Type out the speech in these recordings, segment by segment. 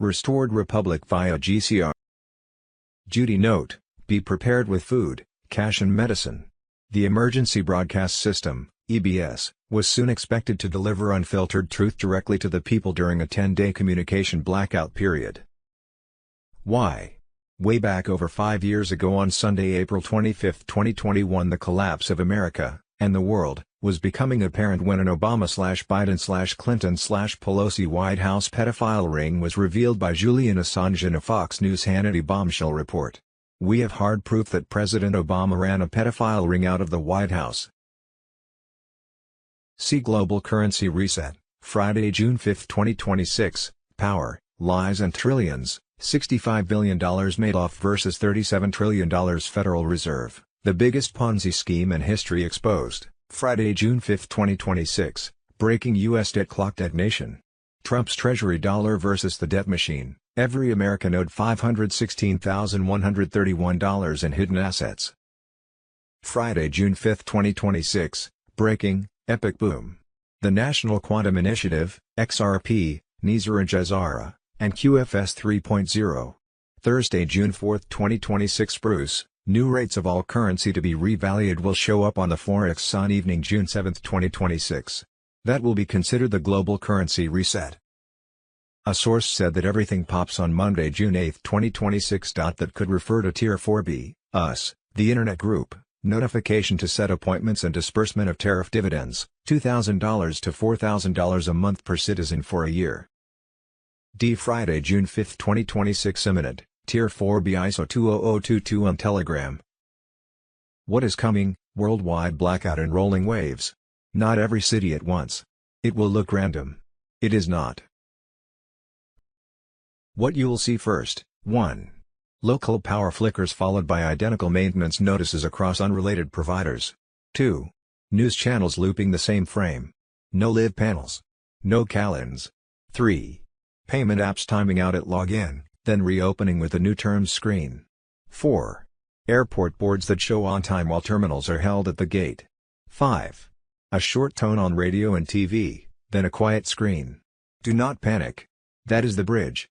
Restored Republic via GCR. Duty note: be prepared with food, cash and medicine. The Emergency Broadcast System, EBS, was soon expected to deliver unfiltered truth directly to the people during a 10-day communication blackout period. Why? Way back over 5 years ago on Sunday, April 25, 2021, the collapse of America, and the world, was becoming apparent when an Obama/Biden/Clinton/Pelosi White House pedophile ring was revealed by Julian Assange in a Fox News Hannity bombshell report. We have hard proof that President Obama ran a pedophile ring out of the White House. See Global Currency Reset, Friday, June 5, 2026, Power, Lies and Trillions, $65 billion Madoff versus $37 trillion Federal Reserve, the biggest Ponzi scheme in history exposed, Friday, June 5, 2026, Breaking U.S. Debt Clock Nation. Trump's Treasury dollar versus the debt machine. Every American owed $516,131 in hidden assets. Friday, June 5, 2026, Breaking, Epic Boom. The National Quantum Initiative, XRP, Nesara and Gesara, and QFS 3.0. Thursday, June 4, 2026, Bruce, new rates of all currency to be revalued will show up on the Forex Sun evening June 7, 2026. That will be considered the global currency reset. A source said that everything pops on Monday, June 8, 2026. That could refer to Tier 4B, US, the Internet Group, notification to set appointments and disbursement of tariff dividends, $2,000 to $4,000 a month per citizen for a year. D. Friday, June 5, 2026. Imminent, Tier 4B ISO 20022 on Telegram. What is coming? Worldwide blackout and rolling waves. Not every city at once. It will look random. It is not. What you'll see first: 1. Local power flickers followed by identical maintenance notices across unrelated providers. 2. News channels looping the same frame. No live panels. No calends. 3. Payment apps timing out at login, then reopening with a new terms screen. 4. Airport boards that show on time while terminals are held at the gate. 5. A short tone on radio and TV, then a quiet screen. Do not panic. That is the bridge.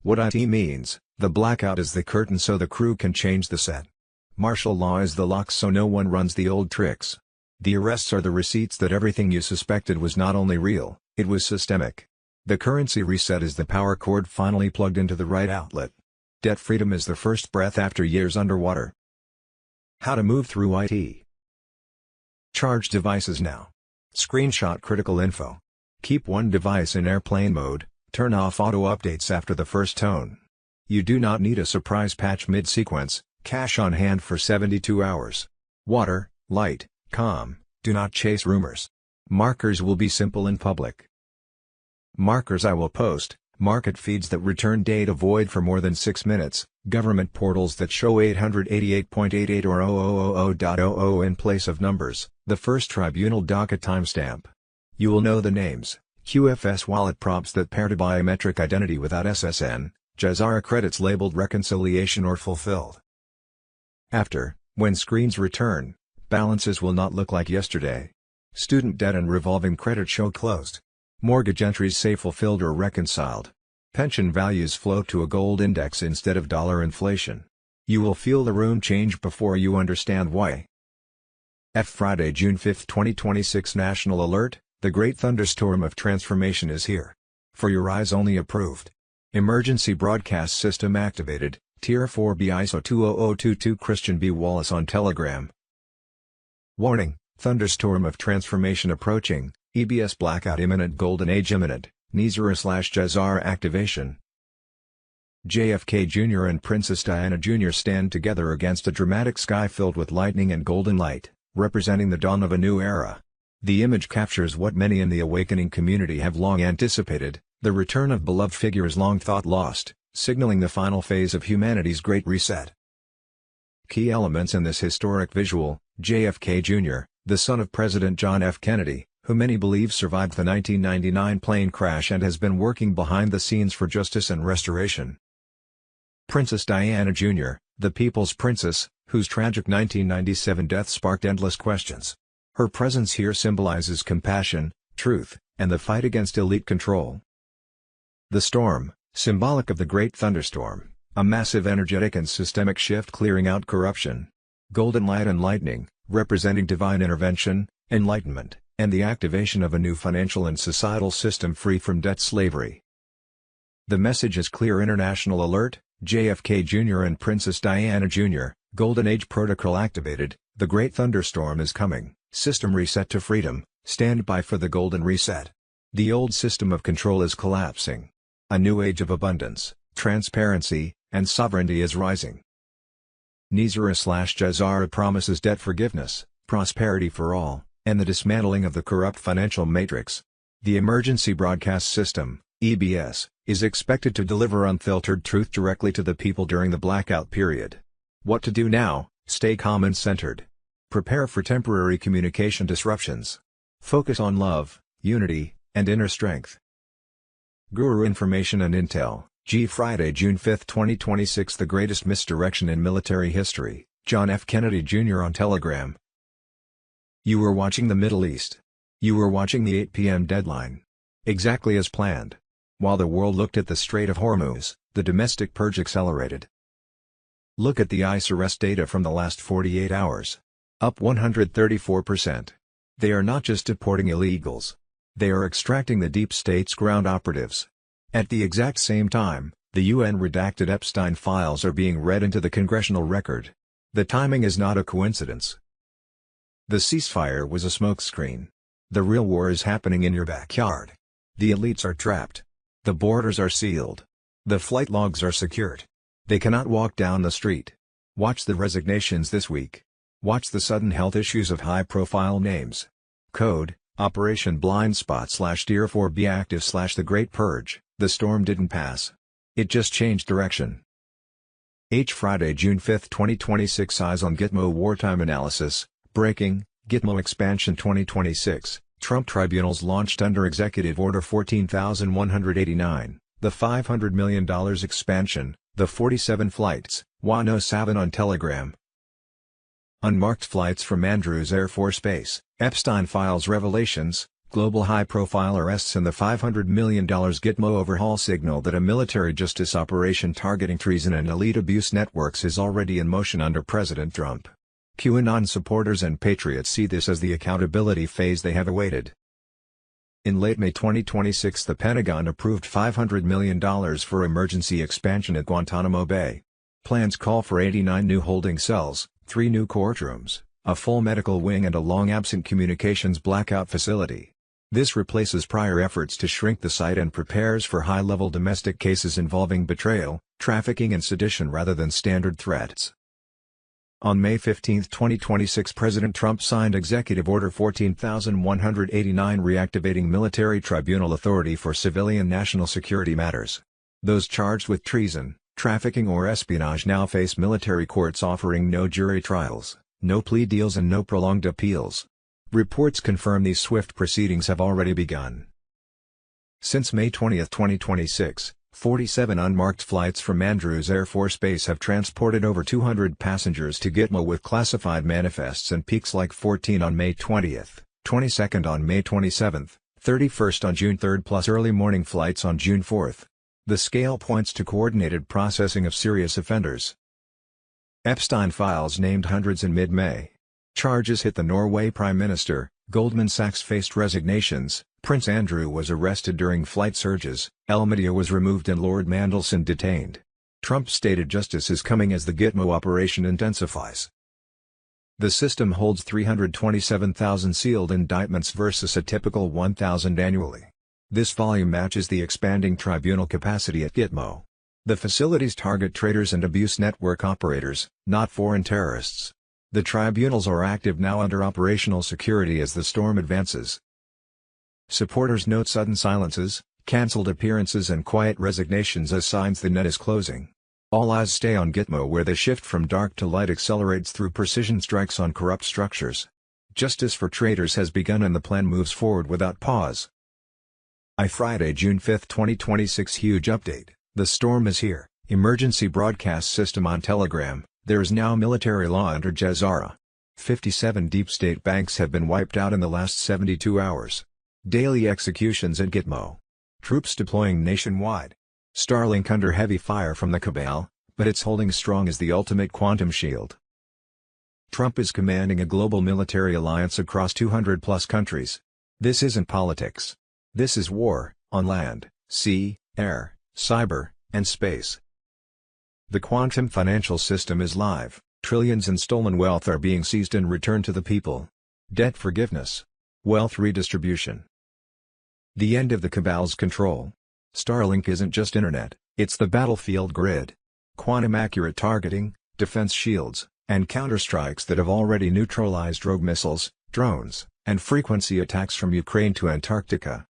What IT means: the blackout is the curtain so the crew can change the set. Martial law is the lock so no one runs the old tricks. The arrests are the receipts that everything you suspected was not only real, it was systemic. The currency reset is the power cord finally plugged into the right outlet. Debt freedom is the first breath after years underwater. How to move through IT. Charge devices now. Screenshot critical info. Keep one device in airplane mode. Turn off auto updates after the first tone. You do not need a surprise patch mid-sequence. Cash on hand for 72 hours. Water, light, calm, do not chase rumors. Markers will be simple in public. Markers I will post: market feeds that return data void for more than 6 minutes, government portals that show 888.88 or 0000.00 in place of numbers, the first tribunal docket timestamp. You will know the names: QFS wallet props that pair to biometric identity without SSN, Gesara credits labeled reconciliation or fulfilled. After, when screens return, balances will not look like yesterday. Student debt and revolving credit show closed. Mortgage entries say fulfilled or reconciled. Pension values float to a gold index instead of dollar inflation. You will feel the room change before you understand why. Friday, June 5, 2026. National alert: the great thunderstorm of transformation is here. For your eyes only approved. Emergency broadcast system activated, Tier 4B ISO 20022. Christian B. Wallace on Telegram. Warning: thunderstorm of transformation approaching, EBS blackout imminent, golden age imminent, Nesara/Gesara activation. JFK Jr. and Princess Diana Jr. stand together against a dramatic sky filled with lightning and golden light, representing the dawn of a new era. The image captures what many in the awakening community have long anticipated: the return of beloved figures long thought lost, signaling the final phase of humanity's Great Reset. Key elements in this historic visual: JFK Jr., the son of President John F. Kennedy, who many believe survived the 1999 plane crash and has been working behind the scenes for justice and restoration. Princess Diana Jr., the People's Princess, whose tragic 1997 death sparked endless questions. Her presence here symbolizes compassion, truth, and the fight against elite control. The storm, Symbolic of the Great Thunderstorm, a massive energetic and systemic shift clearing out corruption. Golden light and lightning, representing divine intervention, enlightenment, and the activation of a new financial and societal system free from debt slavery. The message is clear: international alert, JFK Jr. and Princess Diana Jr., Golden Age Protocol activated, the Great Thunderstorm is coming, system reset to freedom, stand by for the Golden Reset. The old system of control is collapsing. A new age of abundance, transparency, and sovereignty is rising. Nesara/Gesara promises debt forgiveness, prosperity for all, and the dismantling of the corrupt financial matrix. The Emergency Broadcast System, EBS, is expected to deliver unfiltered truth directly to the people during the blackout period. What to do now? Stay calm and centered. Prepare for temporary communication disruptions. Focus on love, unity, and inner strength. Guru Information and Intel, Friday, June 5, 2026. The greatest misdirection in military history, John F. Kennedy Jr. on Telegram. You were watching the Middle East. You were watching the 8 p.m. deadline. Exactly as planned. While the world looked at the Strait of Hormuz, the domestic purge accelerated. Look at the ICE arrest data from the last 48 hours. Up 134%. They are not just deporting illegals. They are extracting the deep state's ground operatives. At the exact same time, the UN-redacted Epstein files are being read into the congressional record. The timing is not a coincidence. The ceasefire was a smokescreen. The real war is happening in your backyard. The elites are trapped. The borders are sealed. The flight logs are secured. They cannot walk down the street. Watch the resignations this week. Watch the sudden health issues of high-profile names. Code, Operation Blindspot/Deer4 be active/The Great Purge. The storm didn't pass. It just changed direction. Friday, June 5, 2026. Eyes on Gitmo wartime analysis. Breaking, Gitmo expansion 2026. Trump tribunals launched under Executive Order 14,189, the $500 million expansion, the 47 flights, Wano7 on Telegram. Unmarked flights from Andrews Air Force Base, Epstein files revelations, global high-profile arrests and the $500 million Gitmo overhaul signal that a military justice operation targeting treason and elite abuse networks is already in motion under President Trump. QAnon supporters and patriots see this as the accountability phase they have awaited. In late May 2026, the Pentagon approved $500 million for emergency expansion at Guantanamo Bay. Plans call for 89 new holding cells, 3 new courtrooms, a full medical wing and a long-absent communications blackout facility. This replaces prior efforts to shrink the site and prepares for high-level domestic cases involving betrayal, trafficking and sedition rather than standard threats. On May 15, 2026, President Trump signed Executive Order 14,189 reactivating military tribunal authority for civilian national security matters. Those charged with treason, trafficking or espionage now face military courts offering no jury trials, no plea deals and no prolonged appeals. Reports confirm these swift proceedings have already begun. Since May 20, 2026, 47 unmarked flights from Andrews Air Force Base have transported over 200 passengers to Gitmo with classified manifests and peaks like 14 on May 20th, 22nd on May 27th, 31st on June 3rd plus early morning flights on June 4th. The scale points to coordinated processing of serious offenders. Epstein files named hundreds in mid-May. Charges hit the Norway Prime Minister, Goldman Sachs faced resignations, Prince Andrew was arrested during flight surges, Elmidia was removed and Lord Mandelson detained. Trump stated justice is coming as the Gitmo operation intensifies. The system holds 327,000 sealed indictments versus a typical 1,000 annually. This volume matches the expanding tribunal capacity at Gitmo. The facilities target traitors and abuse network operators, not foreign terrorists. The tribunals are active now under operational security as the storm advances. Supporters note sudden silences, cancelled appearances and quiet resignations as signs the net is closing. All eyes stay on Gitmo where the shift from dark to light accelerates through precision strikes on corrupt structures. Justice for traitors has begun and the plan moves forward without pause. Friday, June 5, 2026. Huge update. The storm is here. Emergency broadcast system on Telegram. There is now military law under Gesara. 57 deep state banks have been wiped out in the last 72 hours. Daily executions at Gitmo. Troops deploying nationwide. Starlink under heavy fire from the cabal, but it's holding strong as the ultimate quantum shield. Trump is commanding a global military alliance across 200-plus countries. This isn't politics. This is war, on land, sea, air, cyber, and space. The quantum financial system is live, trillions in stolen wealth are being seized and returned to the people. Debt forgiveness. Wealth redistribution. The end of the cabal's control. Starlink isn't just internet, it's the battlefield grid. Quantum-accurate targeting, defense shields, and counterstrikes that have already neutralized rogue missiles, drones, and frequency attacks from Ukraine to Antarctica.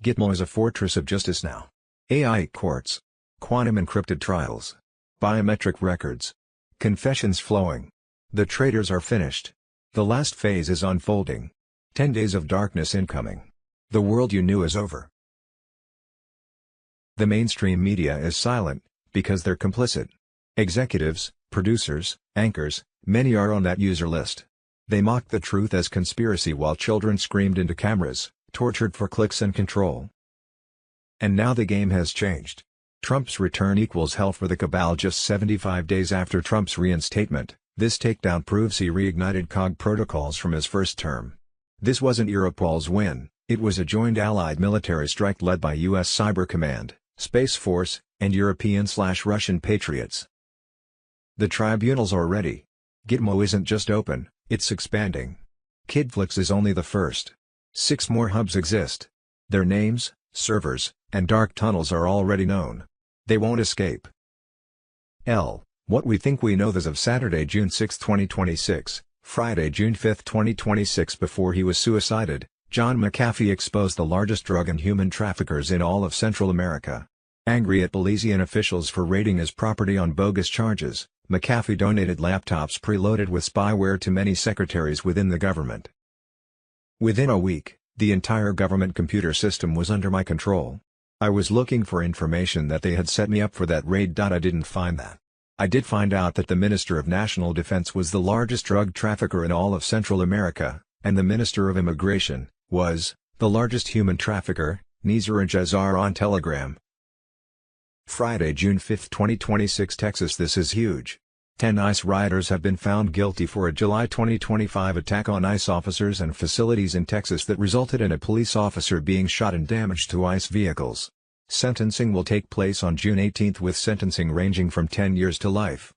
Gitmo is a fortress of justice now. AI courts. Quantum encrypted trials. Biometric records. Confessions flowing. The traitors are finished. The last phase is unfolding. 10 days of darkness incoming. The world you knew is over. The mainstream media is silent, because they're complicit. Executives, producers, anchors, many are on that user list. They mocked the truth as conspiracy while children screamed into cameras, tortured for clicks and control. And now the game has changed. Trump's return equals hell for the cabal. Just 75 days after Trump's reinstatement, this takedown proves he reignited COG protocols from his first term. This wasn't Europol's win, it was a joint allied military strike led by U.S. Cyber Command, Space Force, and European/Russian patriots. The tribunals are ready. Gitmo isn't just open, it's expanding. Kidflix is only the first. 6 more hubs exist. Their names, servers, and dark tunnels are already known. They won't escape. What we think we know. As of Saturday, June 6, 2026, Friday, June 5, 2026. Before he was suicided, John McAfee exposed the largest drug and human traffickers in all of Central America. Angry at Belizean officials for raiding his property on bogus charges, McAfee donated laptops preloaded with spyware to many secretaries within the government. Within a week, the entire government computer system was under my control. I was looking for information that they had set me up for that raid. I didn't find that. I did find out that the Minister of National Defense was the largest drug trafficker in all of Central America, and the Minister of Immigration was the largest human trafficker, Nesara and Gesara on Telegram. Friday, June 5, 2026, Texas. This is huge. 10 ICE rioters have been found guilty for a July 2025 attack on ICE officers and facilities in Texas that resulted in a police officer being shot and damage to ICE vehicles. Sentencing will take place on June 18 with sentencing ranging from 10 years to life.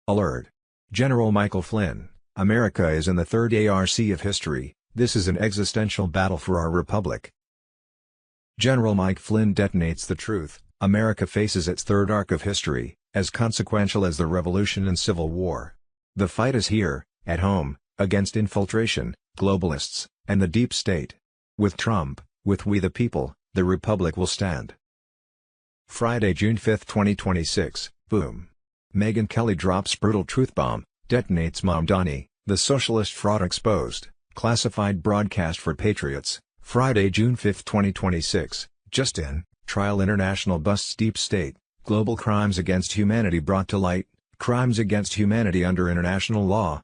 Alert! General Michael Flynn, America is in the third ARC of history. This is an existential battle for our republic. General Mike Flynn detonates the truth. America faces its third arc of history, as consequential as the Revolution and Civil War. The fight is here, at home, against infiltration, globalists, and the deep state. With Trump, with we the people, the Republic will stand. Friday, June 5, 2026, boom. Megyn Kelly drops brutal truth bomb, detonates Mamdani, the socialist fraud exposed, classified broadcast for patriots. Friday, June 5, 2026, just in, trial international busts deep state, global crimes against humanity brought to light, crimes against humanity under international law.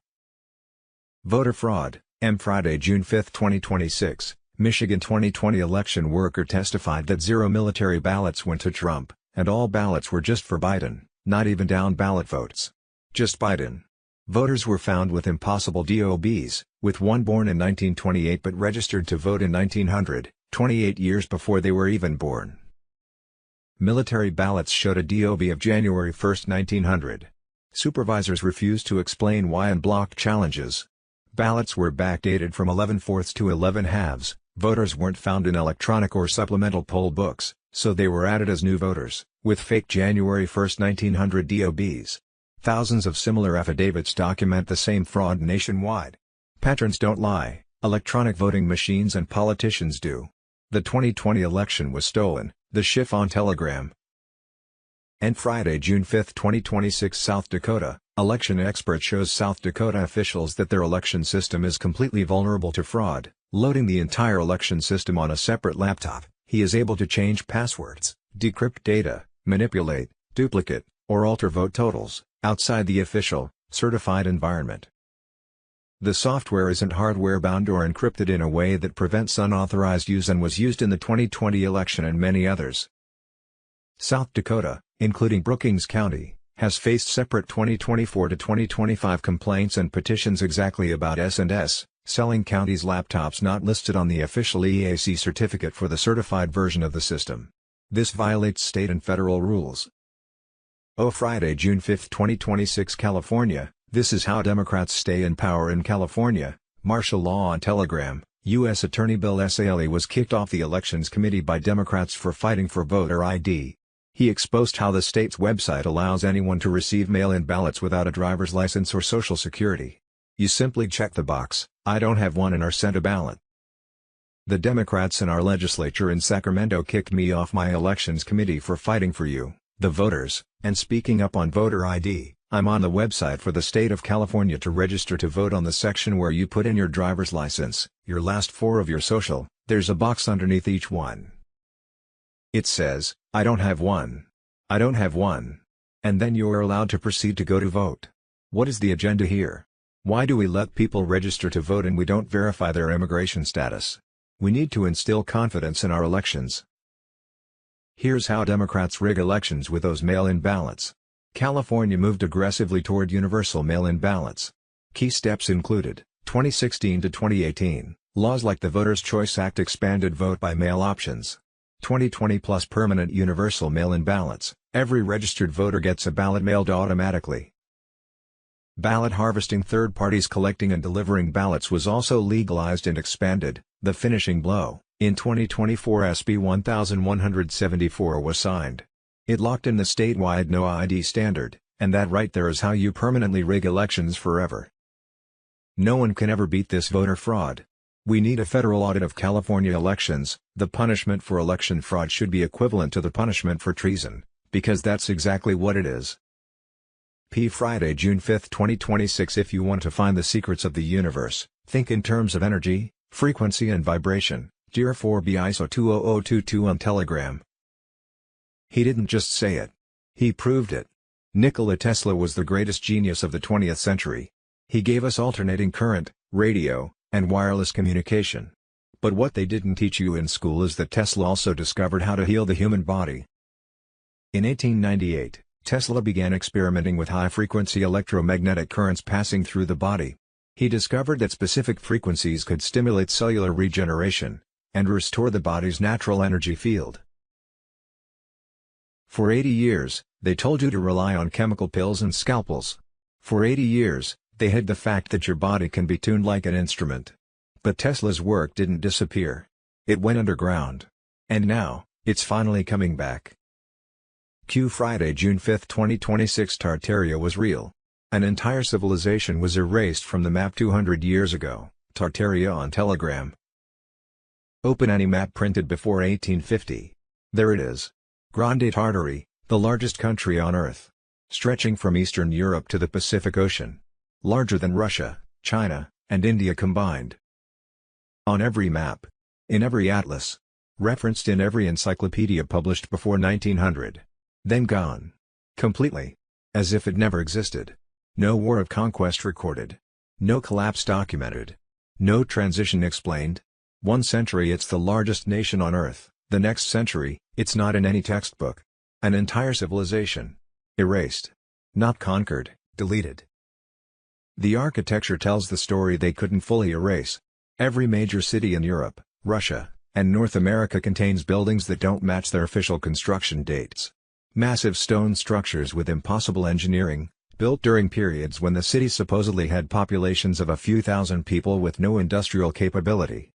Voter fraud, Friday, June 5, 2026, Michigan 2020 election worker testified that 0 military ballots went to Trump, and all ballots were just for Biden, not even down ballot votes. Just Biden. Voters were found with impossible DOBs, with one born in 1928 but registered to vote in 1900, 28 years before they were even born. Military ballots showed a DOB of January 1, 1900. Supervisors refused to explain why and blocked challenges. Ballots were backdated from 11/4 to 11/2. Voters weren't found in electronic or supplemental poll books, so they were added as new voters, with fake January 1, 1900 DOBs. Thousands of similar affidavits document the same fraud nationwide. Patterns don't lie, electronic voting machines and politicians do. The 2020 election was stolen, the Schiff on Telegram. And Friday, June 5, 2026, South Dakota, election expert shows South Dakota officials that their election system is completely vulnerable to fraud. Loading the entire election system on a separate laptop, he is able to change passwords, decrypt data, manipulate, duplicate, or alter vote totals, outside the official, certified environment. The software isn't hardware-bound or encrypted in a way that prevents unauthorized use and was used in the 2020 election and many others. South Dakota, including Brookings County, has faced separate 2024 to 2025 complaints and petitions exactly about S&S, selling counties laptops not listed on the official EAC certificate for the certified version of the system. This violates state and federal rules. Friday, June 5, 2026 California, this is how Democrats stay in power in California. Martial law on Telegram. U.S. Attorney Bill Saley was kicked off the Elections Committee by Democrats for fighting for voter ID. He exposed how the state's website allows anyone to receive mail-in ballots without a driver's license or social security. You simply check the box, "I don't have one," and are sent a ballot. The Democrats in our legislature in Sacramento kicked me off my Elections Committee for fighting for you, the voters, and speaking up on voter ID. I'm on the website for the state of California to register to vote. On the section where you put in your driver's license, your last four of your social, there's a box underneath each one. It says, "I don't have one. I don't have one." And then you are allowed to proceed to go to vote. What is the agenda here? Why do we let people register to vote and we don't verify their immigration status? We need to instill confidence in our elections. Here's how Democrats rig elections with those mail-in ballots. California moved aggressively toward universal mail-in ballots. Key steps included, 2016 to 2018, laws like the Voters' Choice Act expanded vote-by-mail options. 2020 plus permanent universal mail-in ballots, every registered voter gets a ballot mailed automatically. Ballot harvesting, third parties collecting and delivering ballots was also legalized and expanded. The finishing blow, in 2024 SB 1174 was signed. It locked in the statewide no ID standard, and that right there is how you permanently rig elections forever. No one can ever beat this voter fraud. We need a federal audit of California elections. The punishment for election fraud should be equivalent to the punishment for treason, because that's exactly what it is. Friday, June 5, 2026 If you want to find the secrets of the universe, think in terms of energy, frequency and vibration. Dear 4B ISO 20022 on Telegram. He didn't just say it. He proved it. Nikola Tesla was the greatest genius of the 20th century. He gave us alternating current, radio, and wireless communication. But what they didn't teach you in school is that Tesla also discovered how to heal the human body. In 1898, Tesla began experimenting with high-frequency electromagnetic currents passing through the body. He discovered that specific frequencies could stimulate cellular regeneration and restore the body's natural energy field. For 80 years, they told you to rely on chemical pills and scalpels. For 80 years, they hid the fact that your body can be tuned like an instrument. But Tesla's work didn't disappear. It went underground. And now, it's finally coming back. Friday, June 5, 2026 Tartaria was real. An entire civilization was erased from the map 200 years ago. Tartaria on Telegram. Open any map printed before 1850. There it is. Grande Tartary, the largest country on Earth. Stretching from Eastern Europe to the Pacific Ocean. Larger than Russia, China, and India combined. On every map. In every atlas. Referenced in every encyclopedia published before 1900. Then gone. Completely. As if it never existed. No war of conquest recorded. No collapse documented. No transition explained. One century it's the largest nation on Earth, the next century, it's not in any textbook. An entire civilization. Erased. Not conquered, deleted. The architecture tells the story they couldn't fully erase. Every major city in Europe, Russia, and North America contains buildings that don't match their official construction dates. Massive stone structures with impossible engineering, built during periods when the city supposedly had populations of a few thousand people with no industrial capability.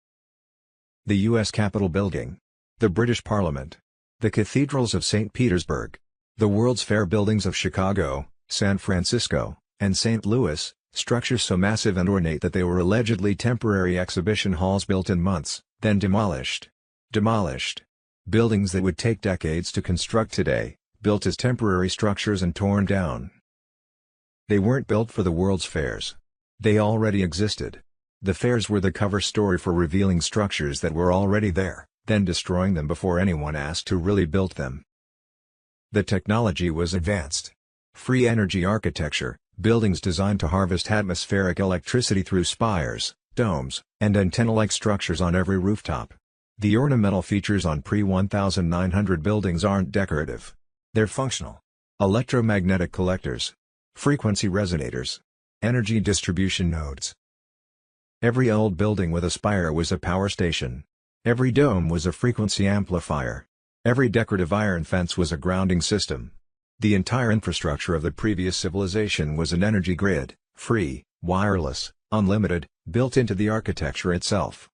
The U.S. Capitol building. The British Parliament. The cathedrals of St. Petersburg. The World's Fair buildings of Chicago, San Francisco, and St. Louis, structures so massive and ornate that they were allegedly temporary exhibition halls built in months, then demolished. Demolished. Buildings that would take decades to construct today, built as temporary structures and torn down. They weren't built for the World's Fairs. They already existed. The fairs were the cover story for revealing structures that were already there, then destroying them before anyone asked who really built them. The technology was advanced. Free energy architecture, Buildings designed to harvest atmospheric electricity through spires, domes, and antenna-like structures on every rooftop. The ornamental features on pre-1900 buildings aren't decorative. They're functional. Electromagnetic collectors. Frequency resonators. Energy distribution nodes. Every old building with a spire was a power station. Every dome was a frequency amplifier. Every decorative iron fence was a grounding system. The entire infrastructure of the previous civilization was an energy grid, free, wireless, unlimited, built into the architecture itself.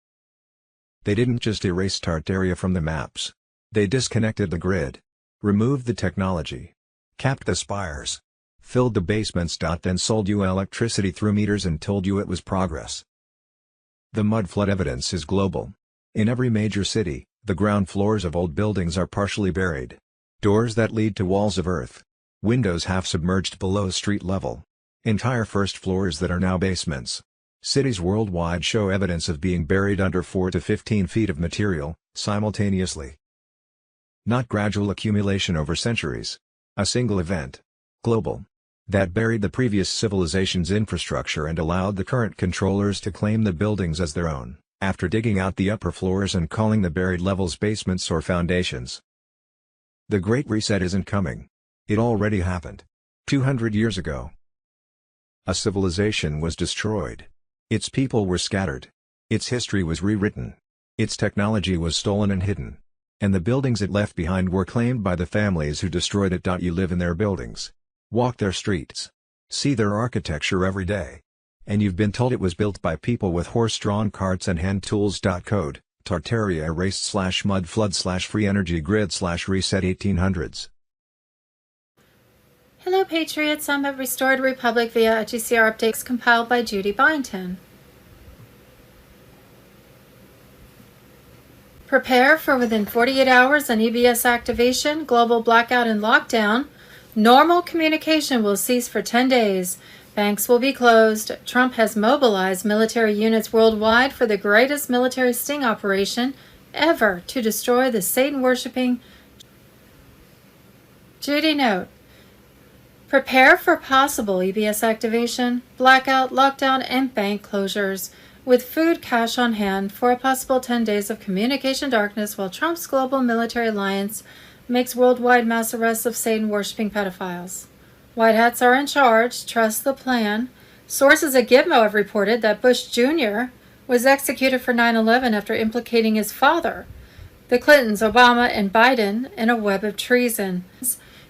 They didn't just erase Tartaria from the maps. They disconnected the grid, removed the technology, capped the spires, filled the basements. Then sold you electricity through meters and told you it was progress. The mud flood evidence is global. In every major city, the ground floors of old buildings are partially buried. Doors that lead to walls of earth. Windows half submerged below street level. Entire first floors that are now basements. Cities worldwide show evidence of being buried under 4 to 15 feet of material, simultaneously. Not gradual accumulation over centuries. A single event. Global. That buried the previous civilization's infrastructure and allowed the current controllers to claim the buildings as their own, after digging out the upper floors and calling the buried levels basements or foundations. The Great Reset isn't coming. It already happened. 200 years ago. A civilization was destroyed. Its people were scattered. Its history was rewritten. Its technology was stolen and hidden. And the buildings it left behind were claimed by the families who destroyed it. You live in their buildings. Walk their streets. See their architecture every day. And you've been told it was built by people with horse-drawn carts and hand tools. Code, Tartaria erased /mud flood /free energy grid /reset 1800s. Hello Patriots, I'm at Restored Republic via a GCR updates compiled by Judy Byington. Prepare for within 48 hours an EBS activation, global blackout and lockdown. Normal communication will cease for 10 days. Banks will be closed. Trump has mobilized military units worldwide for the greatest military sting operation ever to destroy the Satan-worshipping. Judy note. Prepare for possible EBS activation, blackout, lockdown, and bank closures, with food cash on hand for a possible 10 days of communication darkness while Trump's global military alliance makes worldwide mass arrests of Satan-worshipping pedophiles. White hats are in charge. Trust the plan. Sources at Gitmo have reported that Bush Jr. was executed for 9/11 after implicating his father, the Clintons, Obama, and Biden in a web of treason.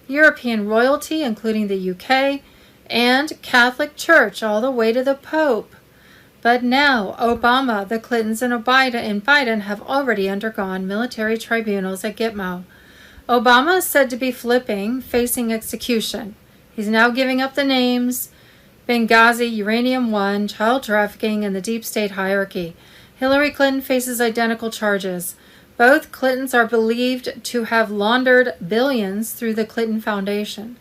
European royalty, including the UK, and Catholic Church all the way to the Pope. But now, Obama, the Clintons, and Biden have already undergone military tribunals at Gitmo. Obama is said to be flipping, facing execution. He's now giving up the names: Benghazi, Uranium One, child trafficking, and the deep state hierarchy. Hillary Clinton faces identical charges. Both Clintons are believed to have laundered billions through the Clinton Foundation.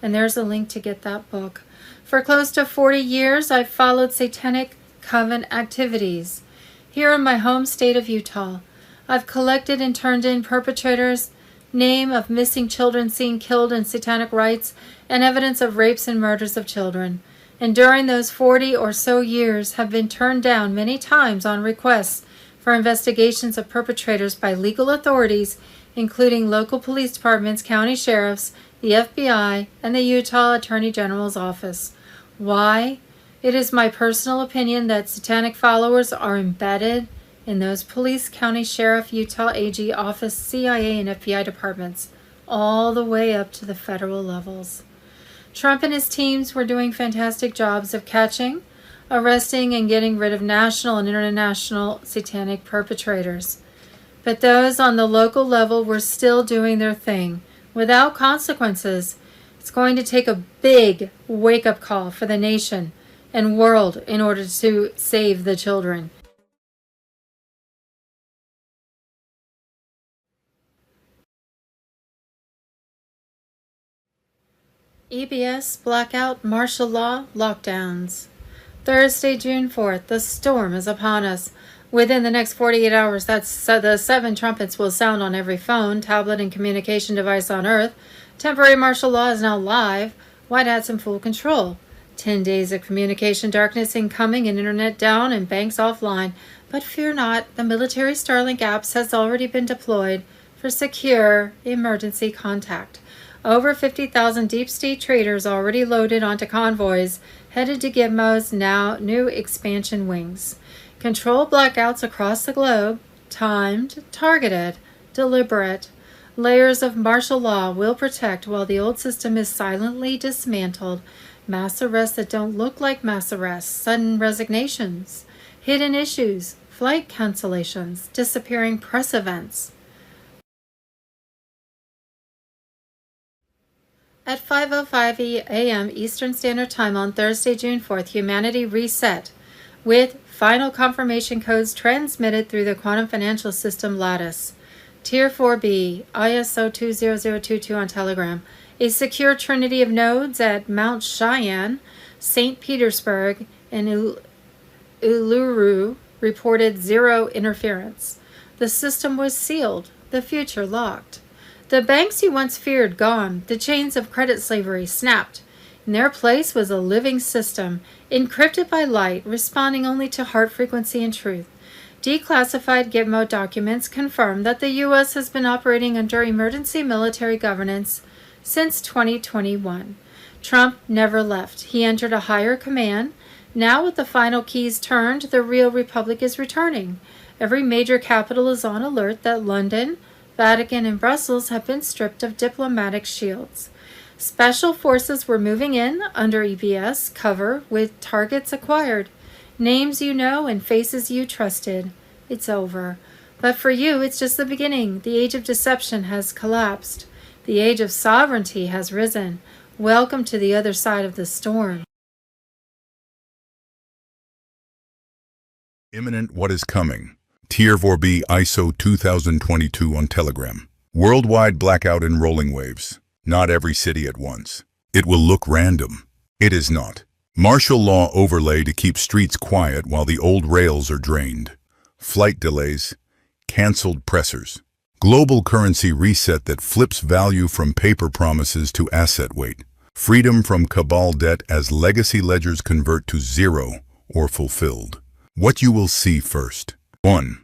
And there's a link to get that book. For close to 40 years, I've followed satanic coven activities. Here in my home state of Utah, I've collected and turned in perpetrators, name of missing children seen killed in satanic rites, and evidence of rapes and murders of children. And during those 40 or so years have been turned down many times on requests for investigations of perpetrators by legal authorities, including local police departments, county sheriffs, the FBI, and the Utah Attorney General's office. Why? It is my personal opinion that satanic followers are embedded in those police, county sheriff, Utah AG office, CIA, and FBI departments, all the way up to the federal levels. Trump and his teams were doing fantastic jobs of catching, arresting, and getting rid of national and international satanic perpetrators. But those on the local level were still doing their thing, without consequences. It's going to take a big wake-up call for the nation and world in order to save the children. EBS, blackout, martial law, lockdowns. Thursday, June 4th, the storm is upon us. Within the next 48 hours, the 7 trumpets will sound on every phone, tablet, and communication device on Earth. Temporary martial law is now live. White hats in full control. 10 days of communication darkness incoming and internet down and banks offline. But fear not, the military Starlink apps has already been deployed for secure emergency contact. Over 50,000 deep state traders already loaded onto convoys headed to Gitmo's now new expansion wings. Control blackouts across the globe, timed, targeted, deliberate. Layers of martial law will protect while the old system is silently dismantled. Mass arrests that don't look like mass arrests, sudden resignations, hidden issues, flight cancellations, disappearing press events. At 5:05 a.m. Eastern Standard Time on Thursday, June 4th, humanity reset, with final confirmation codes transmitted through the quantum financial system Lattice. Tier 4B, ISO 20022 on Telegram. A secure trinity of nodes at Mount Cheyenne, St. Petersburg, and Uluru reported zero interference. The system was sealed, the future locked. The banks you once feared gone, the chains of credit slavery snapped. In their place was a living system, encrypted by light, responding only to heart frequency and truth. Declassified Gitmo documents confirm that the U.S. has been operating under emergency military governance since 2021. Trump never left. He entered a higher command. Now, with the final keys turned, the real republic is returning. Every major capital is on alert that London, Vatican, and Brussels have been stripped of diplomatic shields. Special forces were moving in under EBS cover with targets acquired. Names you know and faces you trusted. It's over. But for you, it's just the beginning. The age of deception has collapsed. The age of sovereignty has risen. Welcome to the other side of the storm. Imminent what is coming. Tier 4B ISO 2022 on Telegram. Worldwide blackout in rolling waves. Not every city at once. It will look random. It is not. Martial law overlay to keep streets quiet while the old rails are drained. Flight delays. Cancelled pressers. Global currency reset that flips value from paper promises to asset weight. Freedom from cabal debt as legacy ledgers convert to zero or fulfilled. What you will see first. 1.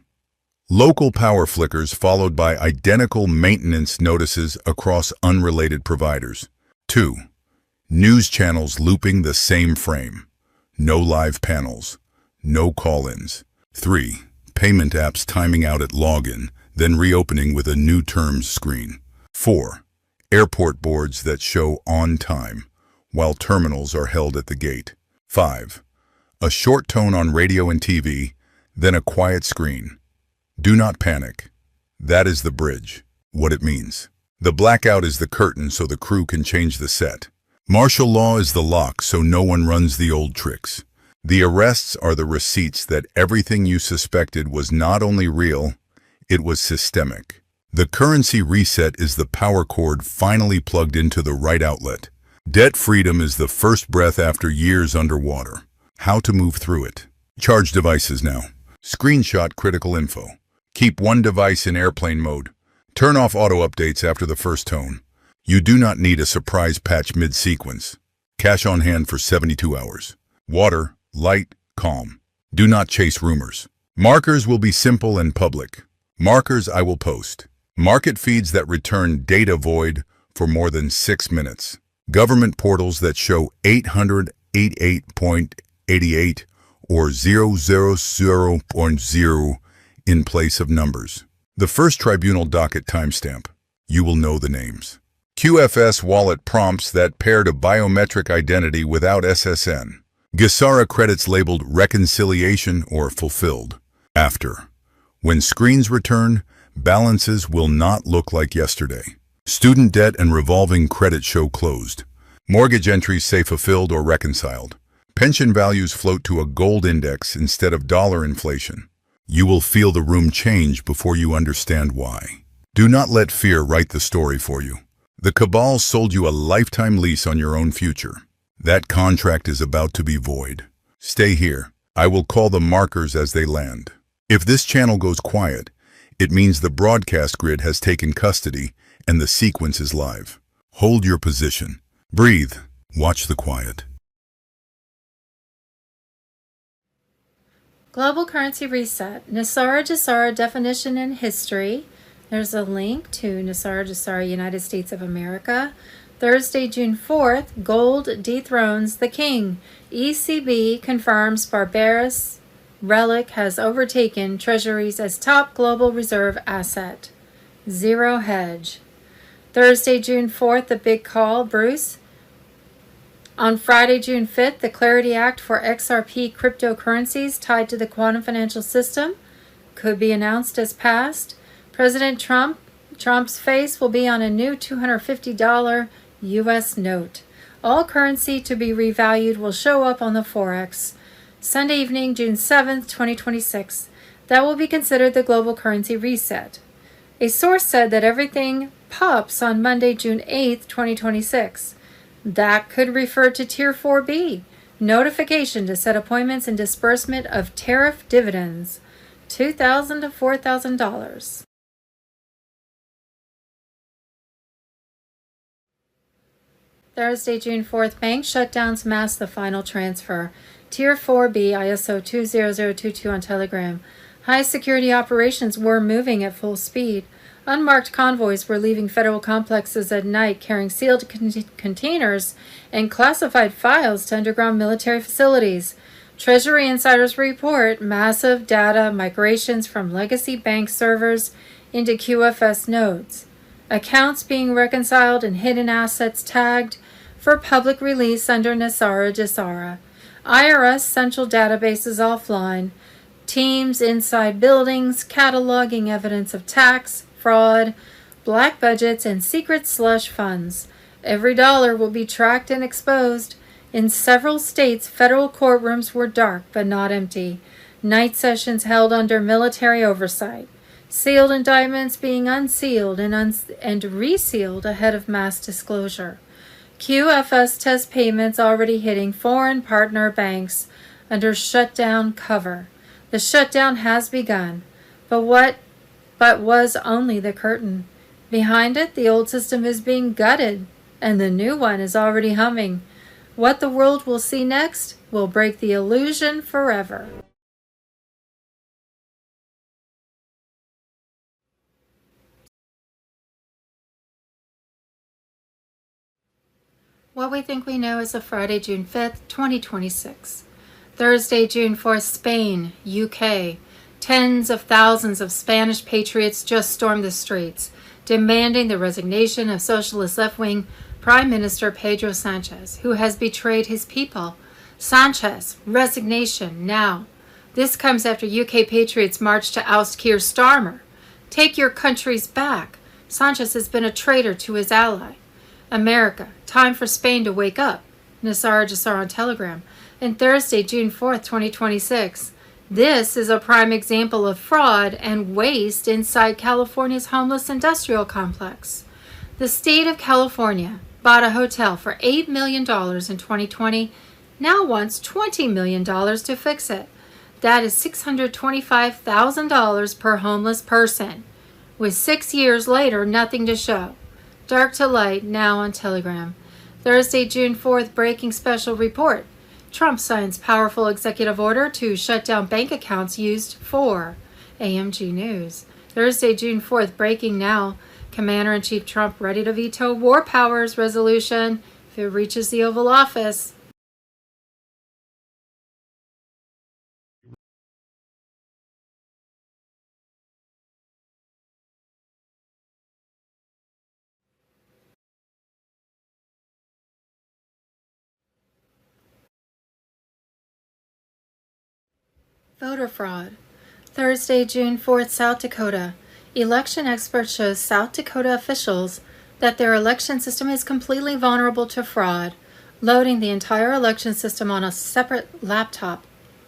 Local power flickers followed by identical maintenance notices across unrelated providers. 2. News channels looping the same frame. No live panels. No call-ins. 3. Payment apps timing out at login, then reopening with a new terms screen. 4. Airport boards that show on time, while terminals are held at the gate. 5. A short tone on radio and TV, then a quiet screen. Do not panic. That is the bridge. What it means. The blackout is the curtain so the crew can change the set. Martial law is the lock so no one runs the old tricks. The arrests are the receipts that everything you suspected was not only real, it was systemic. The currency reset is the power cord finally plugged into the right outlet. Debt freedom is the first breath after years underwater. How to move through it. Charge devices now. Screenshot critical info. Keep one device in airplane mode. Turn off auto updates after the first tone. You do not need a surprise patch mid-sequence. Cash on hand for 72 hours. Water, light, calm. Do not chase rumors. Markers will be simple and public. Markers I will post. Market feeds that return data void for more than 6 minutes. Government portals that show 888.88 or 000.0 in place of numbers. The first tribunal docket timestamp. You will know the names. QFS wallet prompts that pair to biometric identity without SSN. Gesara credits labeled reconciliation or fulfilled. After. When screens return, balances will not look like yesterday. Student debt and revolving credit show closed. Mortgage entries say fulfilled or reconciled. Pension values float to a gold index instead of dollar inflation. You will feel the room change before you understand why. Do not let fear write the story for you. The cabal sold you a lifetime lease on your own future. That contract is about to be void. Stay here. I will call the markers as they land. If this channel goes quiet, it means the broadcast grid has taken custody and the sequence is live. Hold your position. Breathe. Watch the quiet. Global currency reset. Nesara Gesara definition and history. There's a link to Nesara Gesara, United States of America. Thursday, June 4th, gold dethrones the king. ECB confirms barbarous relic has overtaken treasuries as top global reserve asset. Zero hedge. Thursday, June 4th, the big call, Bruce. On Friday, June 5th, the Clarity Act for XRP cryptocurrencies tied to the quantum financial system could be announced as passed. President Trump's face will be on a new $250 U.S. note. All currency to be revalued will show up on the Forex. Sunday evening, June 7th, 2026. That will be considered the global currency reset. A source said that everything pops on Monday, June 8th, 2026. That could refer to Tier 4B, notification to set appointments and disbursement of tariff dividends, $2,000 to $4,000. Thursday, June 4th, bank shutdowns mask the final transfer. Tier 4B ISO 20022 on Telegram. High security operations were moving at full speed. Unmarked convoys were leaving federal complexes at night carrying sealed containers and classified files to underground military facilities. Treasury insiders report massive data migrations from legacy bank servers into QFS nodes. Accounts being reconciled and hidden assets tagged for public release under Nesara Gesara. IRS central databases offline. Teams inside buildings cataloging evidence of tax, fraud, black budgets, and secret slush funds. Every dollar will be tracked and exposed. In several states, federal courtrooms were dark but not empty. Night sessions held under military oversight. Sealed indictments being unsealed and resealed ahead of mass disclosure. QFS test payments already hitting foreign partner banks under shutdown cover. The shutdown has begun, but was only the curtain. Behind it, the old system is being gutted, and the new one is already humming. What the world will see next will break the illusion forever. What we think we know is a Friday, June 5th, 2026. Thursday, June 4th, Spain, UK. Tens of thousands of Spanish patriots just stormed the streets, demanding the resignation of socialist left-wing Prime Minister Pedro Sanchez, who has betrayed his people. Sanchez, resignation now. This comes after UK patriots marched to oust Keir Starmer. Take your countries back. Sanchez has been a traitor to his ally. America, time for Spain to wake up. Nesara Gesara on Telegram. And Thursday, June 4th, 2026. This is a prime example of fraud and waste inside California's homeless industrial complex. The state of California bought a hotel for $8 million in 2020, now wants $20 million to fix it. That is $625,000 per homeless person. With 6 years later, nothing to show. Dark to light, now on Telegram. Thursday, June 4th, breaking special report. Trump signs powerful executive order to shut down bank accounts used for AMG News. Thursday, June 4th, breaking now. Commander-in-Chief Trump ready to veto war powers resolution if it reaches the Oval Office. Voter fraud. Thursday, June 4th, South Dakota. Election expert shows South Dakota officials that their election system is completely vulnerable to fraud, loading the entire election system on a separate laptop.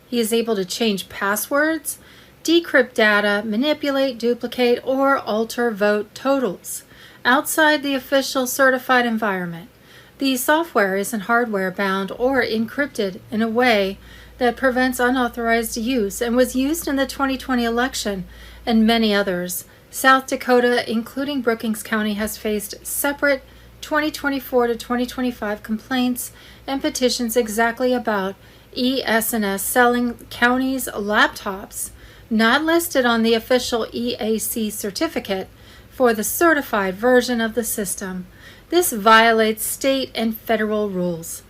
He is able to change passwords, decrypt data, manipulate, duplicate, or alter vote totals outside the official certified environment. The software isn't hardware bound or encrypted in a way that prevents unauthorized use and was used in the 2020 election and many others. South Dakota, including Brookings County, has faced separate 2024 to 2025 complaints and petitions exactly about ES&S selling counties laptops not listed on the official EAC certificate for the certified version of the system. This violates state and federal rules.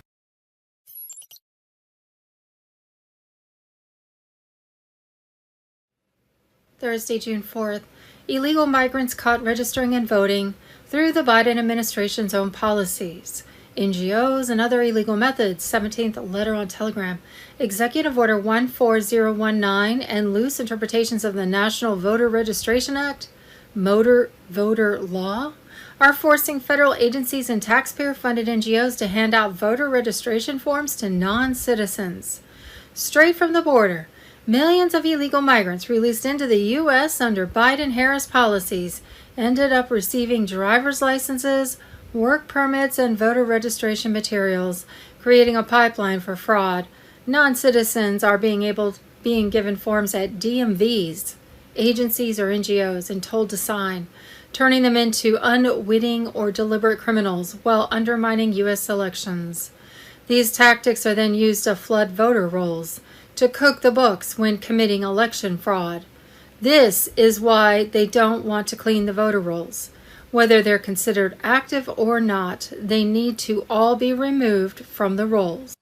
Thursday, June 4th. Illegal migrants caught registering and voting through the Biden administration's own policies, NGOs, and other illegal methods. 17th letter on Telegram. Executive Order 14019 and loose interpretations of the National Voter Registration Act, Motor Voter Law, are forcing federal agencies and taxpayer-funded NGOs to hand out voter registration forms to non-citizens. Straight from the border, millions of illegal migrants released into the U.S. under Biden-Harris policies ended up receiving driver's licenses, work permits, and voter registration materials, creating a pipeline for fraud. Non-citizens are being given forms at DMVs, agencies, or NGOs and told to sign, turning them into unwitting or deliberate criminals while undermining U.S. elections. These tactics are then used to flood voter rolls, to cook the books when committing election fraud. This is why they don't want to clean the voter rolls. Whether they're considered active or not, they need to all be removed from the rolls.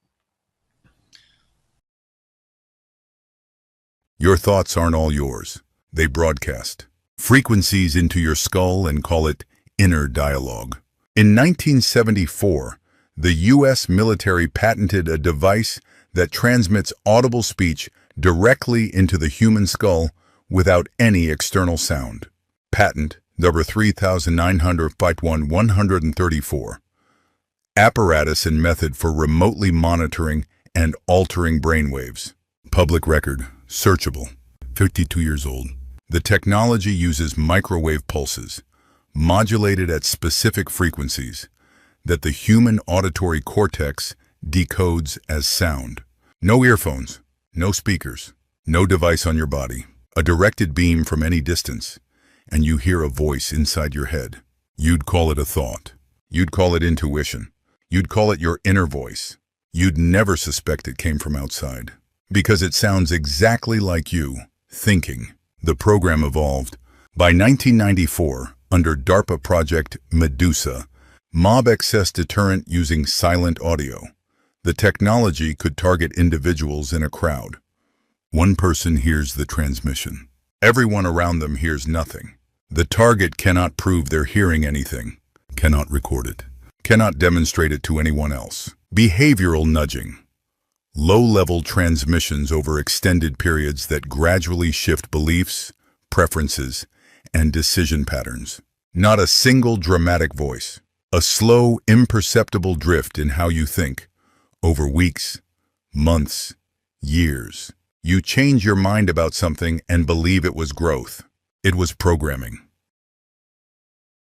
Your thoughts aren't all yours. They broadcast frequencies into your skull and call it inner dialogue. In 1974, the U.S. military patented a device that transmits audible speech directly into the human skull without any external sound. Patent number 3900-134. Apparatus and method for remotely monitoring and altering brainwaves. Public record, searchable, 52 years old. The technology uses microwave pulses, modulated at specific frequencies, that the human auditory cortex decodes as sound. No earphones, no speakers, no device on your body. A directed beam from any distance, and you hear a voice inside your head. You'd call it a thought. You'd call it intuition. You'd call it your inner voice. You'd never suspect it came from outside, because it sounds exactly like you, thinking. The program evolved. By 1994, under DARPA project Medusa, mob excess deterrent using silent audio. The technology could target individuals in a crowd. One person hears the transmission. Everyone around them hears nothing. The target cannot prove they're hearing anything, cannot record it, cannot demonstrate it to anyone else. Behavioral nudging. Low-level transmissions over extended periods that gradually shift beliefs, preferences, and decision patterns. Not a single dramatic voice. A slow, imperceptible drift in how you think. Over weeks, months, years. You change your mind about something and believe it was growth. It was programming.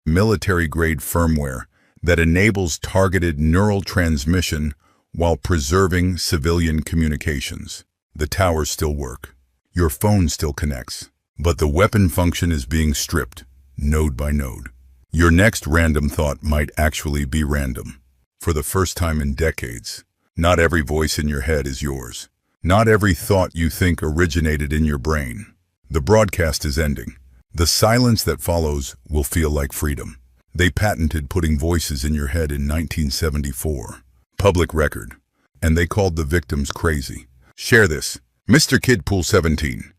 Military-grade firmware that enables targeted neural transmission while preserving civilian communications. The towers still work. Your phone still connects. But the weapon function is being stripped, node by node. Your next random thought might actually be random. For the first time in decades, not every voice in your head is yours. Not every thought you think originated in your brain. The broadcast is ending. The silence that follows will feel like freedom. They patented putting voices in your head in 1974. Public record. And they called the victims crazy. Share this. Mr. Kidpool 17.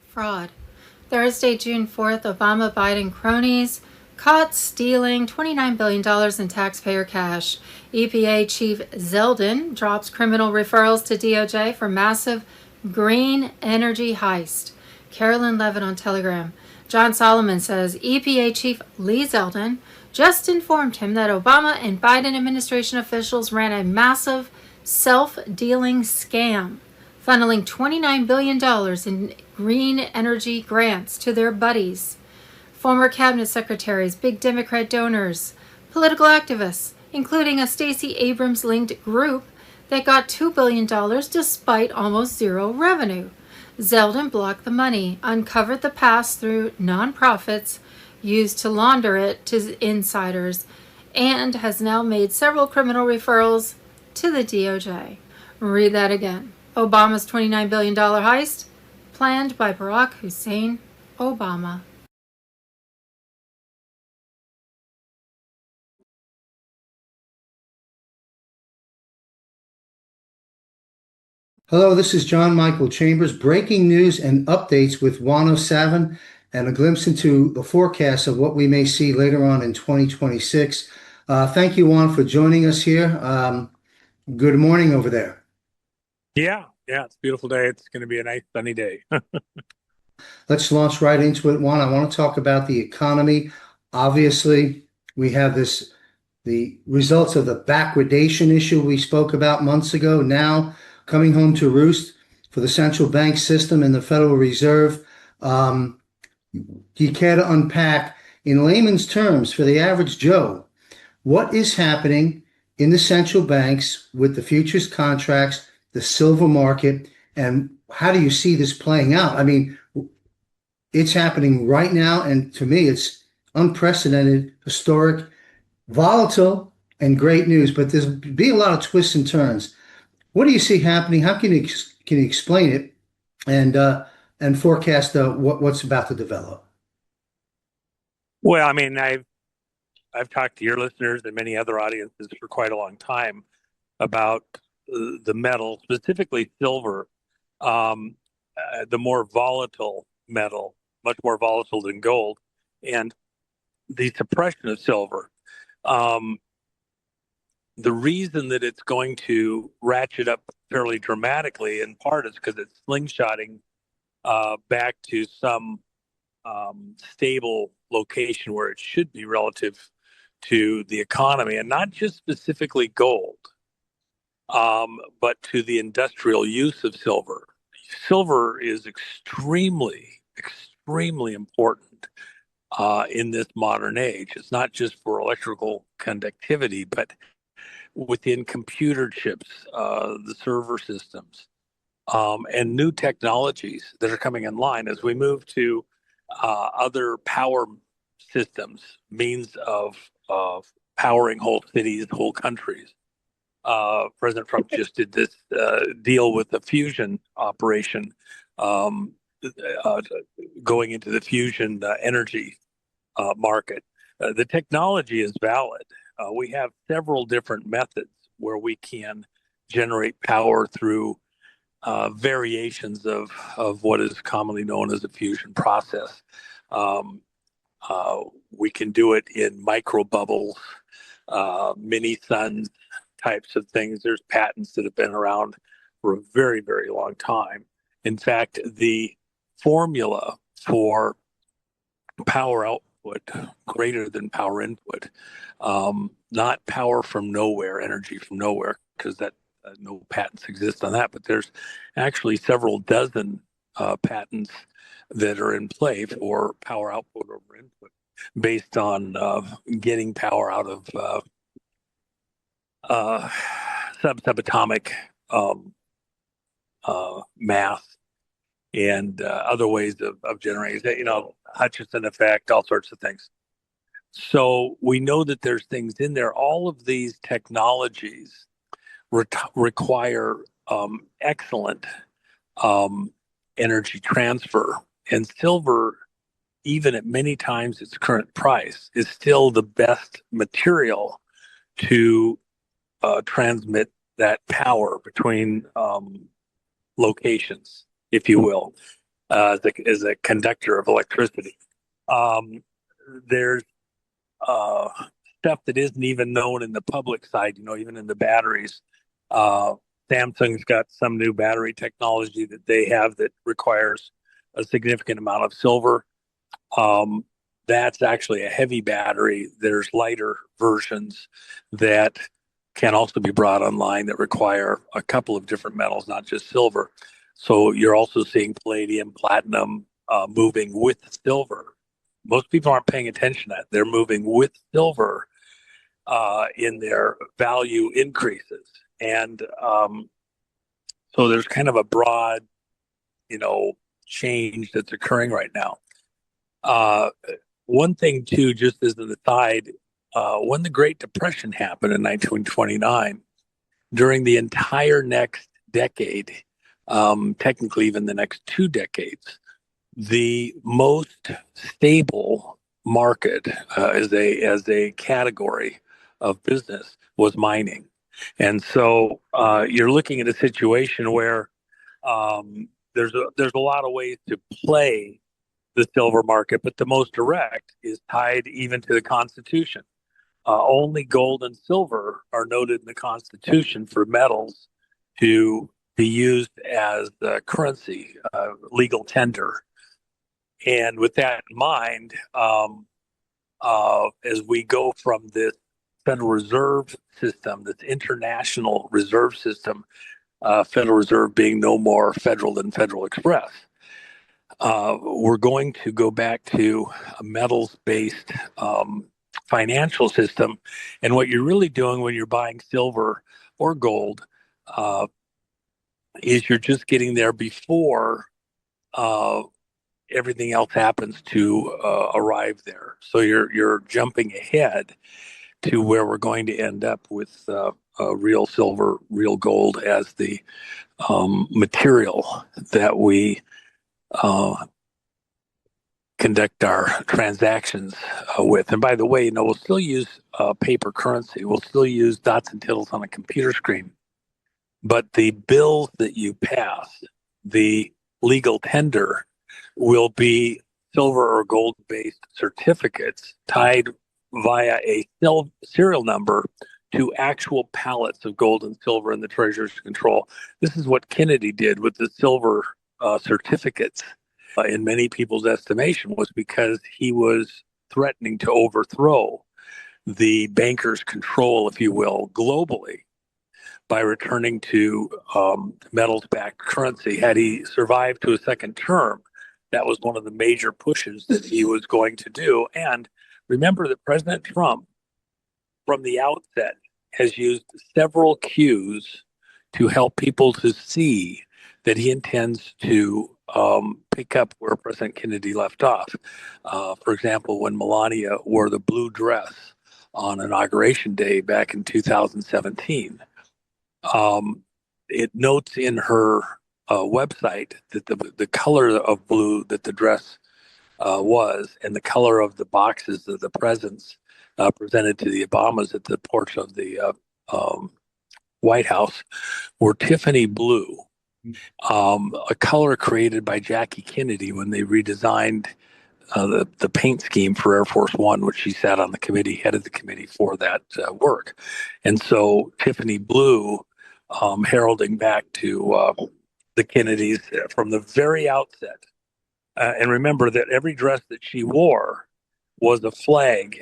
Fraud. Thursday, June 4th, Obama-Biden cronies caught stealing $29 billion in taxpayer cash. EPA Chief Zeldin drops criminal referrals to DOJ for massive green energy heist. Carolyn Levitt on Telegram. John Solomon says EPA Chief Lee Zeldin just informed him that Obama and Biden administration officials ran a massive self-dealing scam, funneling $29 billion in green energy grants to their buddies, former cabinet secretaries, big Democrat donors, political activists, including a Stacey Abrams-linked group that got $2 billion despite almost zero revenue. Zeldin blocked the money, uncovered the pass-through nonprofits used to launder it to insiders, and has now made several criminal referrals to the DOJ. Read that again. Obama's $29 billion heist, planned by Barack Hussein Obama. Hello, this is John Michael Chambers. Breaking news and updates with Juan O'Savin and a glimpse into the forecast of what we may see later on in 2026. Thank you, Juan, for joining us here. Good morning over there. Yeah, it's a beautiful day. It's going to be a nice sunny day. Let's launch right into it, Juan. I want to talk about the economy. Obviously, we have the results of the backwardation issue we spoke about months ago now coming home to roost for the central bank system and the Federal Reserve. Do you care to unpack, in layman's terms, for the average Joe, what is happening in the central banks with the futures contracts, the silver market, and how do you see this playing out? I mean, it's happening right now, and to me, it's unprecedented, historic, volatile, and great news, but there's be a lot of twists and turns. What do you see happening? How can you explain it and forecast what's about to develop? Well, I mean, I've talked to your listeners and many other audiences for quite a long time about the metal, specifically silver, the more volatile metal, much more volatile than gold, and the suppression of silver. The reason that it's going to ratchet up fairly dramatically, in part, is because it's slingshotting back to some stable location where it should be relative to the economy, and not just specifically gold, but to the industrial use of silver. Silver is extremely, extremely important in this modern age. It's not just for electrical conductivity, but within computer chips, the server systems, and new technologies that are coming in line as we move to other power systems, means of powering whole cities, whole countries. President Trump just did this deal with the fusion operation, going into the fusion energy market. The technology is valid. We have several different methods where we can generate power through variations of what is commonly known as a fusion process. We can do it in micro bubbles, mini suns types of things. There's patents that have been around for a very, very long time. In fact, the formula for power output greater than power input, not power from nowhere, energy from nowhere, because that no patents exist on that, but there's actually several dozen patents that are in play for power output over input based on getting power out of subatomic mass and other ways of generating, Hutchison effect, all sorts of things. So we know that there's things in there. All of these technologies require excellent energy transfer, and silver, even at many times its current price, is still the best material to transmit that power between locations, if you will, as a conductor of electricity. There's stuff that isn't even known in the public side, even in the batteries. Samsung's got some new battery technology that they have that requires a significant amount of silver. That's actually a heavy battery. There's lighter versions that can also be brought online that require a couple of different metals, not just silver. So you're also seeing palladium, platinum moving with silver. Most people aren't paying attention to that. They're moving with silver in their value increases. And so there's kind of a broad, change that's occurring right now. One thing, too, just as an aside, when the Great Depression happened in 1929, during the entire next decade, technically even the next 2 decades, the most stable market as a category of business was mining. And so you're looking at a situation where there's a lot of ways to play the silver market, but the most direct is tied even to the Constitution. Only gold and silver are noted in the Constitution for metals to be used as currency, legal tender. And with that in mind, as we go from this Federal Reserve system, this international reserve system, Federal Reserve being no more federal than Federal Express, we're going to go back to a metals-based financial system. And what you're really doing when you're buying silver or gold is you're just getting there before everything else happens to arrive there. So you're jumping ahead to where we're going to end up with real silver, real gold as the material that we conduct our transactions with. And by the way, we'll still use paper currency. We'll still use dots and tittles on a computer screen. But the bills that you pass, the legal tender, will be silver or gold-based certificates tied via a serial number to actual pallets of gold and silver in the Treasury's control. This is what Kennedy did with the silver certificates. In many people's estimation, was because he was threatening to overthrow the bankers' control, if you will, globally by returning to metals-backed currency. Had he survived to a second term, that was one of the major pushes that he was going to do. And remember that President Trump, from the outset, has used several cues to help people to see that he intends to pick up where President Kennedy left off. For example, when Melania wore the blue dress on Inauguration Day back in 2017, it notes in her website that the color of blue that the dress was and the color of the boxes of the presents presented to the Obamas at the porch of the White House were Tiffany blue. A color created by Jackie Kennedy when they redesigned the paint scheme for Air Force One, which she sat on the committee, headed the committee for that work. And so Tiffany blue, heralding back to the Kennedys from the very outset. And remember that every dress that she wore was a flag,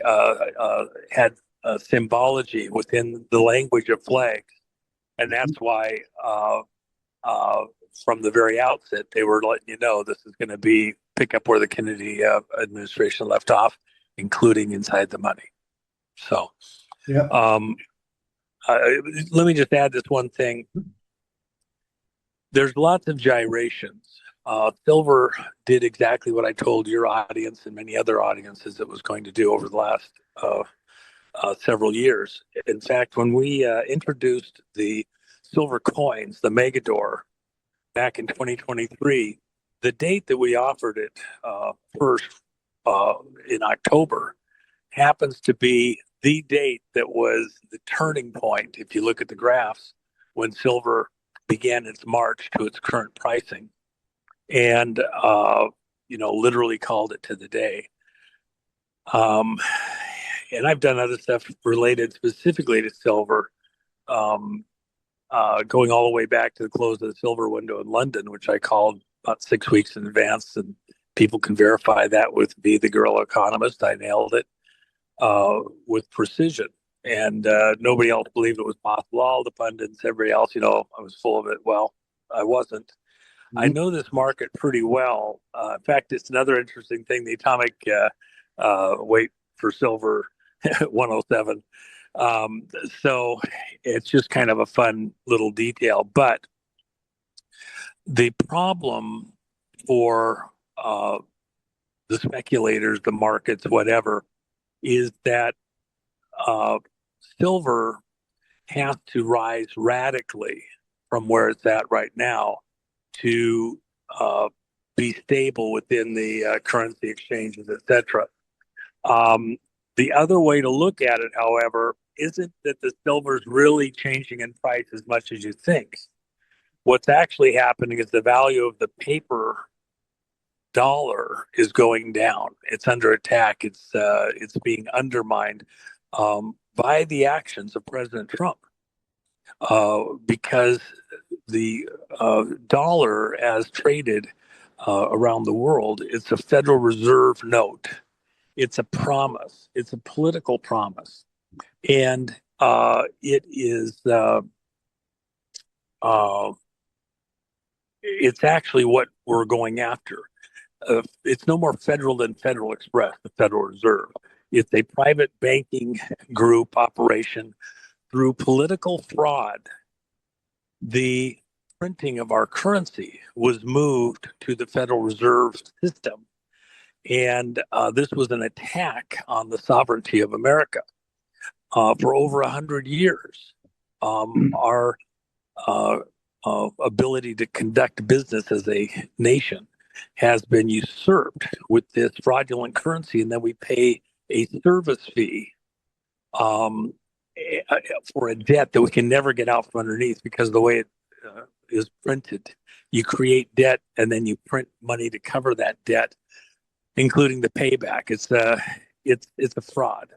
had symbology within the language of flags. And that's why from the very outset, they were letting you know this is going to be pick up where the Kennedy administration left off, including inside the money. So, Yeah. let me just add this one thing. There's lots of gyrations. Silver did exactly what I told your audience and many other audiences it was going to do over the last several years. In fact, when we introduced the silver coins, the Megador, back in 2023, the date that we offered it first in October happens to be the date that was the turning point, if you look at the graphs, when silver began its march to its current pricing. And, literally called it to the day. And I've done other stuff related specifically to silver, going all the way back to the close of the silver window in London, which I called about 6 weeks in advance. And people can verify that with me, the Guerrilla Economist. I nailed it with precision. And nobody else believed it was possible. All the pundits, everybody else, I was full of it. Well, I wasn't. I know this market pretty well. In fact, it's another interesting thing. The atomic weight for silver, 107. Um, so it's just kind of a fun little detail. But the problem for the speculators, the markets, whatever, is that uh, silver has to rise radically from where it's at right now to be stable within the currency exchanges, etc. Um, the other way to look at it, however, isn't that the silver's really changing in price as much as you think. What's actually happening is the value of the paper dollar is going down. It's under attack. It's being undermined by the actions of President Trump because the dollar, as traded around the world, it's a Federal Reserve note. It's a promise. It's a political promise, and it is. It's actually what we're going after. It's no more federal than Federal Express, the Federal Reserve. It's a private banking group operation through political fraud. The printing of our currency was moved to the Federal Reserve system. And this was an attack on the sovereignty of America. For over 100 years, our ability to conduct business as a nation has been usurped with this fraudulent currency, and then we pay a service fee um, for a debt that we can never get out from underneath because of the way it is printed. You create debt, and then you print money to cover that debt, including the payback. It's a fraud.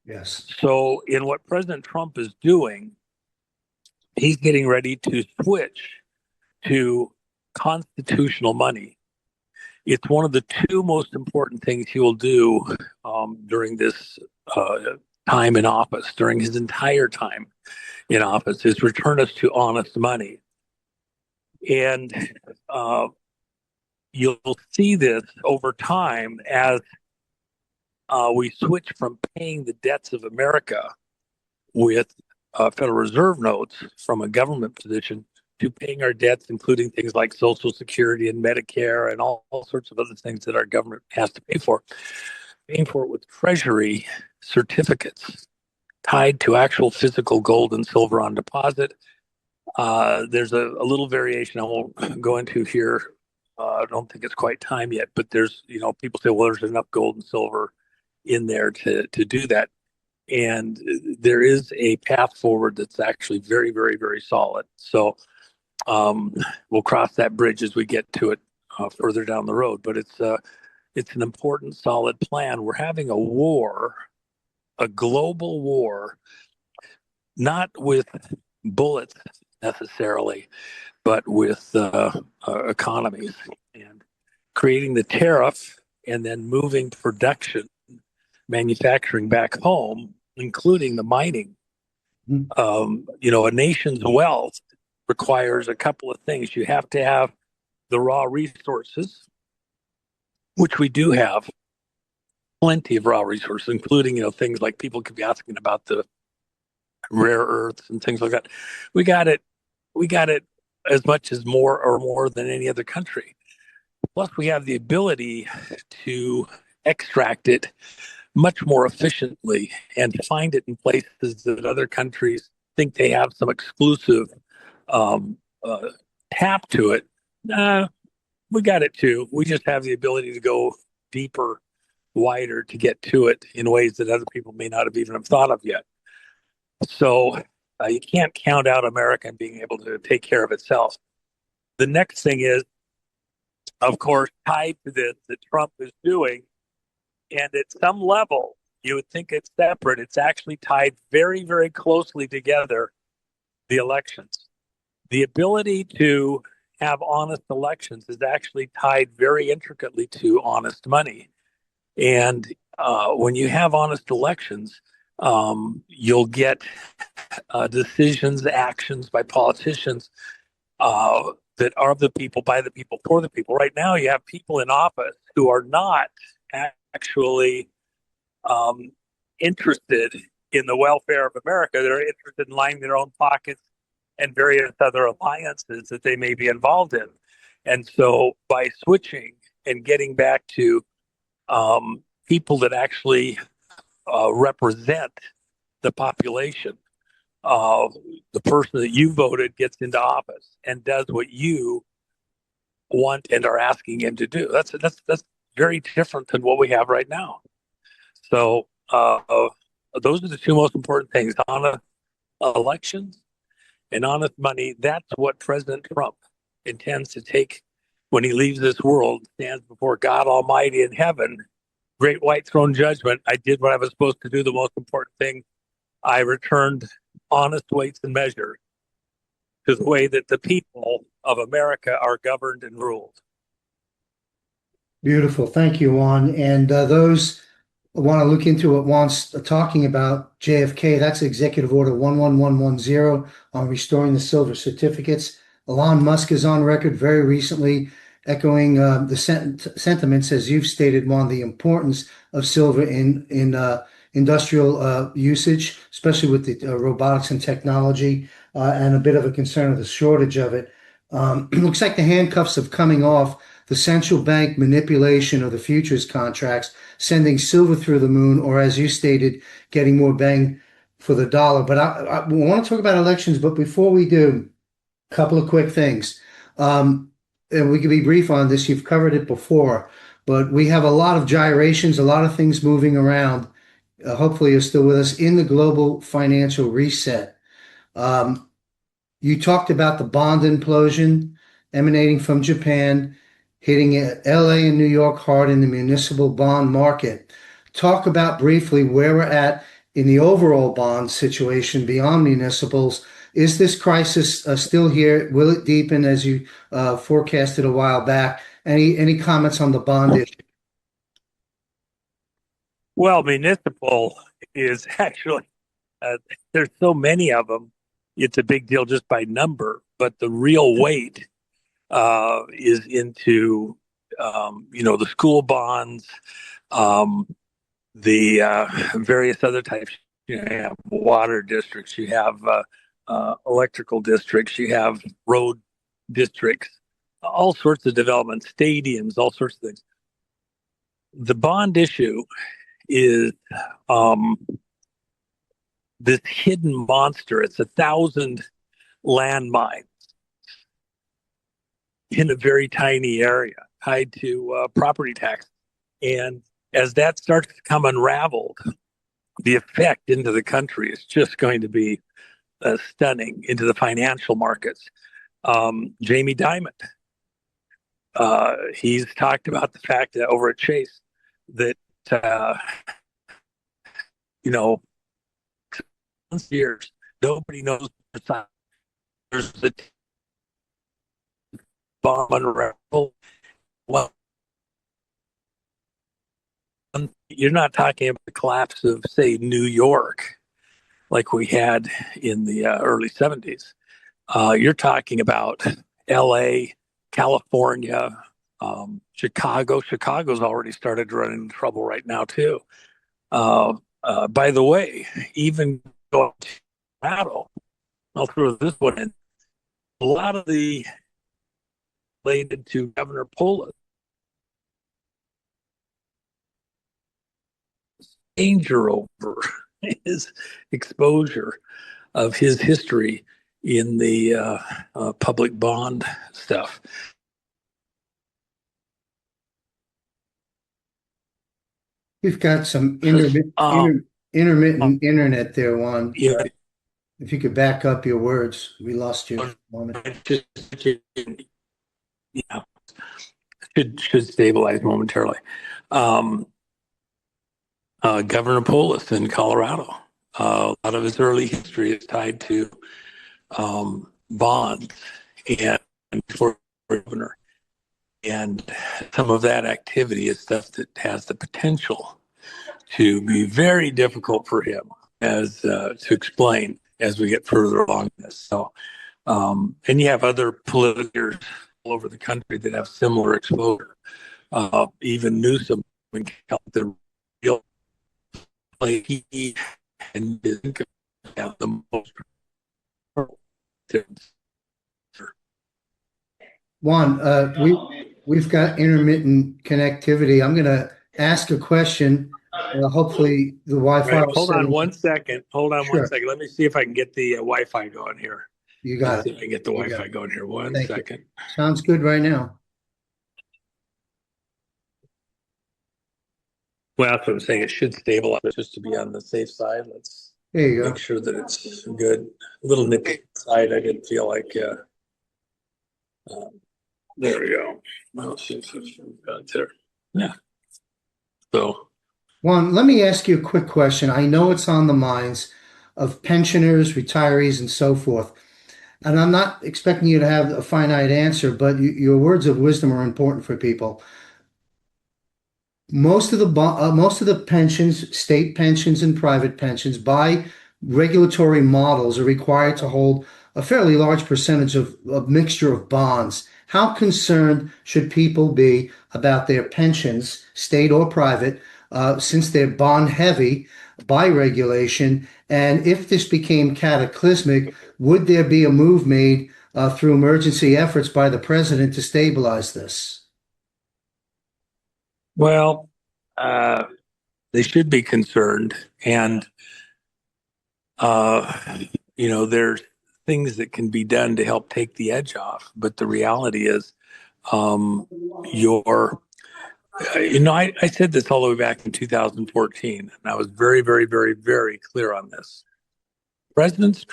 Yes. So, in what President Trump is doing, he's getting ready to switch to constitutional money. It's one of the two most important things he will do during this time in office, during his entire time in office, is return us to honest money. And you'll see this over time as we switch from paying the debts of America with Federal Reserve notes from a government position to paying our debts, including things like Social Security and Medicare and all sorts of other things that our government has to pay for, paying for it with Treasury certificates tied to actual physical gold and silver on deposit. There's a little variation I won't go into here. I don't think it's quite time yet, but there's, people say, well, there's enough gold and silver in there to do that. And there is a path forward that's actually very, very, very solid. So we'll cross that bridge as we get to it further down the road. But it's an important, solid plan. We're having a war, a global war, not with bullets necessarily, but with economies, and creating the tariff and then moving production, manufacturing back home, including the mining. A nation's wealth requires a couple of things. You have to have the raw resources, which we do have plenty of raw resources, including, things like people could be asking about the rare earths and things like that. We got it as much as more than any other country. Plus, we have the ability to extract it much more efficiently and find it in places that other countries think they have some exclusive tap to it. We got it too. We just have the ability to go deeper, wider to get to it in ways that other people may not have even have thought of yet. So you can't count out America and being able to take care of itself. The next thing is, of course, tied to this that Trump is doing, and at some level, you would think it's separate. It's actually tied very, very closely together, the elections. The ability to have honest elections is actually tied very intricately to honest money. And when you have honest elections, you'll get decisions, actions by politicians that are of the people, by the people, for the people. Right now, you have people in office who are not actually interested in the welfare of America. They're interested in lining their own pockets and various other alliances that they may be involved in. And so by switching and getting back to people that actually represent the population, the person that you voted gets into office and does what you want and are asking him to do. That's very different than what we have right now. So those are the two most important things: honest elections and honest money. That's what President Trump intends to take when he leaves this world, stands before God Almighty in heaven, great white throne judgment. I did what I was supposed to do. The most important thing, I returned honest weights and measures to the way that the people of America are governed and ruled. Beautiful. Thank you, Juan. And those want to look into what Juan's talking about, JFK, that's Executive Order 11110 on restoring the silver certificates. Elon Musk is on record very recently echoing the sentiments, as you've stated, Juan, the importance of silver in industrial usage, especially with the robotics and technology, and a bit of a concern of the shortage of it. Looks like the handcuffs of coming off the central bank manipulation of the futures contracts, sending silver through the moon, or as you stated, getting more bang for the dollar. But I want to talk about elections, but before we do, a couple of quick things. And we can be brief on this. You've covered it before, but we have a lot of gyrations, a lot of things moving around. Hopefully you're still with us in the global financial reset. You talked about the bond implosion emanating from Japan, hitting LA and New York hard in the municipal bond market. Talk about briefly where we're at in the overall bond situation beyond municipals. Is this crisis still here? Will it deepen as you forecasted a while back? Any comments on the bond issue? Well, municipal is actually, there's so many of them, it's a big deal just by number, but the real weight is into, the school bonds, the various other types. You have water districts, you have electrical districts, you have road districts, all sorts of development, stadiums, all sorts of things. The bond issue is this hidden monster. It's 1,000 landmines in a very tiny area tied to property tax. And as that starts to come unraveled, the effect into the country is just going to be stunning, into the financial markets. Jamie Dimon, he's talked about the fact that over at Chase that, years, nobody knows there's the bomb unravel. Well, you're not talking about the collapse of, say, New York, like we had in the early 70s. You're talking about LA, California, Chicago. Chicago's already started running into trouble right now, too. By the way, even going to Colorado, I'll throw this one in. A lot of the related to Governor Polis danger over his exposure of his history in the public bond stuff. We've got some intermittent internet there, Juan. Yeah. If you could back up your words, we lost you for a moment. Yeah, should stabilize momentarily. Governor Polis in Colorado, a lot of his early history is tied to bonds and for governor. And some of that activity is stuff that has the potential to be very difficult for him as to explain as we get further along this. So, and you have other politicos all over the country that have similar exposure. Even Newsom, the real he and you think about the most Juan, we've got intermittent connectivity. I'm going to ask a question. Hopefully the Wi-Fi right. will Hold on settle. one second. Hold on one Sure, second. Let me see if I can get the Wi-Fi going here. you Let's got see it. if I can get the You got Wi-Fi it. going here. One Thank you. second. Sounds good right now. Well, that's what I'm saying. It should stabilize just to be on the safe side. Let's There you make go. sure that it's good. A little nippy side. I didn't feel like. There we go. Well, see if it's got there. Yeah. So. Juan, let me ask you a quick question. I know it's on the minds of pensioners, retirees, and so forth. And I'm not expecting you to have a finite answer, but your words of wisdom are important for people. Most of the pensions, state pensions and private pensions, by regulatory models, are required to hold a fairly large percentage of a mixture of bonds. How concerned should people be about their pensions, state or private, since they're bond heavy by regulation? And if this became cataclysmic, would there be a move made through emergency efforts by the president to stabilize this? Well, uh, they should be concerned, and uh, there's things that can be done to help take the edge off. But the reality is, um, your, I said this all the way back in 2014, and I was very, very, very, very clear on this. President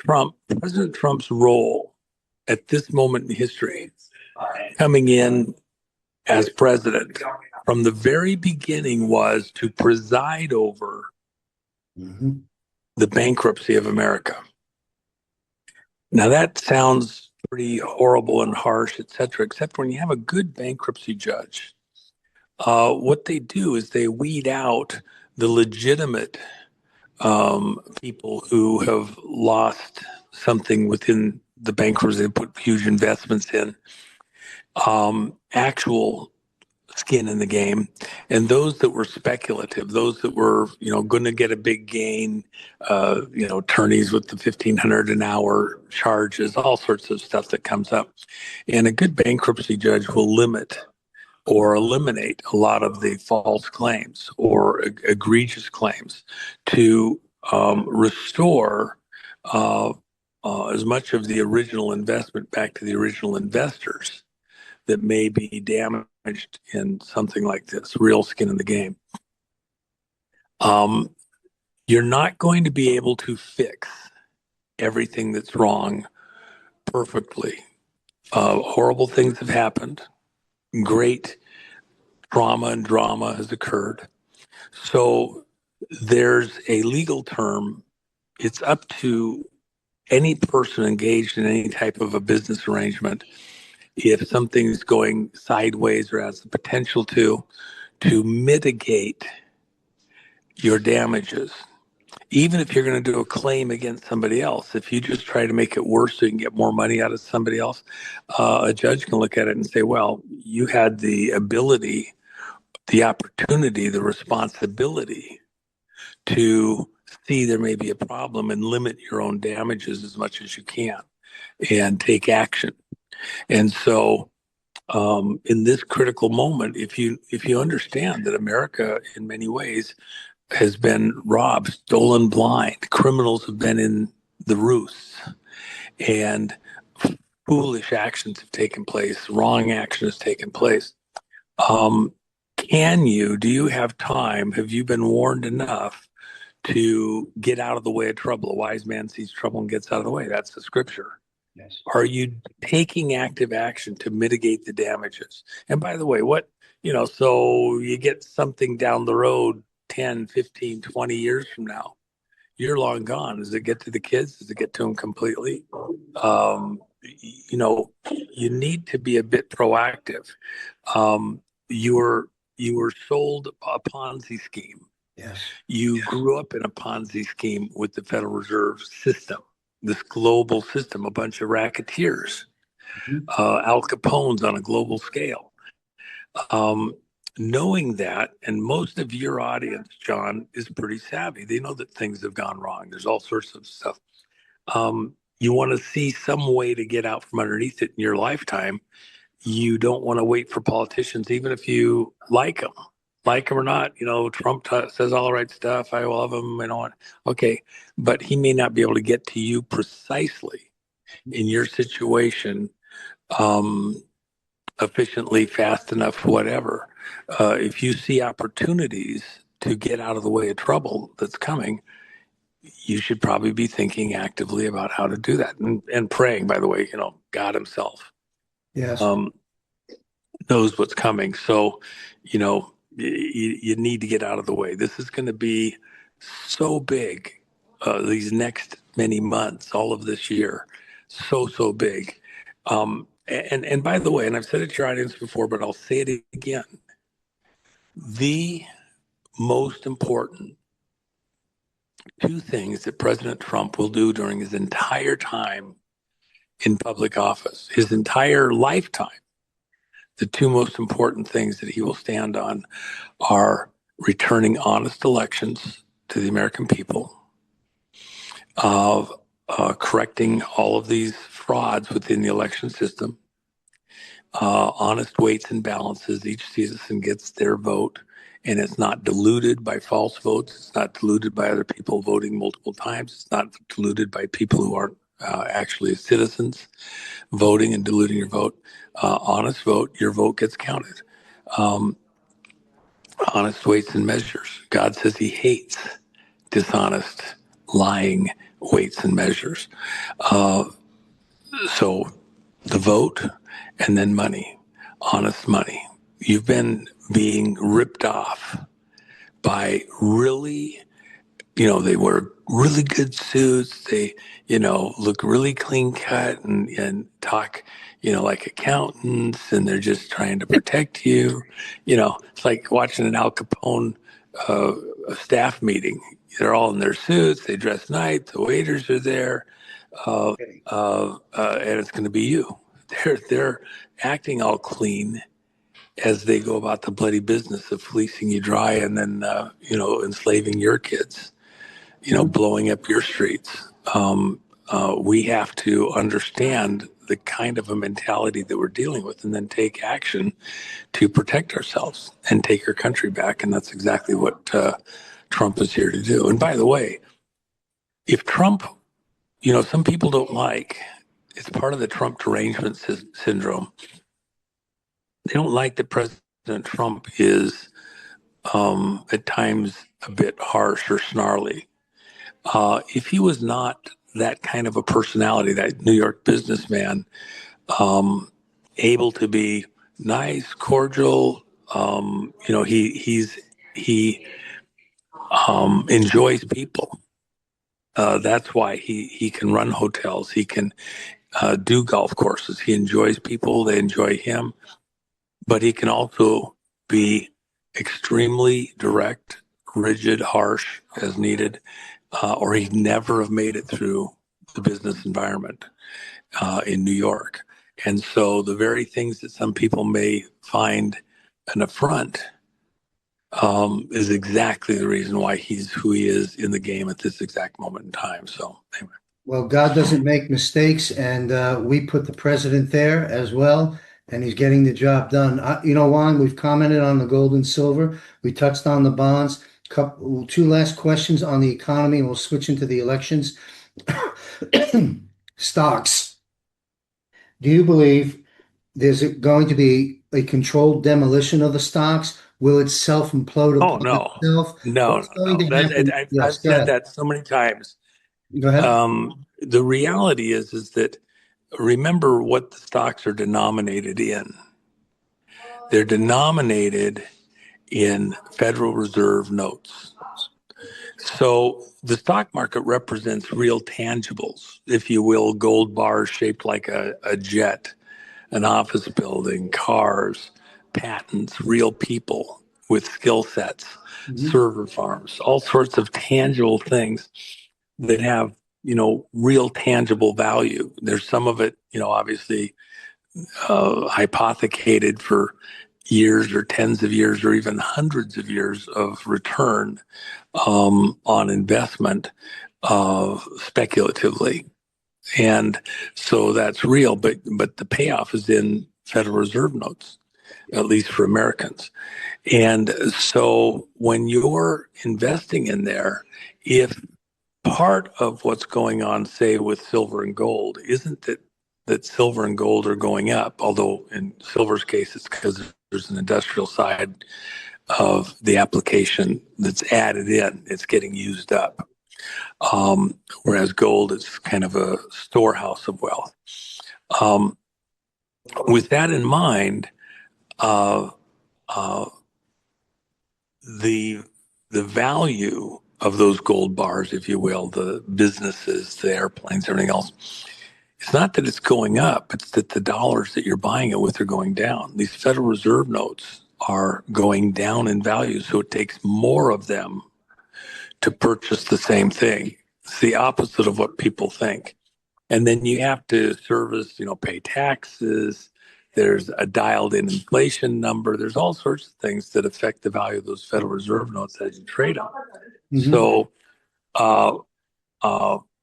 Trump's role at this moment in history, coming in as president from the very beginning, was to preside over Mhm. the bankruptcy of America. Now that sounds pretty horrible and harsh, et cetera, except when you have a good bankruptcy judge, what they do is they weed out the legitimate people who have lost something within the bankruptcy. They put huge investments in actual skin in the game, and those that were speculative, those that were going to get a big gain, attorneys with the 1,500 an hour charges, all sorts of stuff that comes up, and a good bankruptcy judge will limit or eliminate a lot of the false claims or egregious claims to restore as much of the original investment back to the original investors that may be damaged in something like this, real skin in the game. You're not going to be able to fix everything that's wrong perfectly. Horrible things have happened. Great trauma and drama has occurred. So there's a legal term. It's up to any person engaged in any type of a business arrangement, if something's going sideways or has the potential to mitigate your damages. Even if you're going to do a claim against somebody else, if you just try to make it worse so you can get more money out of somebody else, a judge can look at it and say, well, you had the ability, the opportunity, the responsibility to see there may be a problem and limit your own damages as much as you can and take action. And so in this critical moment, if you understand that America in many ways has been robbed, stolen blind, criminals have been in the roosts, and foolish actions have taken place, wrong action has taken place. Um, do you have time? Have you been warned enough to get out of the way of trouble? A wise man sees trouble and gets out of the way. That's the scripture. Yes. Are you taking active action to mitigate the damages? And by the way, so you get something down the road 10, 15, 20 years from now, you're long gone. Does it get to the kids? Does it get to them completely? You need to be a bit proactive. You were sold a Ponzi scheme. Yes. You grew up in a Ponzi scheme with the Federal Reserve System, this global system, a bunch of racketeers, Mhm. Al Capone's on a global scale. Um, knowing that, and most of your audience, John, is pretty savvy. They know that things have gone wrong. There's all sorts of stuff. You want to see some way to get out from underneath it in your lifetime. You don't want to wait for politicians, even if you like them or not. Trump says all the right stuff. I love him. Okay, but he may not be able to get to you precisely in your situation efficiently, fast enough, whatever. If you see opportunities to get out of the way of trouble that's coming, you should probably be thinking actively about how to do that, and praying. By the way, God Himself Yes. knows what's coming. So, you need to get out of the way. This is going to be so big, these next many months, all of this year, so big. And by the way, and I've said it to your audience before, but I'll say it again. The most important two things that President Trump will do during his entire time in public office, his entire lifetime, the two most important things that he will stand on are returning honest elections to the American people, of correcting all of these frauds within the election system, honest weights and balances. Each citizen gets their vote, and it's not diluted by false votes. It's not diluted by other people voting multiple times. It's not diluted by people who aren't actually citizens voting and diluting your vote. Honest vote, your vote gets counted. Honest weights and measures. God says He hates dishonest, lying weights and measures. So the vote, and then money, honest money. You've been being ripped off by really, they wear really good suits. They, look really clean cut and talk, like accountants, and they're just trying to protect you. It's like watching an Al Capone a staff meeting. They're all in their suits. They dress nice. The waiters are there, and it's going to be you. They're acting all clean as they go about the bloody business of fleecing you dry, and then enslaving your kids, blowing up your streets. We have to understand the kind of a mentality that we're dealing with, and then take action to protect ourselves and take our country back. And that's exactly what Trump is here to do. And by the way, if Trump, some people don't like, it's part of the Trump derangement syndrome. They don't like that President Trump is at times a bit harsh or snarly. If he was not that kind of a personality, that New York businessman, able to be nice, cordial, he enjoys people. That's why he can run hotels. He can do golf courses. He enjoys people. They enjoy him. But he can also be extremely direct, rigid, harsh as needed, or he'd never have made it through the business environment in New York. And so the very things that some people may find an affront is exactly the reason why he's who he is in the game at this exact moment in time. So anyway. Well, God doesn't make mistakes, and we put the president there as well, and he's getting the job done. Juan, we've commented on the gold and silver. We touched on the bonds. Two last questions on the economy, and we'll switch into the elections. Stocks. Do you believe there's going to be a controlled demolition of the stocks? Will it self-implode Oh, upon no. itself? No, What's going to no. happen? I've Yes, go said ahead. that so many times. Go ahead. The reality is that, remember what the stocks are denominated in. They're denominated in Federal Reserve notes. So the stock market represents real tangibles, if you will, gold bars shaped like a jet, an office building, cars, patents, real people with skill sets, server farms, all sorts of tangible things that have, real tangible value. There's some of it, obviously hypothecated for years or tens of years or even hundreds of years of return on investment speculatively. And so that's real, but the payoff is in Federal Reserve notes, at least for Americans. And so when you're investing in there, if part of what's going on, say, with silver and gold, isn't that silver and gold are going up, although in silver's case, it's because there's an industrial side of the application that's added in, it's getting used up. Whereas gold is kind of a storehouse of wealth. With that in mind, uh, uh, the value of those gold bars, if you will, the businesses, the airplanes, everything else, it's not that it's going up, it's that the dollars that you're buying it with are going down. These Federal Reserve notes are going down in value, so it takes more of them to purchase the same thing. It's the opposite of what people think. And then you have to service, pay taxes. There's a dialed in inflation number. There's all sorts of things that affect the value of those Federal Reserve notes as you trade them. Mm-hmm. So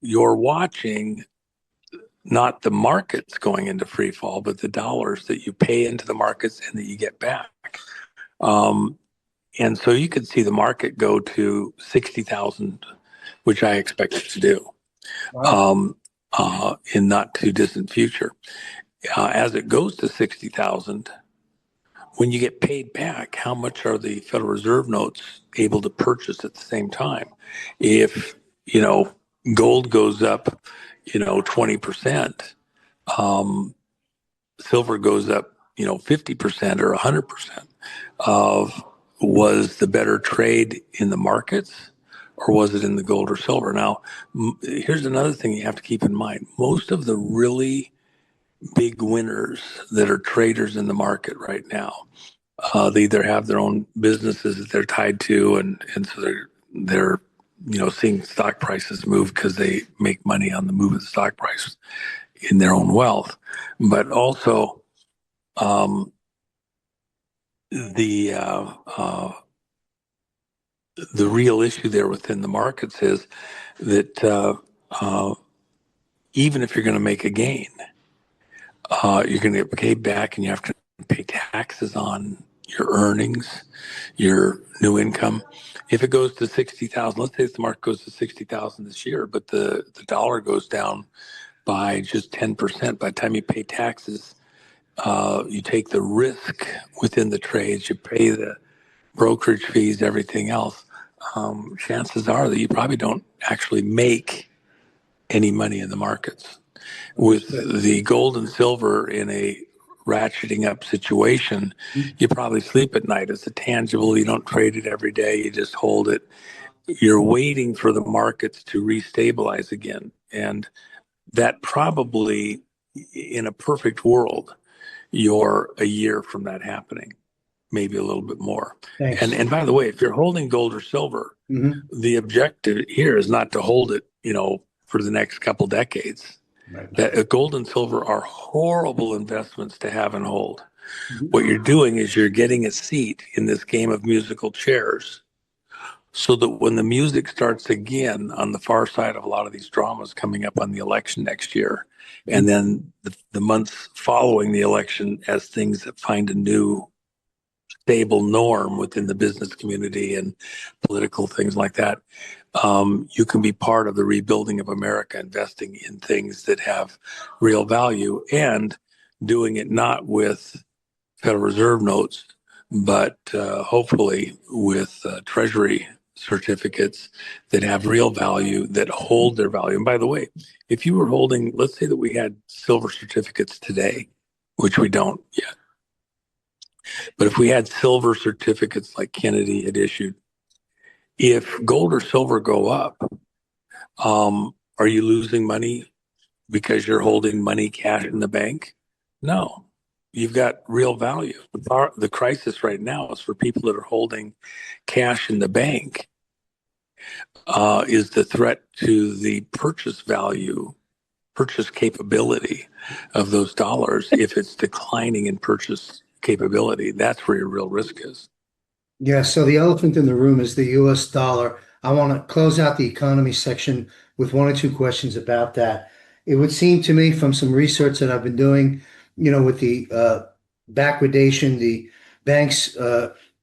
you're watching not the markets going into free fall, but the dollars that you pay into the markets and that you get back. And so you could see the market go to 60,000, which I expect it to do. Wow. In not too distant future. As it goes to 60,000, when you get paid back, how much are the Federal Reserve notes able to purchase at the same time? If, gold goes up, 20%, silver goes up, 50% or 100%, was the better trade in the markets? Or was it in the gold or silver? Now, here's another thing you have to keep in mind. Most of the really big winners that are traders in the market right now, they either have their own businesses that they're tied to, and so they're seeing stock prices move because they make money on the move of the stock price in their own wealth. But also, the real issue there within the markets is that even if you're going to make a gain, you're going to get paid back and you have to pay taxes on your earnings, your new income. If it goes to 60,000, let's say the market goes to 60,000 this year, but the dollar goes down by just 10%. By the time you pay taxes, you take the risk within the trades, you pay the brokerage fees, everything else. Chances are that you probably don't actually make any money in the markets. With the gold and silver in a ratcheting up situation, you probably sleep at night. It's a tangible. You don't trade it every day. You just hold it. You're waiting for the markets to restabilize again. And that probably, in a perfect world, you're a year from that happening. Maybe a little bit more. Thanks. And by the way, if you're holding gold or silver, the objective here is not to hold it, for the next couple decades. Right. That gold and silver are horrible investments to have and hold. What you're doing is you're getting a seat in this game of musical chairs, so that when the music starts again on the far side of a lot of these dramas coming up on the election next year, and then the months following the election, as things find a new stable norm within the business community and political things like that, you can be part of the rebuilding of America, investing in things that have real value and doing it not with Federal Reserve notes, but hopefully with Treasury certificates that have real value, that hold their value. And by the way, if you were holding, let's say that we had silver certificates today, which we don't yet. But if we had silver certificates like Kennedy had issued, if gold or silver go up, are you losing money because you're holding money cash in the bank? No, you've got real value. The crisis right now is for people that are holding cash in the bank, is the threat to the purchase value, purchase capability of those dollars if it's declining in purchase capability. That's where your real risk is. Yeah, so the elephant in the room is the US dollar. I want to close out the economy section with one or two questions about that. It would seem to me from some research that I've been doing, with the backwardation, the banks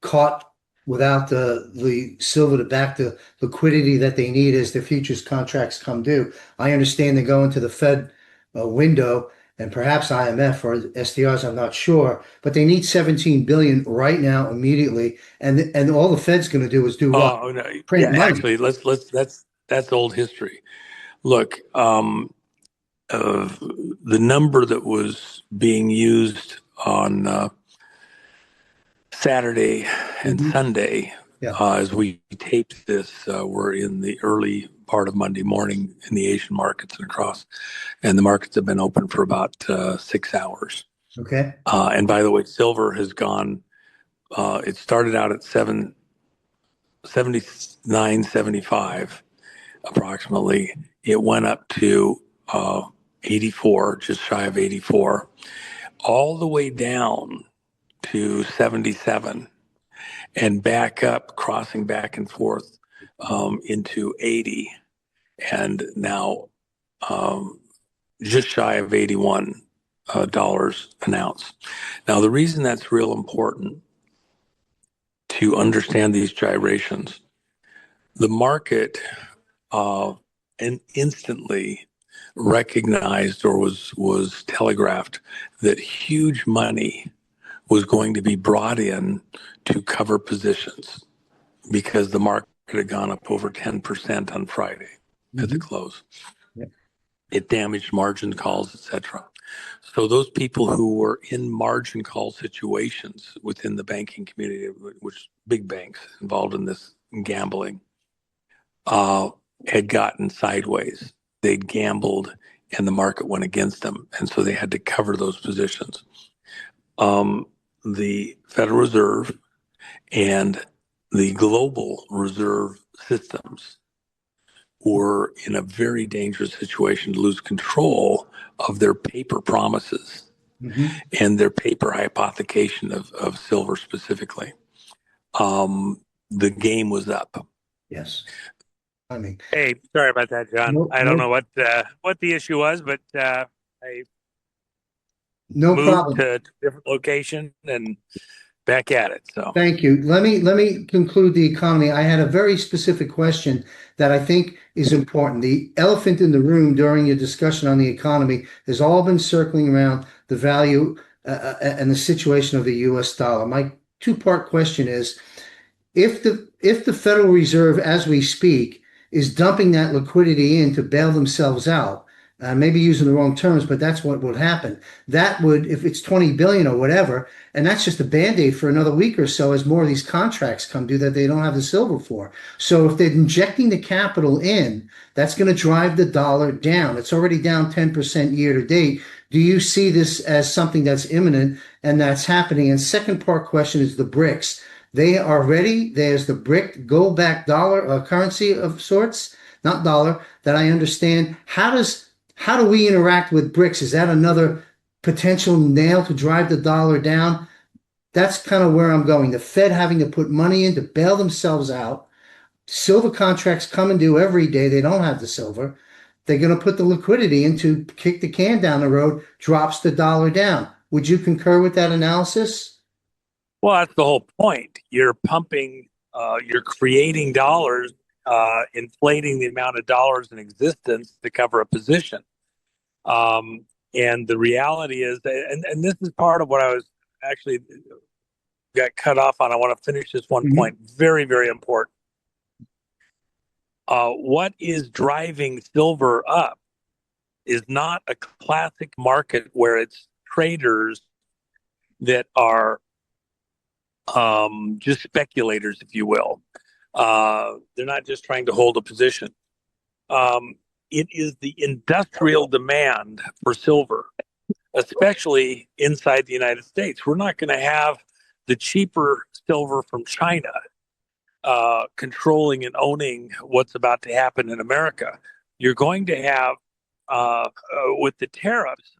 caught without the silver to back the liquidity that they need as their futures contracts come due. I understand they go into the Fed window and perhaps IMF or SDRs, I'm not sure, but they need 17 billion right now, immediately, and all the Fed's going to do is do what? Oh no, Print yeah. money. Actually, let's that's old history. Look, the number that was being used on Saturday and Mhm. Sunday, Yeah. as we taped this, we're in the early part of Monday morning in the Asian markets and across, and the markets have been open for about 6 hours. Okay. And by the way, silver has gone. It started out at 79.75 approximately. It went up to 84, just shy of 84, all the way down to 77, and back up, crossing back and forth into 80, and now just shy of 81 dollars an ounce. Now, the reason that's real important to understand these gyrations, the market and instantly recognized or was telegraphed that huge money was going to be brought in to cover positions because the market had gone up over 10% on Friday at the Mhm. close. Yeah. It damaged margin calls, etc. So those people who were in margin call situations within the banking community, which big banks involved in this gambling, uh, had gotten sideways. They'd gambled and the market went against them. And so they had to cover those positions. The Federal Reserve and the global reserve systems were in a very dangerous situation to lose control of their paper promises Mhm. and their paper hypothecation of silver specifically. The game was up. Yes. I mean, Hey, sorry about that, John. no, I don't know no, what the issue was, but I no moved problem. to a different location and back at it. So, Thank you. Let me conclude the economy. I had a very specific question that I think is important. The elephant in the room during your discussion on the economy has all been circling around the value and the situation of the US dollar. My two-part question is, if the Federal Reserve, as we speak, is dumping that liquidity in to bail themselves out, maybe using the wrong terms, but that's what would happen. That would, if it's 20 billion or whatever, and that's just a band-aid for another week or so as more of these contracts come due that they don't have the silver for. So if they're injecting the capital in, that's going to drive the dollar down. It's already down 10% year to date. Do you see this as something that's imminent and that's happening? And second part question is the BRICS. They are ready. There's the BRIC go back dollar currency of sorts, not dollar, that I understand. How do we interact with BRICS? Is that another potential nail to drive the dollar down? That's kind of where I'm going. The Fed having to put money in to bail themselves out. Silver contracts come and due every day. They don't have the silver. They're going to put the liquidity in to kick the can down the road, drops the dollar down. Would you concur with that analysis? well, that's the whole point. You're pumping, you're creating dollars, inflating the amount of dollars in existence to cover a position. Um, and the reality is, and this is part of what I was actually got cut off on. I want to finish this one Mhm. point. Very, very important. What is driving silver up is not a classic market where it's traders that are just speculators, if you will. They're not just trying to hold a position. It is the industrial demand for silver, especially inside the United States. We're not going to have the cheaper silver from China controlling and owning what's about to happen in America. You're going to have, with the tariffs,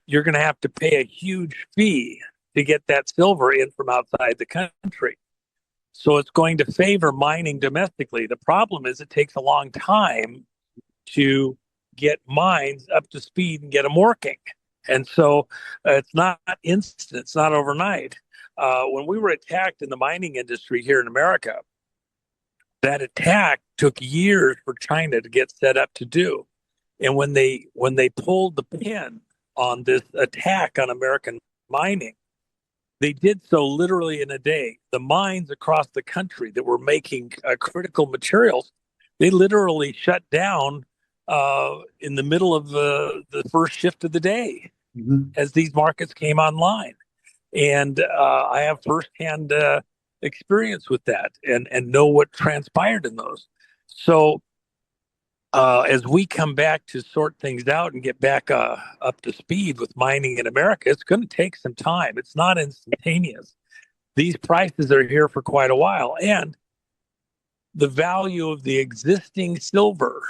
you're going to have to pay a huge fee to get that silver in from outside the country. So it's going to favor mining domestically. The problem is it takes a long time to get mines up to speed and get them working. And so it's not instant, it's not overnight. When we were attacked in the mining industry here in America, that attack took years for China to get set up to do. And when they pulled the pin on this attack on American mining, they did so literally in a day. The mines across the country that were making critical materials, they literally shut down in the middle of the first shift of the day as these markets came online. And I have firsthand experience with that and know what transpired in those. So as we come back to sort things out and get back up to speed with mining in America, it's going to take some time. It's not instantaneous. These prices are here for quite a while. And the value of the existing silver,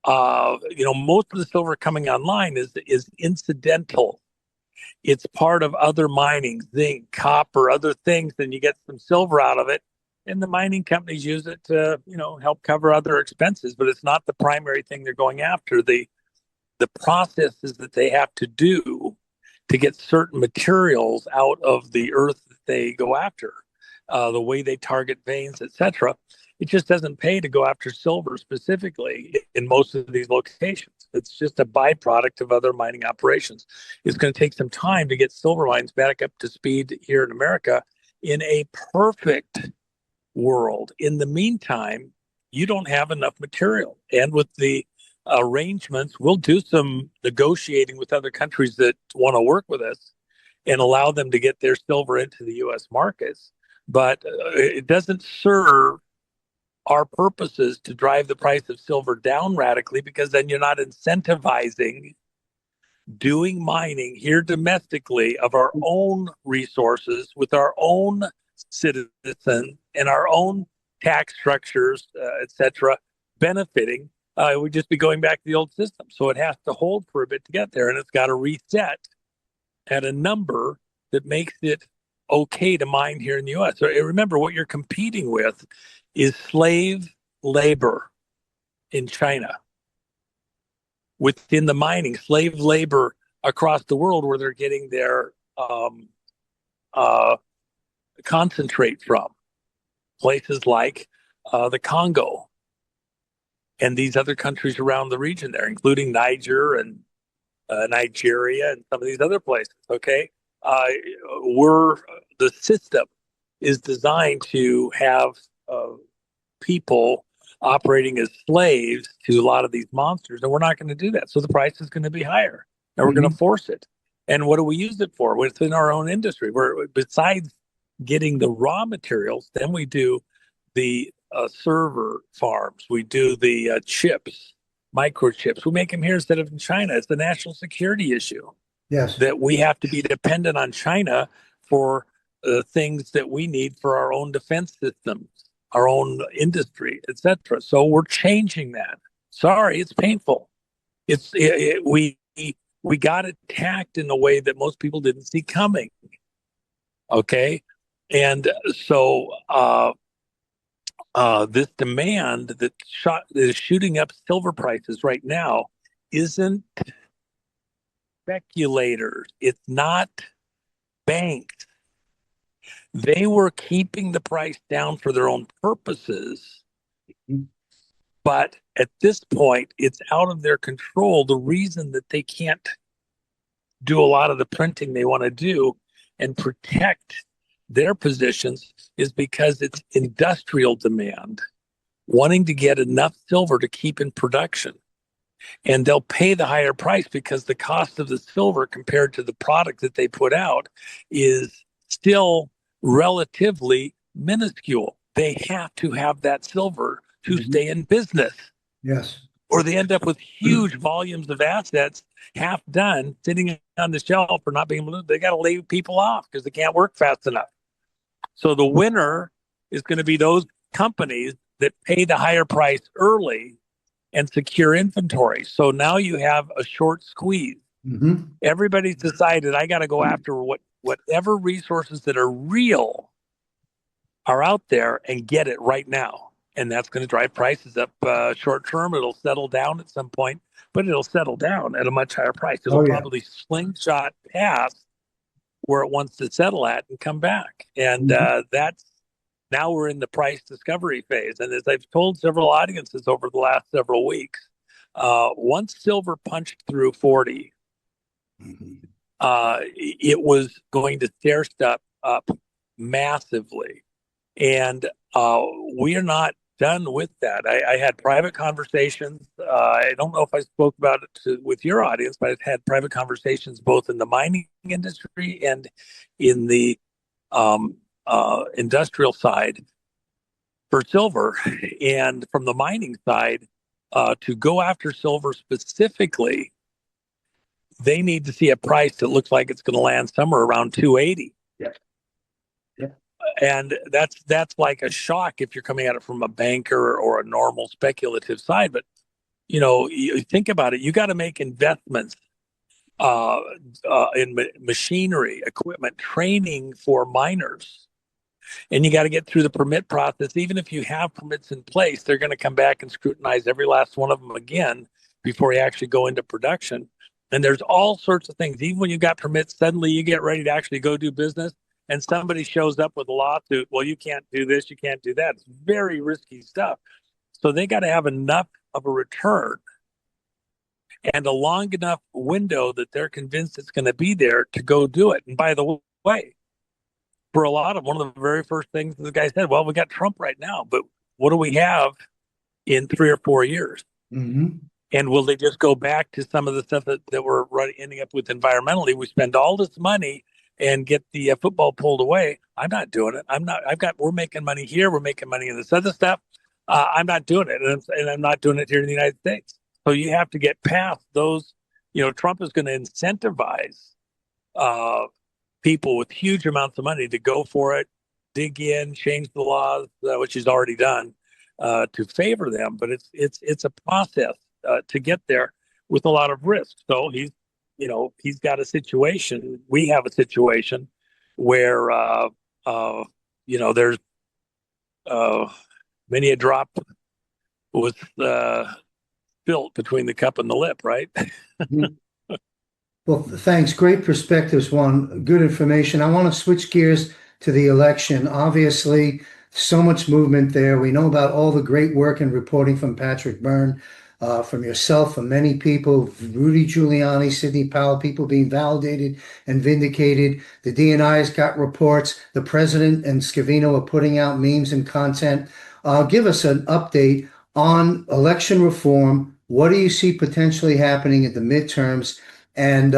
most of the silver coming online is incidental. It's part of other mining, zinc, copper, other things, and you get some silver out of it. And the mining companies use it to, help cover other expenses, but it's not the primary thing they're going after. The processes that they have to do to get certain materials out of the earth that they go after, the way they target veins, etc. It just doesn't pay to go after silver specifically in most of these locations. It's just a byproduct of other mining operations. It's going to take some time to get silver mines back up to speed here in America. In a perfect world, in the meantime, you don't have enough material. And with the arrangements, we'll do some negotiating with other countries that want to work with us and allow them to get their silver into the U.S. markets. But it doesn't serve our purposes to drive the price of silver down radically, because then you're not incentivizing doing mining here domestically of our own resources with our own citizens and our own tax structures, etc., benefiting. It would just be going back to the old system. So it has to hold for a bit to get there, and it's got to reset at a number that makes it okay to mine here in the U.S. So remember, what you're competing with is slave labor in China. Within the mining, slave labor across the world where they're getting their concentrate from, places like the Congo and these other countries around the region there, including Niger and Nigeria and some of these other places. Okay, the system is designed to have people operating as slaves to a lot of these monsters, and we're not going to do that. So the price is going to be higher, and we're going to force it. And what do we use it for? Within our own industry, where besides getting the raw materials, then we do the server farms, we do the chips, microchips. We make them here instead of in China. It's the national security issue. Yes, that we have to be dependent on China for things that we need for our own defense systems, our own industry, etc. So we're changing that. Sorry, it's painful. We got attacked in a way that most people didn't see coming. Okay, and so this demand that is shooting up silver prices right now isn't speculators. It's not banks. They were keeping the price down for their own purposes. But at this point, it's out of their control. The reason that they can't do a lot of the printing they want to do and protect their positions is because it's industrial demand, wanting to get enough silver to keep in production. And they'll pay the higher price because the cost of the silver compared to the product that they put out is still relatively minuscule. They have to have that silver to stay in business. yes, Or they end up with huge volumes of assets half done sitting on the shelf or not being able to. They got to lay people off because they can't work fast enough. So the winner is going to be those companies that pay the higher price early and secure inventory. So now you have a short squeeze. Everybody's decided I got to go after what whatever resources that are real are out there and get it right now. And that's going to drive prices up short term. It'll settle down at some point, but it'll settle down at a much higher price. It'll probably slingshot past where it wants to settle at and come back. And that's now we're in the price discovery phase. And as I've told several audiences over the last several weeks, once silver punched through 40, it was going to stair step up massively. And we are not done with that. I had private conversations. I don't know if I spoke about it with your audience, but I've had private conversations both in the mining industry and in the industrial side for silver. And from the mining side, to go after silver specifically, they need to see a price that looks like it's going to land somewhere around 280. And that's like a shock if you're coming at it from a banker or a normal speculative side. But you think about it, you got to make investments in machinery, equipment, training for miners, and you got to get through the permit process. Even if you have permits in place, they're going to come back and scrutinize every last one of them again before you actually go into production. And there's all sorts of things. Even when you got permits, suddenly you get ready to actually go do business, and somebody shows up with a lawsuit. Well, you can't do this, you can't do that. It's very risky stuff. So they got to have enough of a return and a long enough window that they're convinced it's going to be there to go do it. And by the way, for a lot of one of the very first things the guy said, well, we got Trump right now, but what do we have in 3 or 4 years? And will they just go back to some of the stuff that we're ending up with environmentally? We spend all this money and get the football pulled away. I'm not doing it. We're making money here. We're making money in this other stuff. I'm not doing it. And I'm not doing it here in the United States. So you have to get past those. Trump is going to incentivize people with huge amounts of money to go for it, dig in, change the laws, which he's already done, to favor them. But it's a process to get there with a lot of risk. So he's got a situation. We have a situation where there's many a drop was spilt between the cup and the lip, right? Well, thanks. Great perspectives, Juan. Good information. I want to switch gears to the election. Obviously, so much movement there. We know about all the great work and reporting from Patrick Byrne, from yourself, from many people, Rudy Giuliani, Sidney Powell, people being validated and vindicated. The DNI's got reports. The president and Scavino are putting out memes and content. Give us an update on election reform. What do you see potentially happening at the midterms? And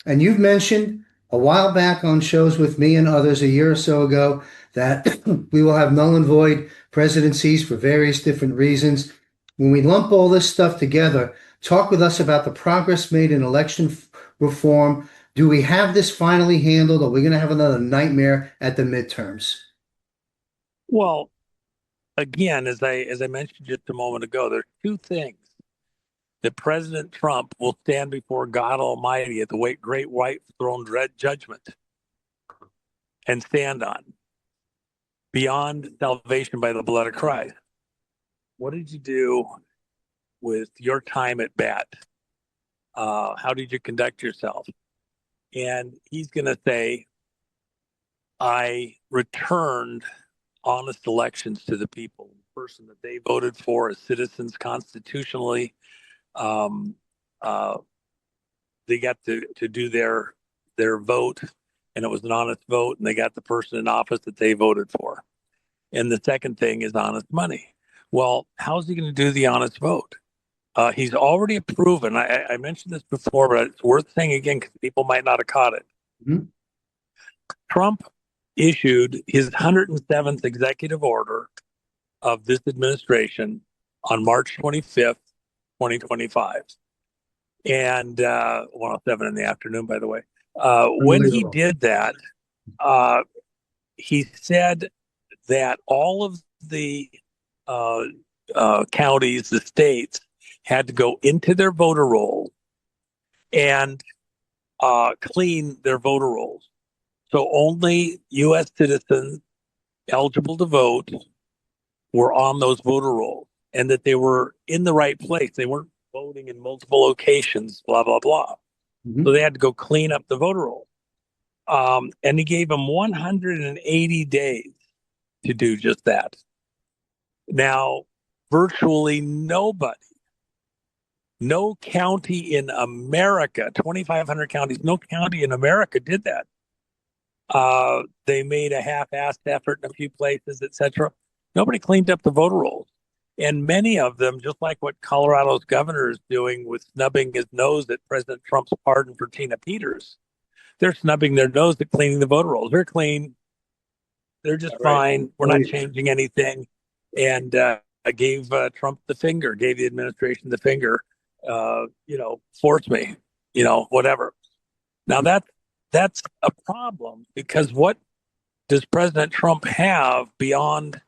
you've mentioned a while back on shows with me and others a year or so ago that we will have null and void presidencies for various different reasons. When we lump all this stuff together, talk with us about the progress made in election reform. Do we have this finally handled, or are we going to have another nightmare at the midterms? Well, again, as I mentioned just a moment ago, there's two things that President Trump will stand before God Almighty at the great white throne judgment and stand on beyond salvation by the blood of Christ. What did you do with your time at bat? How did you conduct yourself? And he's going to say, I returned honest elections to the people, the person that they voted for as citizens constitutionally. They got to do their vote, and it was an honest vote, and they got the person in office that they voted for. And the second thing is honest money. Well, how's he going to do the honest vote? He's already proven, I mentioned this before, but it's worth saying again because people might not have caught it. Mm-hmm. Trump issued his 107th executive order of this administration on March 25th, 2025. And 107 in the afternoon, by the way. When he did that, he said that all of the counties, the states, had to go into their voter roll and clean their voter rolls. So only U.S. citizens eligible to vote were on those voter rolls, and that they were in the right place. They weren't voting in multiple locations, blah, blah, blah. Mhm. So they had to go clean up the voter roll. And he gave them 180 days to do just that. Now, virtually nobody, no county in America, 2,500 counties, no county in America did that. They made a half-assed effort in a few places, etc. Nobody cleaned up the voter rolls. And many of them, just like what Colorado's governor is doing with snubbing his nose at President Trump's pardon for Tina Peters, they're snubbing their nose at cleaning the voter rolls. They're clean. They're just fine. We're not changing anything. And I gave Trump the finger, gave the administration the finger, force me, whatever. Now that's a problem, because what does President Trump have beyond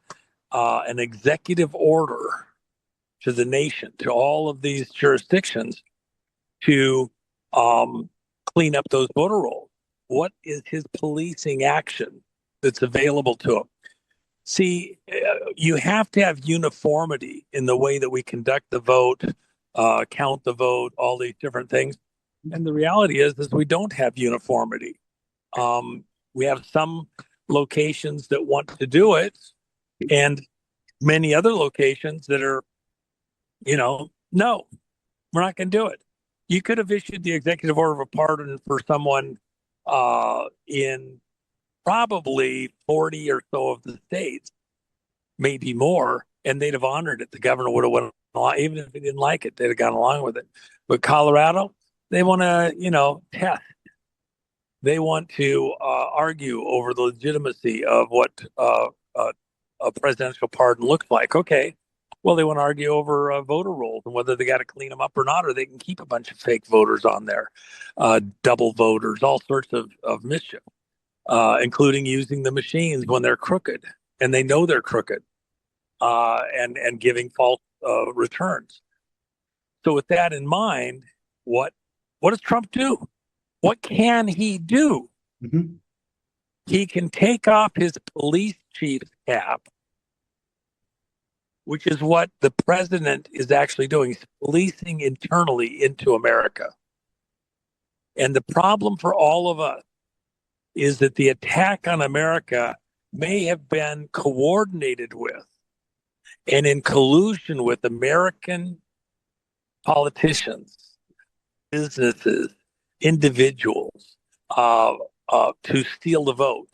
an executive order to the nation, to all of these jurisdictions, to clean up those voter rolls? What is his policing action that's available to him? See, you have to have uniformity in the way that we conduct the vote, count the vote, all these different things. And the reality is we don't have uniformity. We have some locations that want to do it, and many other locations that are, no, we're not going to do it. You could have issued the executive order of pardon for someone in probably 40 or so of the states, maybe more, and they'd have honored it. The governor would have went along, even if he didn't like it, they'd have gone along with it. But Colorado, they want to, test. They want to argue over the legitimacy of what a presidential pardon looks like. Okay, well, they want to argue over voter rolls and whether they got to clean them up or not, or they can keep a bunch of fake voters on there, double voters, all sorts of mischief, including using the machines when they're crooked and they know they're crooked, and giving false returns. So with that in mind, what does Trump do? What can he do? Mm-hmm. He can take off his police chief's cap, which is what the president is actually doing. He's policing internally into America. And the problem for all of us is that the attack on America may have been coordinated with and in collusion with American politicians, businesses, individuals, to steal the vote.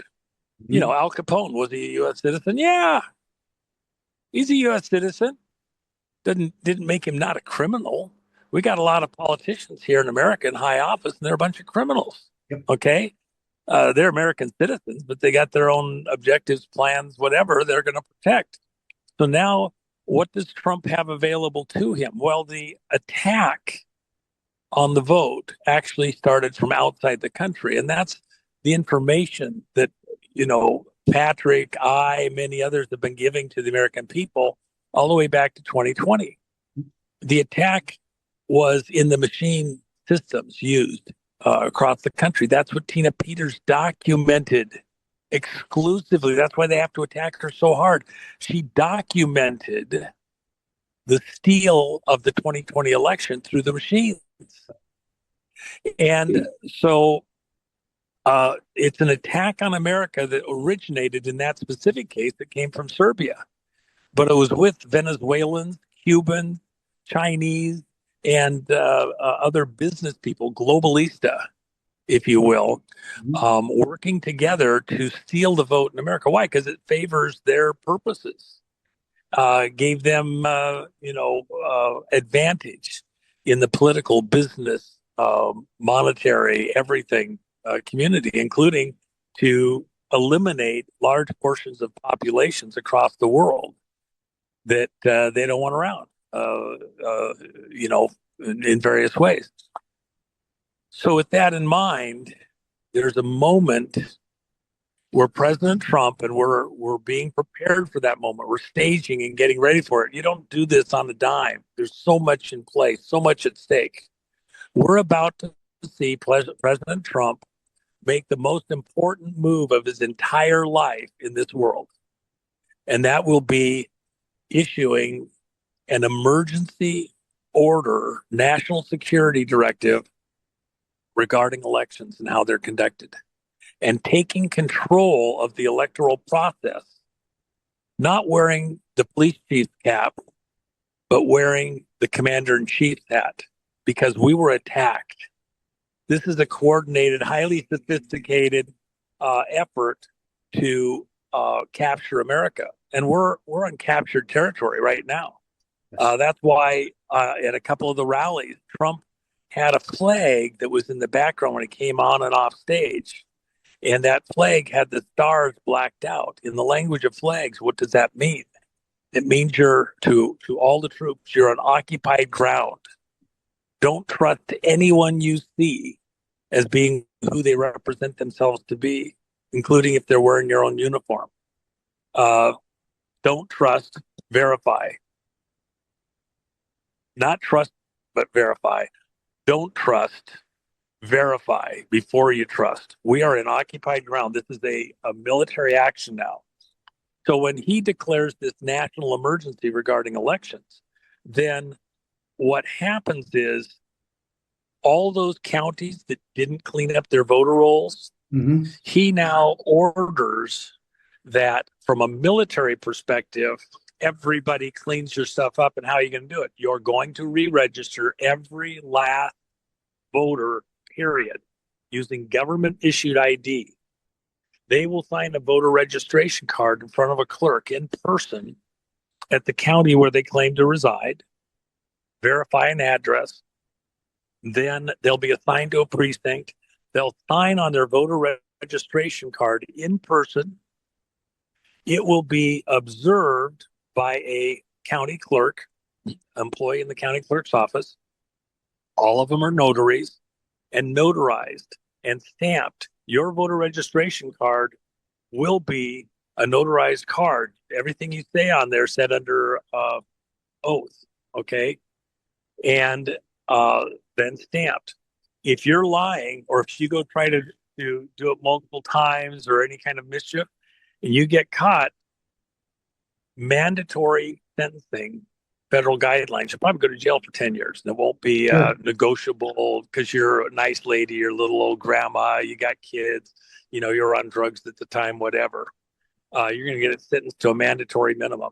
Mm-hmm. Al Capone, was he a U.S. citizen? Yeah, he's a U.S. citizen. Didn't make him not a criminal. We got a lot of politicians here in America in high office, and they're a bunch of criminals. Yep. Okay, they're American citizens, but they got their own objectives, plans, whatever they're going to protect. So now, what does Trump have available to him? Well, the attack on the vote actually started from outside the country, and that's the information that Patrick, many others have been giving to the American people all the way back to 2020. The attack was in the machine systems used across the country. That's what Tina Peters documented exclusively. That's why they have to attack her so hard. She documented the steal of the 2020 election through the machines. And so it's an attack on America that originated in that specific case that came from Serbia. But it was with Venezuelans, Cubans, Chinese, and other business people, globalista, if you will, working together to steal the vote in America. Why? Because it favors their purposes, gave them, advantage in the political, business, monetary, everything community, including to eliminate large portions of populations across the world that they don't want around, in various ways. So with that in mind, there's a moment where President Trump, and we're being prepared for that moment. We're staging and getting ready for it. You don't do this on a dime. There's so much in place, so much at stake. We're about to see President Trump make the most important move of his entire life in this world. And that will be issuing an emergency order, national security directive regarding elections and how they're conducted, and taking control of the electoral process, not wearing the police chief's cap, but wearing the commander-in-chief's hat, because we were attacked. This is a coordinated, highly sophisticated effort to capture America, and we're on captured territory right now. That's why at a couple of the rallies, Trump had a flag that was in the background when he came on and off stage, and that flag had the stars blacked out. In the language of flags, what does that mean? It means you're to all the troops, you're on occupied ground. Don't trust anyone you see as being who they represent themselves to be, including if they're wearing your own uniform. Don't trust, verify. Not trust, but verify. Don't trust, verify before you trust. We are in occupied ground. This is a military action now. So when he declares this national emergency regarding elections, then what happens is all those counties that didn't clean up their voter rolls, he now orders that from a military perspective, everybody cleans your stuff up. And how are you going to do it? You're going to re-register every last voter, period, using government issued ID. They will sign a voter registration card in front of a clerk in person at the county where they claim to reside, verify an address. Then they'll be assigned to a precinct. They'll sign on their voter registration card in person. It will be observed by a county clerk, employee in the county clerk's office. All of them are notaries and notarized and stamped. Your voter registration card will be a notarized card. Everything you say on there said under oath, okay? And then stamped. If you're lying, or if you go try to do it multiple times or any kind of mischief, and you get caught, mandatory sentencing, federal guidelines, you'll probably go to jail for 10 years. And it won't be negotiable because you're a nice lady, you're a little old grandma, you got kids, you're on drugs at the time, whatever. You're going to get it sentenced to a mandatory minimum.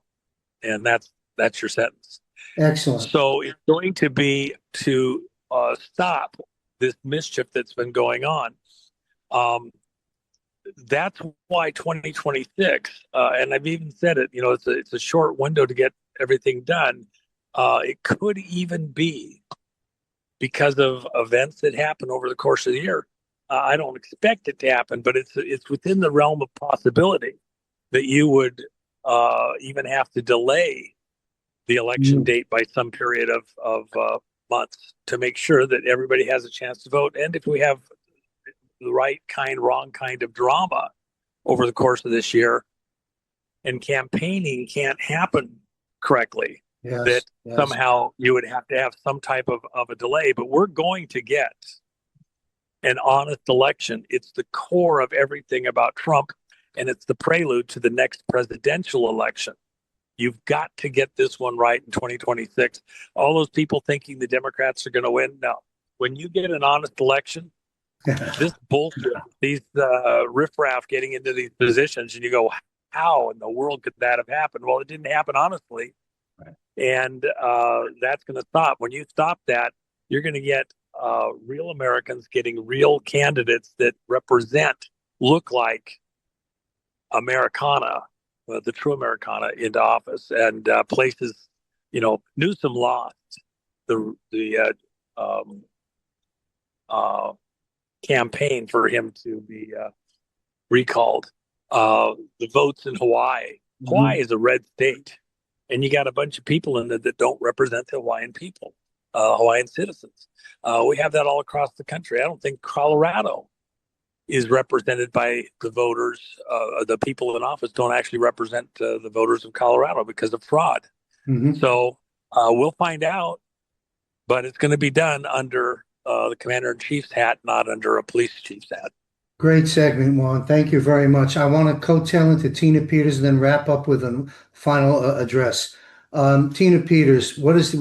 And that's your sentence. Excellent. So it's going to be to stop this mischief that's been going on. That's why 2026, and I've even said it, it's a short window to get everything done. It could even be because of events that happen over the course of the year. I don't expect it to happen, but it's within the realm of possibility that you would even have to delay the election date by some period of months to make sure that everybody has a chance to vote. And if we have the right kind, wrong kind of drama over the course of this year, and campaigning can't happen correctly, that somehow you would have to have some type of a delay. But we're going to get an honest election. It's the core of everything about Trump, and it's the prelude to the next presidential election. You've got to get this one right in 2026. All those people thinking the Democrats are going to win, no. When you get an honest election, this bullshit, these riffraff getting into these positions, and you go, how in the world could that have happened? Well, it didn't happen honestly. Right. And that's going to stop. When you stop that, you're going to get real Americans getting real candidates that look like Americana, the true Americana, into office. And places, Newsom lost the campaign for him to be recalled. The votes in Hawaii. Hawaii is a red state, and you got a bunch of people in it that don't represent the Hawaiian people, Hawaiian citizens. We have that all across the country. I don't think Colorado is represented by the voters. The people in office don't actually represent the voters of Colorado because of fraud. So we'll find out, but it's going to be done under the commander-in-chief's hat, not under a police chief's hat. Great segment, Juan. Thank you very much. I want to coattail into Tina Peters and then wrap up with a final address. Tina Peters, what is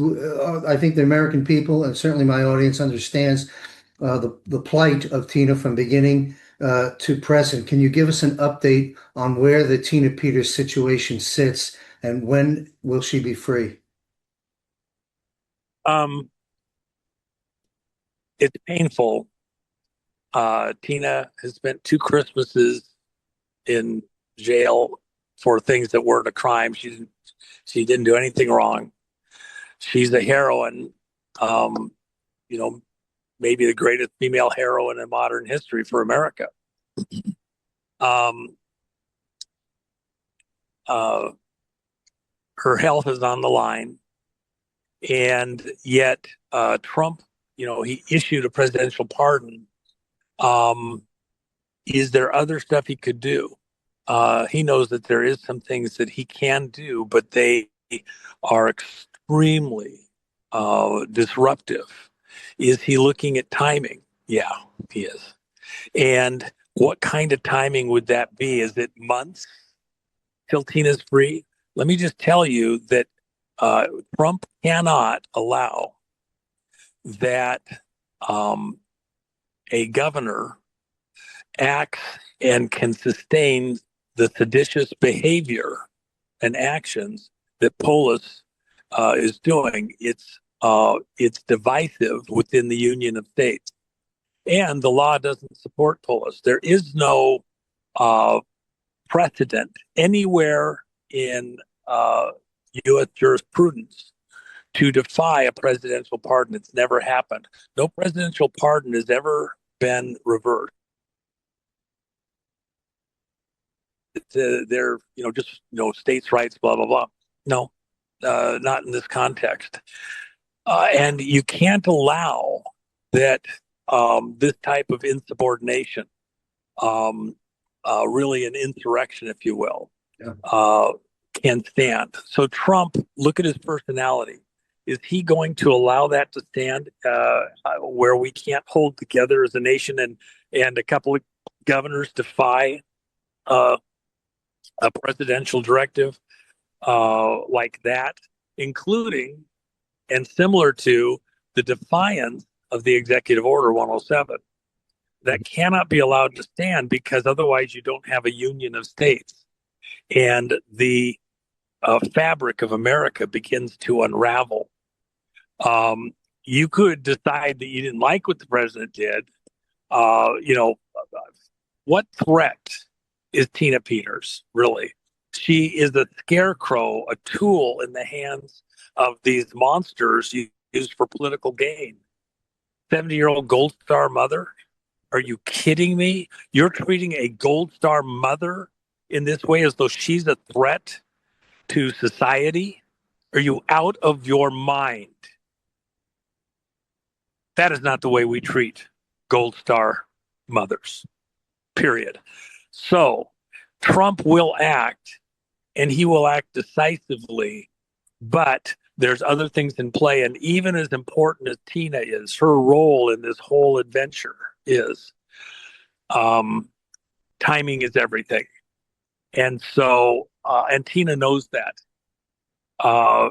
I think the American people and certainly my audience understands the plight of Tina from beginning to present. Can you give us an update on where the Tina Peters situation sits and when will she be free? It's painful. Tina has spent 2 Christmases in jail for things that weren't a crime. She didn't do anything wrong. She's a heroine, you know, maybe the greatest female heroine in modern history for America. Um, uh, Her health is on the line, and yet Trump, he issued a presidential pardon. Is there other stuff he could do? He knows that there is some things that he can do, but they are extremely disruptive. Is he looking at timing? Yeah, he is. And what kind of timing would that be? Is it months till Tina's free? Let me just tell you that Trump cannot allow that a governor acts and can sustain the seditious behavior and actions that Polis is doing. It's divisive within the Union of States, and the law doesn't support Polis. There is no precedent anywhere in U.S. jurisprudence to defy a presidential pardon. It's never happened. No presidential pardon has ever been reversed. They're just states' rights, blah blah blah. No, not in this context. And you can't allow that this type of insubordination, really an insurrection, if you will, can stand. So Trump, look at his personality. Is he going to allow that to stand where we can't hold together as a nation and a couple of governors defy a presidential directive like that, including and similar to the defiance of the Executive Order 107? That cannot be allowed to stand, because otherwise you don't have a union of states. And the fabric of America begins to unravel. You could decide that you didn't like what the president did. What threat is Tina Peters, really? She is a scarecrow, a tool in the hands of these monsters used for political gain. 70-year-old Gold Star mother? Are you kidding me? You're treating a Gold Star mother in this way as though she's a threat to society? Are you out of your mind? That is not the way we treat Gold Star mothers, period. So Trump will act, and he will act decisively, but there's other things in play. And even as important as Tina is, her role in this whole adventure is timing is everything. And so, and Tina knows that.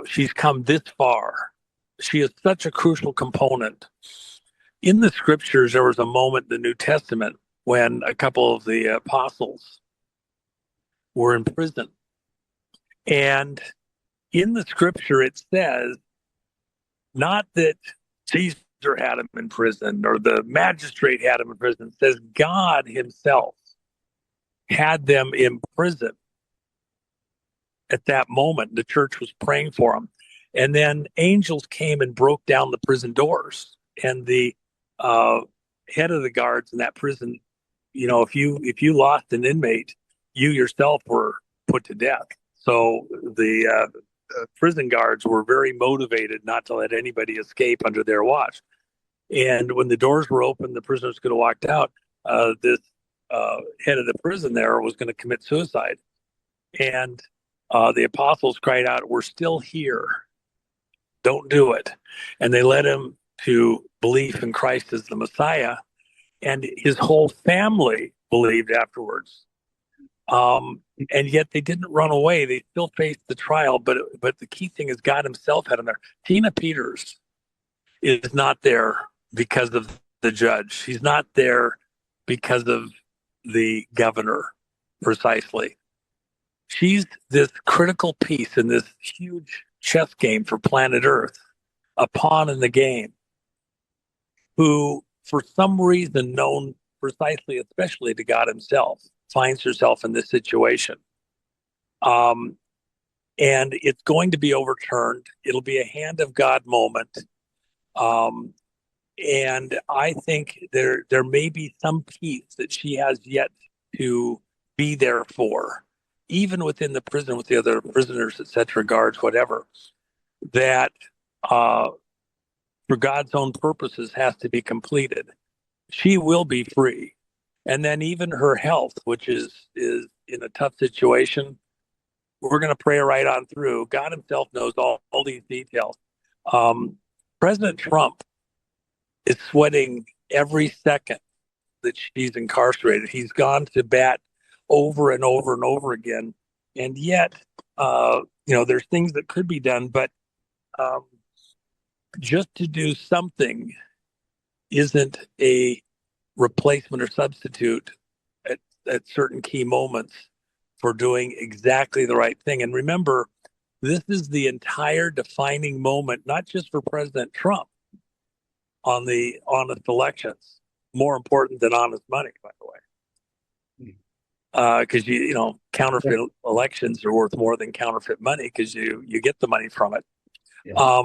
She's come this far. She is such a crucial component. In the scriptures, there was a moment in the New Testament when a couple of the apostles were in prison. And in the scripture, it says, not that Caesar had him in prison or the magistrate had him in prison. It says God himself had them in prison at that moment. The church was praying for them. And then angels came and broke down the prison doors. And the head of the guards in that prison, if you lost an inmate, you yourself were put to death. So the prison guards were very motivated not to let anybody escape under their watch. And when the doors were open, the prisoners could have walked out. This head of the prison there was going to commit suicide. And the apostles cried out, "We're still here. Don't do it." And they led him to belief in Christ as the Messiah. and his whole family believed afterwards. And yet they didn't run away. They still faced the trial, but the key thing is God himself had him there. Tina Peters is not there because of the judge. She's not there because of the governor, precisely. She's this critical piece in this huge chess game for planet Earth, a pawn in the game, who, for some reason known precisely, especially to God himself, finds herself in this situation. And it's going to be overturned. It'll be a hand of God moment. And I think there may be some piece that she has yet to be there for, even within the prison with the other prisoners, etc., guards, whatever, that for God's own purposes has to be completed. She will be free. And then even her health, which is in a tough situation, we're going to pray right on through. God himself knows all these details. President Trump is sweating every second that she's incarcerated. He's gone to bat over and over and over again. And yet, there's things that could be done, but just to do something isn't a replacement or substitute at certain key moments for doing exactly the right thing. And remember, this is the entire defining moment, not just for President Trump on the honest elections, more important than honest money, by the way. Because counterfeit elections are worth more than counterfeit money because you get the money from it. Yeah.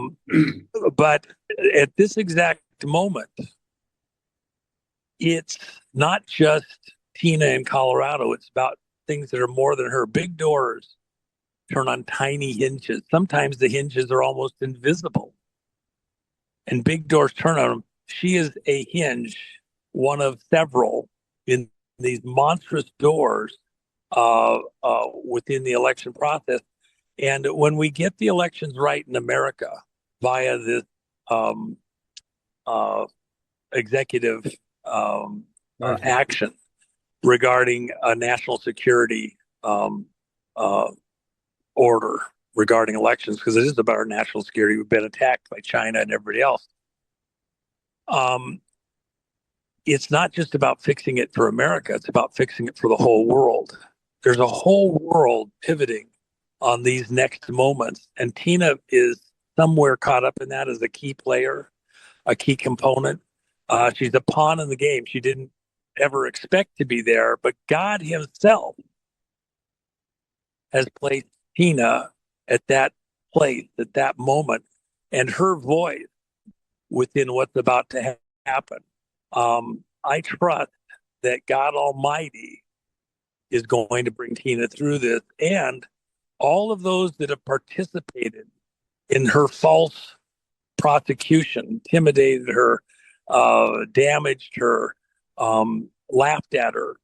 But at this exact moment, it's not just Tina in Colorado. It's about things that are more than her. Big doors turn on tiny hinges. Sometimes the hinges are almost invisible. And big doors turn on them. She is a hinge, one of several in these monstrous doors within the election process. And when we get the elections right in America via this executive action regarding a national security order regarding elections, because it is about our national security. We've been attacked by China and everybody else. It's not just about fixing it for America. It's about fixing it for the whole world. There's a whole world pivoting on these next moments. And Tina is somewhere caught up in that as a key player, a key component. She's a pawn in the game. She didn't ever expect to be there, but God himself has placed Tina at that place, at that moment, and her voice within what's about to happen. I trust that God Almighty is going to bring Tina through this, and all of those that have participated in her false prosecution, intimidated her, damaged her, laughed at her.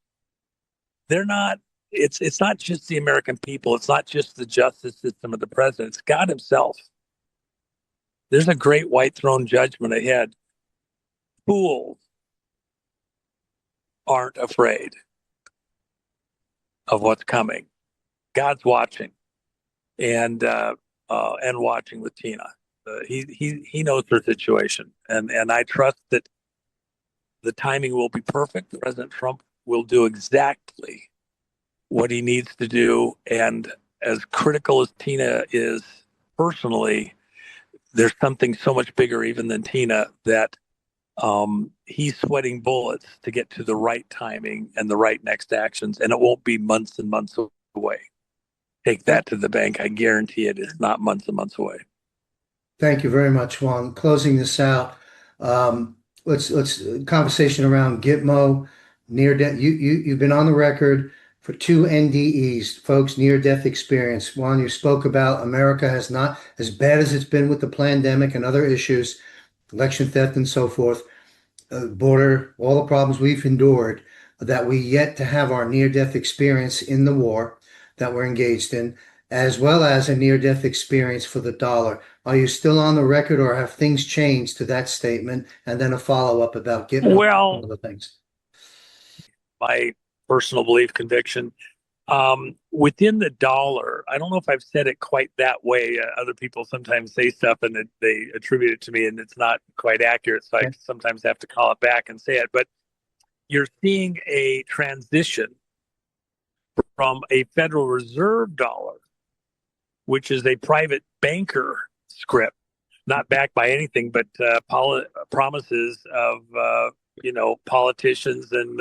They're not. It's not just the American people. It's not just the justice system of the president. It's God himself. There's a great white throne judgment ahead. Fools aren't afraid of what's coming. God's watching, and watching with Tina. He knows her situation, and I trust that the timing will be perfect. President Trump will do exactly what he needs to do, and as critical as Tina is personally, there's something so much bigger even than Tina that he's sweating bullets to get to the right timing and the right next actions, and it won't be months and months away. Take that to the bank. I guarantee it is not months and months away. Thank you very much, Juan. Closing this out, let's conversation around Gitmo, near death. You've been on the record for 2 NDEs, folks, near death experience. Juan, you spoke about America has not, as bad as it's been with the pandemic and other issues, election theft and so forth, border, all the problems we've endured, that we yet to have our near death experience in the war that we're engaged in, as well as a near-death experience for the dollar. Are you still on the record, or have things changed to that statement? And then a follow-up about getting well, other things. my personal belief, conviction. Within the dollar, I don't know if I've said it quite that way. Other people sometimes say stuff and they attribute it to me, and it's not quite accurate. So I sometimes have to call it back and say it. But you're seeing a transition from a Federal Reserve dollar, which is a private banker script, not backed by anything but promises of politicians and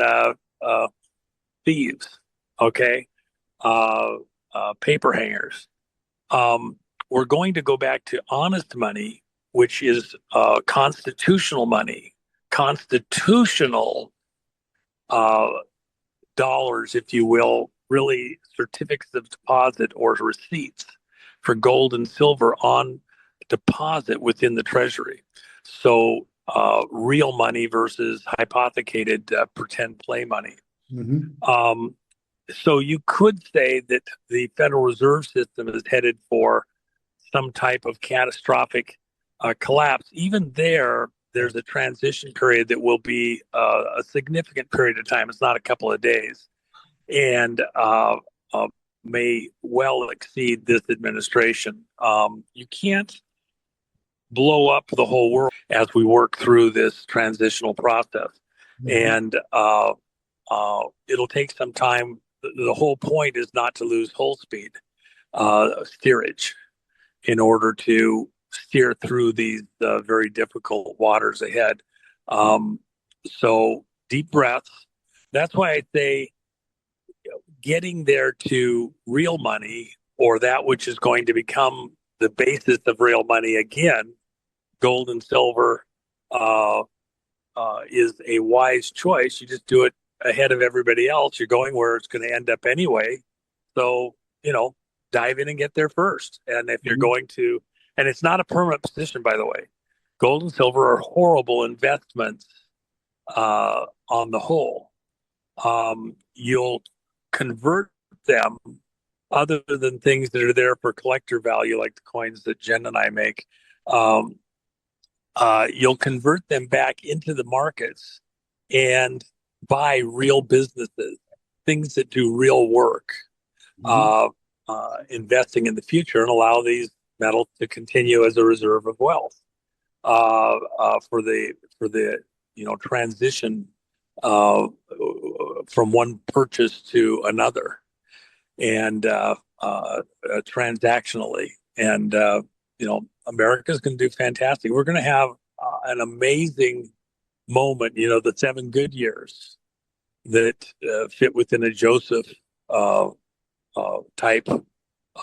thieves. Okay, paper hangers. We're going to go back to honest money, which is constitutional money, constitutional dollars, if you will, really certificates of deposit or receipts for gold and silver on deposit within the Treasury. So real money versus hypothecated pretend play money. Mm-hmm. So you could say that the Federal Reserve System is headed for some type of catastrophic collapse. Even there's a transition period that will be a significant period of time. It's not a couple of days, and may well exceed this administration. You can't blow up the whole world as we work through this transitional process, and it'll take some time. The whole point is not to lose whole speed steerage in order to steer through these very difficult waters ahead. So deep breaths. That's why I say getting there to real money, or that which is going to become the basis of real money again, gold and silver, is a wise choice. You just do it ahead of everybody else. You're going where it's going to end up anyway. So, dive in and get there first. And if you're going to, and it's not a permanent position, by the way, gold and silver are horrible investments on the whole. You'll convert them, other than things that are there for collector value, like the coins that Jen and I make. You'll convert them back into the markets and buy real businesses, things that do real work, investing in the future, and allow these metals to continue as a reserve of wealth for the transition from one purchase to another, and transactionally. And America's going to do fantastic. We're going to have an amazing moment, the 7 good years that fit within a Joseph type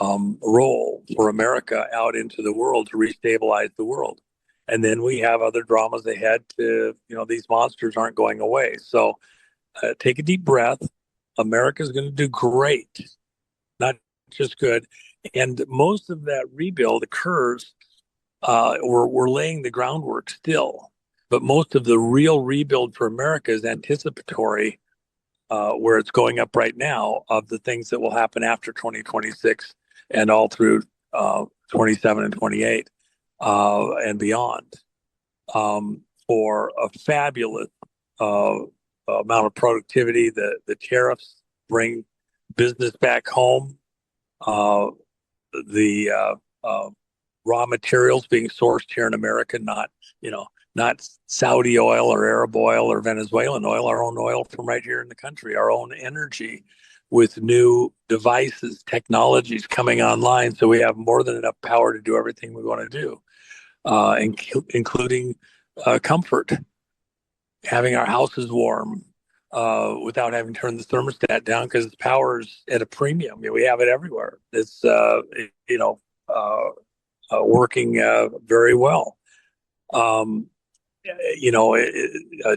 role for America out into the world to restabilize the world. And then we have other dramas ahead to, these monsters aren't going away. So take a deep breath. America's going to do great, not just good. And most of that rebuild occurs, we're laying the groundwork still. But most of the real rebuild for America is anticipatory, where it's going up right now, of the things that will happen after 2026 and all through 27 and 28 and beyond, for a fabulous amount of productivity. The tariffs bring business back home. The raw materials being sourced here in America, not Saudi oil or Arab oil or Venezuelan oil, our own oil from right here in the country, our own energy, with new devices, technologies coming online. So we have more than enough power to do everything we want to do, including comfort, having our houses warm without having to turn the thermostat down because the power is at a premium. We have it everywhere. It's working very well.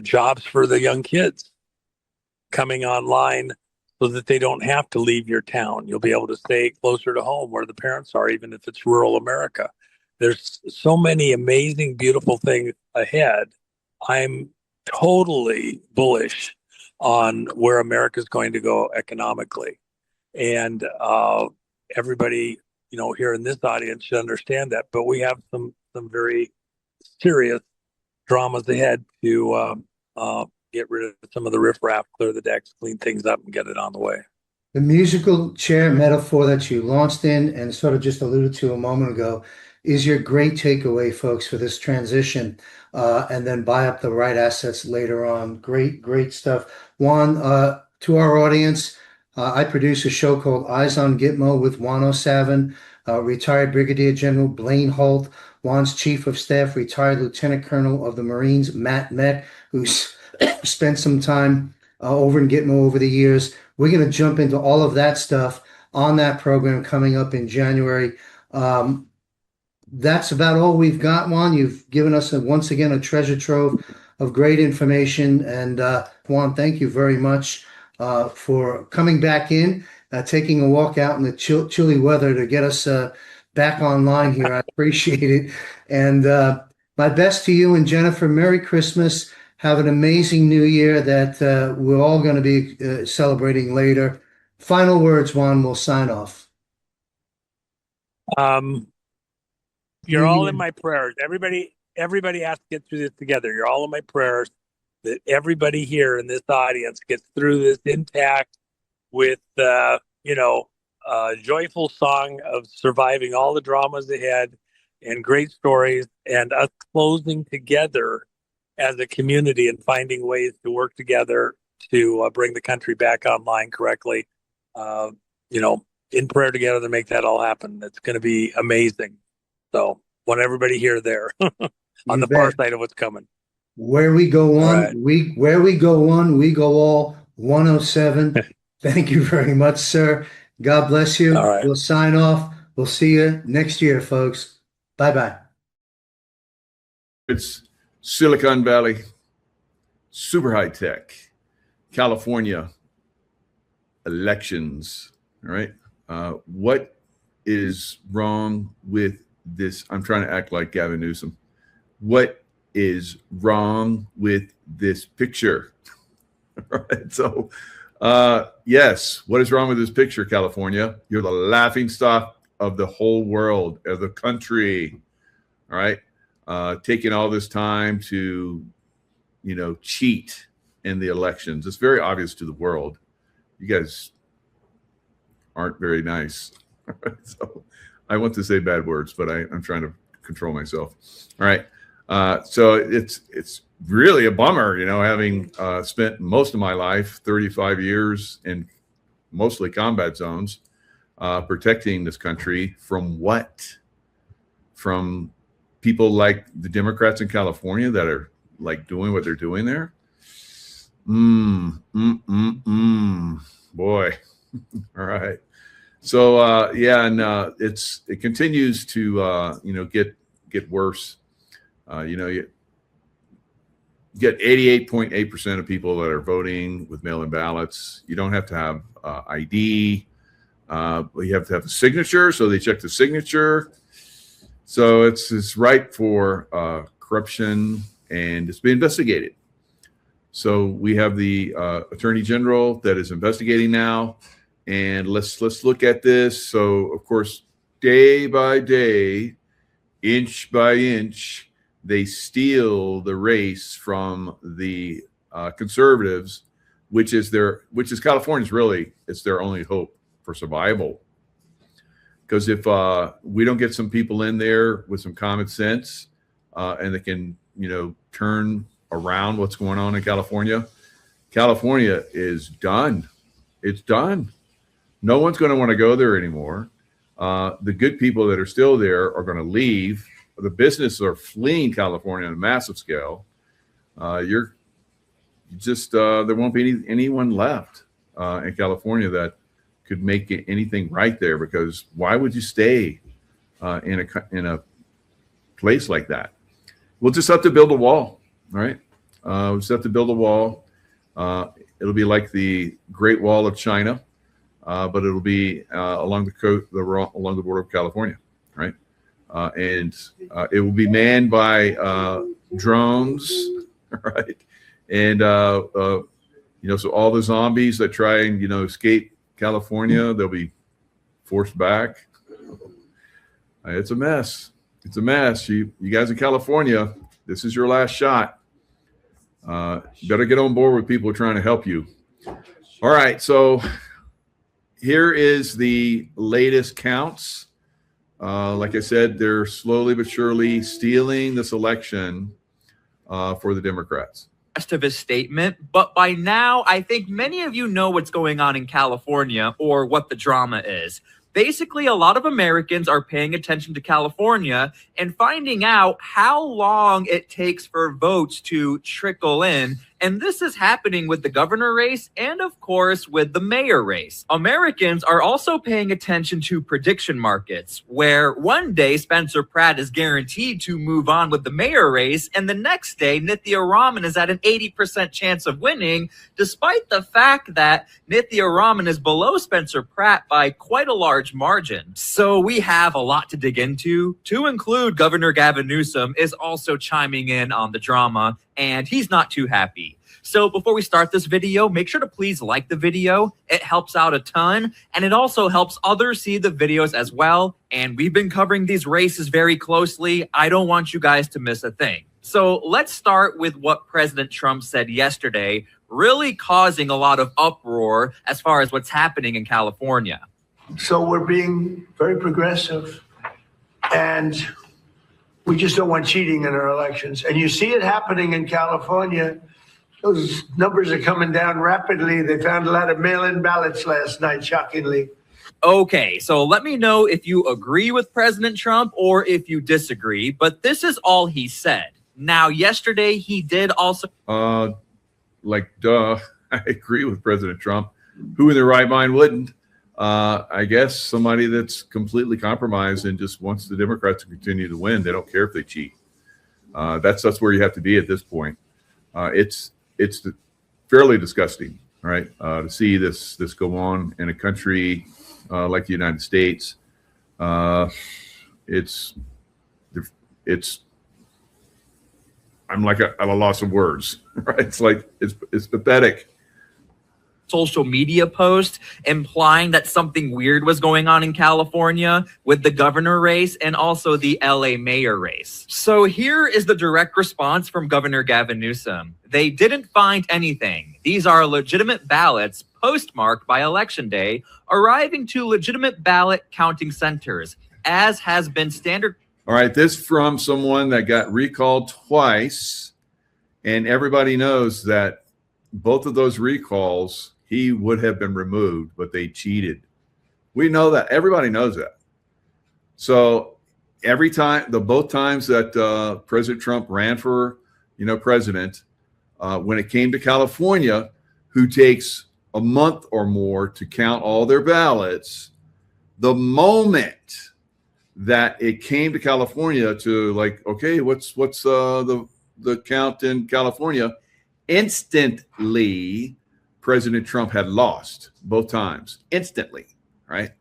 Jobs for the young kids coming online so that they don't have to leave your town. You'll be able to stay closer to home where the parents are, even if it's rural America. There's so many amazing, beautiful things ahead. I'm totally bullish on where America is going to go economically. And everybody, here in this audience should understand that. But we have some very serious dramas ahead to get rid of some of the riffraff, clear the decks, clean things up, and get it on the way. The musical chair metaphor that you launched in and sort of just alluded to a moment ago is your great takeaway, folks, for this transition, and then buy up the right assets later on. Great, great stuff. Juan, to our audience, I produce a show called Eyes on Gitmo with Juan O'Savin, retired Brigadier General Blaine Holt, Juan's Chief of Staff, retired Lieutenant Colonel of the Marines, Matt Met, who's spent some time over in Gitmo over the years. We're going to jump into all of that stuff on that program coming up in January. That's about all we've got, Juan. You've given us once again a treasure trove of great information. And Juan, thank you very much for coming back in, taking a walk out in the chilly weather to get us back online here. I appreciate it. And my best to you and Jennifer. Merry Christmas. Have an amazing new year that we're all going to be celebrating later. Final words, Juan, we'll sign off. You're all in my prayers. Everybody has to get through this together. You're all in my prayers that everybody here in this audience gets through this intact with, joyful song of surviving all the dramas ahead and great stories, and us closing together as a community and finding ways to work together to bring the country back online correctly. In prayer together to make that all happen. It's going to be amazing. So want everybody here there on the far side of what's coming. Where we go one, right. where we go one, we go all. 107. Thank you very much, sir. God bless you. All right. We'll sign off. We'll see you next year, folks. Bye-bye. It's Silicon Valley, super high tech, California, elections, all right? What is wrong with this? I'm trying to act like Gavin Newsom. What is wrong with this picture? All right, so yes, what is wrong with this picture, California? You're the laughing stock of the whole world, of the country, all right? Taking all this time to, cheat in the elections. It's very obvious to the world. You guys aren't very nice. So I want to say bad words, but I'm trying to control myself. All right. So it's really a bummer, having spent most of my life, 35 years in mostly combat zones, protecting this country from what? From people like the Democrats in California that are like doing what they're doing there. Boy. All right. So it continues to get worse. You get 88.8% of people that are voting with mail-in ballots. You don't have to have ID. You have to have a signature, so they check the signature. So it's ripe for corruption, and it's being investigated. So we have the Attorney General that is investigating now, and let's look at this. So of course, day by day, inch by inch, they steal the race from the conservatives, which is California's really, it's their only hope for survival. Because if we don't get some people in there with some common sense and they can, turn around what's going on in California, California is done. It's done. No one's going to want to go there anymore. The good people that are still there are going to leave. The businesses are fleeing California on a massive scale. There won't be anyone left in California that could make anything right there, because why would you stay in a place like that? We'll just have to build a wall, right? We'll just have to build a wall. It'll be like the Great Wall of China, but it'll be along the coast, along the border of California, right? And it will be manned by drones, right? And so all the zombies that try and escape California, they'll be forced back. It's a mess. It's a mess. You guys in California, this is your last shot. You better get on board with people who are trying to help you. All right, so here is the latest counts. Like I said, they're slowly but surely stealing this election for the Democrats. Rest of his statement, but by now I think many of you know what's going on in California or what the drama is. Basically, a lot of Americans are paying attention to California and finding out how long it takes for votes to trickle in. And this is happening with the governor race and, of course, with the mayor race. Americans are also paying attention to prediction markets, where one day Spencer Pratt is guaranteed to move on with the mayor race, and the next day Nithya Raman is at an 80% chance of winning, despite the fact that Nithya Raman is below Spencer Pratt by quite a large margin. So we have a lot to dig into, to include Governor Gavin Newsom is also chiming in on the drama, and he's not too happy. So before we start this video, make sure to please like the video. It helps out a ton, and it also helps others see the videos as well. And we've been covering these races very closely. I don't want you guys to miss a thing. So let's start with what President Trump said yesterday, really causing a lot of uproar as far as what's happening in California. So we're being very progressive, and we just don't want cheating in our elections. And you see it happening in California. Those numbers are coming down rapidly. They found a lot of mail-in ballots last night, shockingly. Okay, so let me know if you agree with President Trump or if you disagree, but this is all he said. Now, yesterday, he did also... Duh, I agree with President Trump. Who in their right mind wouldn't? I guess somebody that's completely compromised and just wants the Democrats to continue to win. They don't care if they cheat. That's where you have to be at this point. It's fairly disgusting, right? To see this go on in a country like the United States. It's I'm at a loss of words, right? It's pathetic. Social media post implying that something weird was going on in California with the governor race and also the LA mayor race. So here is the direct response from Governor Gavin Newsom. They didn't find anything. These are legitimate ballots postmarked by Election Day, arriving to legitimate ballot counting centers, as has been standard. All right, this from someone that got recalled twice, and everybody knows that both of those recalls, he would have been removed, but they cheated. We know that. Everybody knows that. So every time, both times that President Trump ran for, president, when it came to California, who takes a month or more to count all their ballots, the moment that it came to California to okay, what's the count in California, instantly President Trump had lost both times, instantly, right?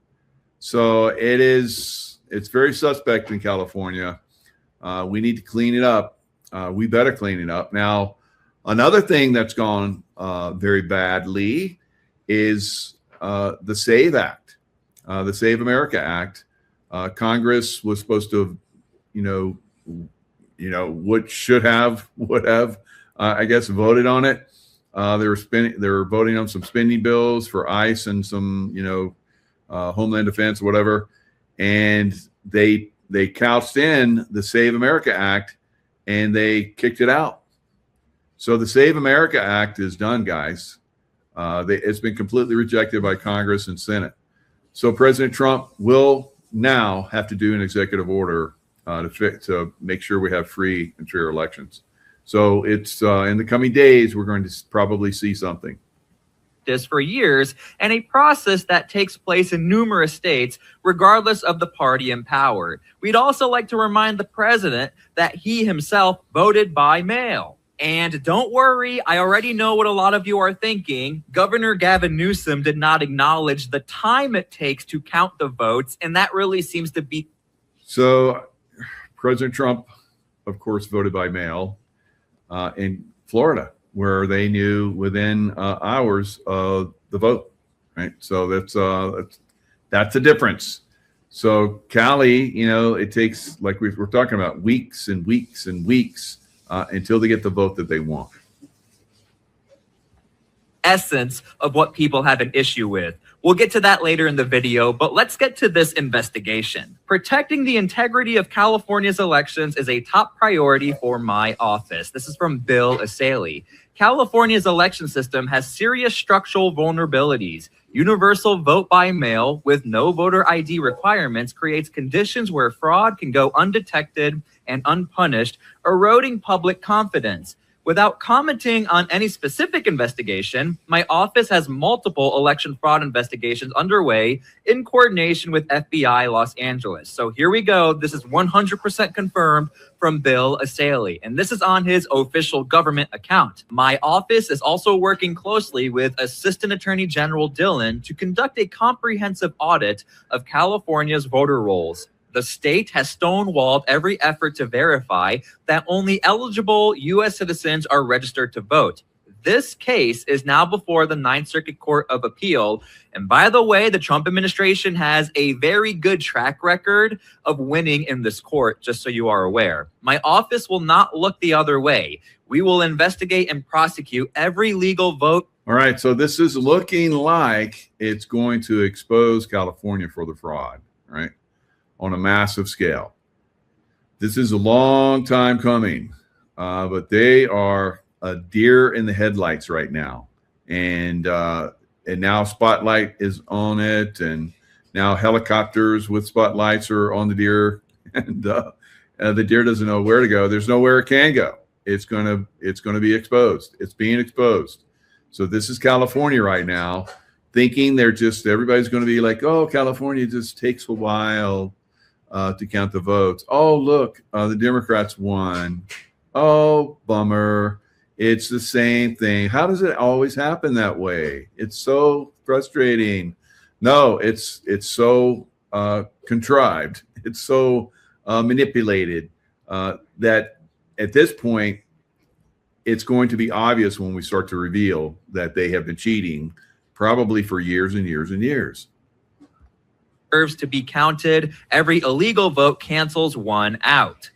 So it's very suspect in California. We need to clean it up. We better clean it up. Now, another thing that's gone very badly is the SAVE Act, the Save America Act. Congress was supposed to, would have, I guess, voted on it. They were voting on some spending bills for ICE and some, Homeland Defense, whatever, and they couched in the Save America Act, and they kicked it out. So the Save America Act is done, guys. It's been completely rejected by Congress and Senate. So President Trump will now have to do an executive order to make sure we have free and fair elections. So it's in the coming days, we're going to probably see something. This for years, and a process that takes place in numerous states, regardless of the party in power. We'd also like to remind the president that he himself voted by mail. And don't worry, I already know what a lot of you are thinking. Governor Gavin Newsom did not acknowledge the time it takes to count the votes, and that really seems to be... So President Trump, of course, voted by mail in Florida, where they knew within hours of the vote, right? So that's a difference. So Cali, it takes, like we're talking about, weeks and weeks and weeks until they get the vote that they want. essence of what people have an issue with. We'll get to that later in the video, but let's get to this investigation. Protecting the integrity of California's elections is a top priority for my office. This is from Bill Asaley. California's election system has serious structural vulnerabilities. Universal vote by mail with no voter ID requirements creates conditions where fraud can go undetected and unpunished, eroding public confidence. Without commenting on any specific investigation, my office has multiple election fraud investigations underway in coordination with FBI Los Angeles. So here we go. This is 100% confirmed from Bill Asaley, and this is on his official government account. My office is also working closely with Assistant Attorney General Dillon to conduct a comprehensive audit of California's voter rolls. The state has stonewalled every effort to verify that only eligible U.S. citizens are registered to vote. This case is now before the Ninth Circuit Court of Appeal. And by the way, the Trump administration has a very good track record of winning in this court, just so you are aware. My office will not look the other way. We will investigate and prosecute every legal vote. All right, so this is looking like it's going to expose California for the fraud, right? On a massive scale. This is a long time coming, but they are a deer in the headlights right now. And now Spotlight is on it, and now helicopters with spotlights are on the deer, and the deer doesn't know where to go. There's nowhere it can go. It's gonna be exposed. It's being exposed. So this is California right now, thinking everybody's going to be like, oh, California just takes a while to count the votes. Oh, look, the Democrats won. Oh, bummer. It's the same thing. How does it always happen that way? It's so frustrating. No, it's so contrived. It's so manipulated that at this point, it's going to be obvious when we start to reveal that they have been cheating probably for years and years and years. To be counted. Every illegal vote cancels one out.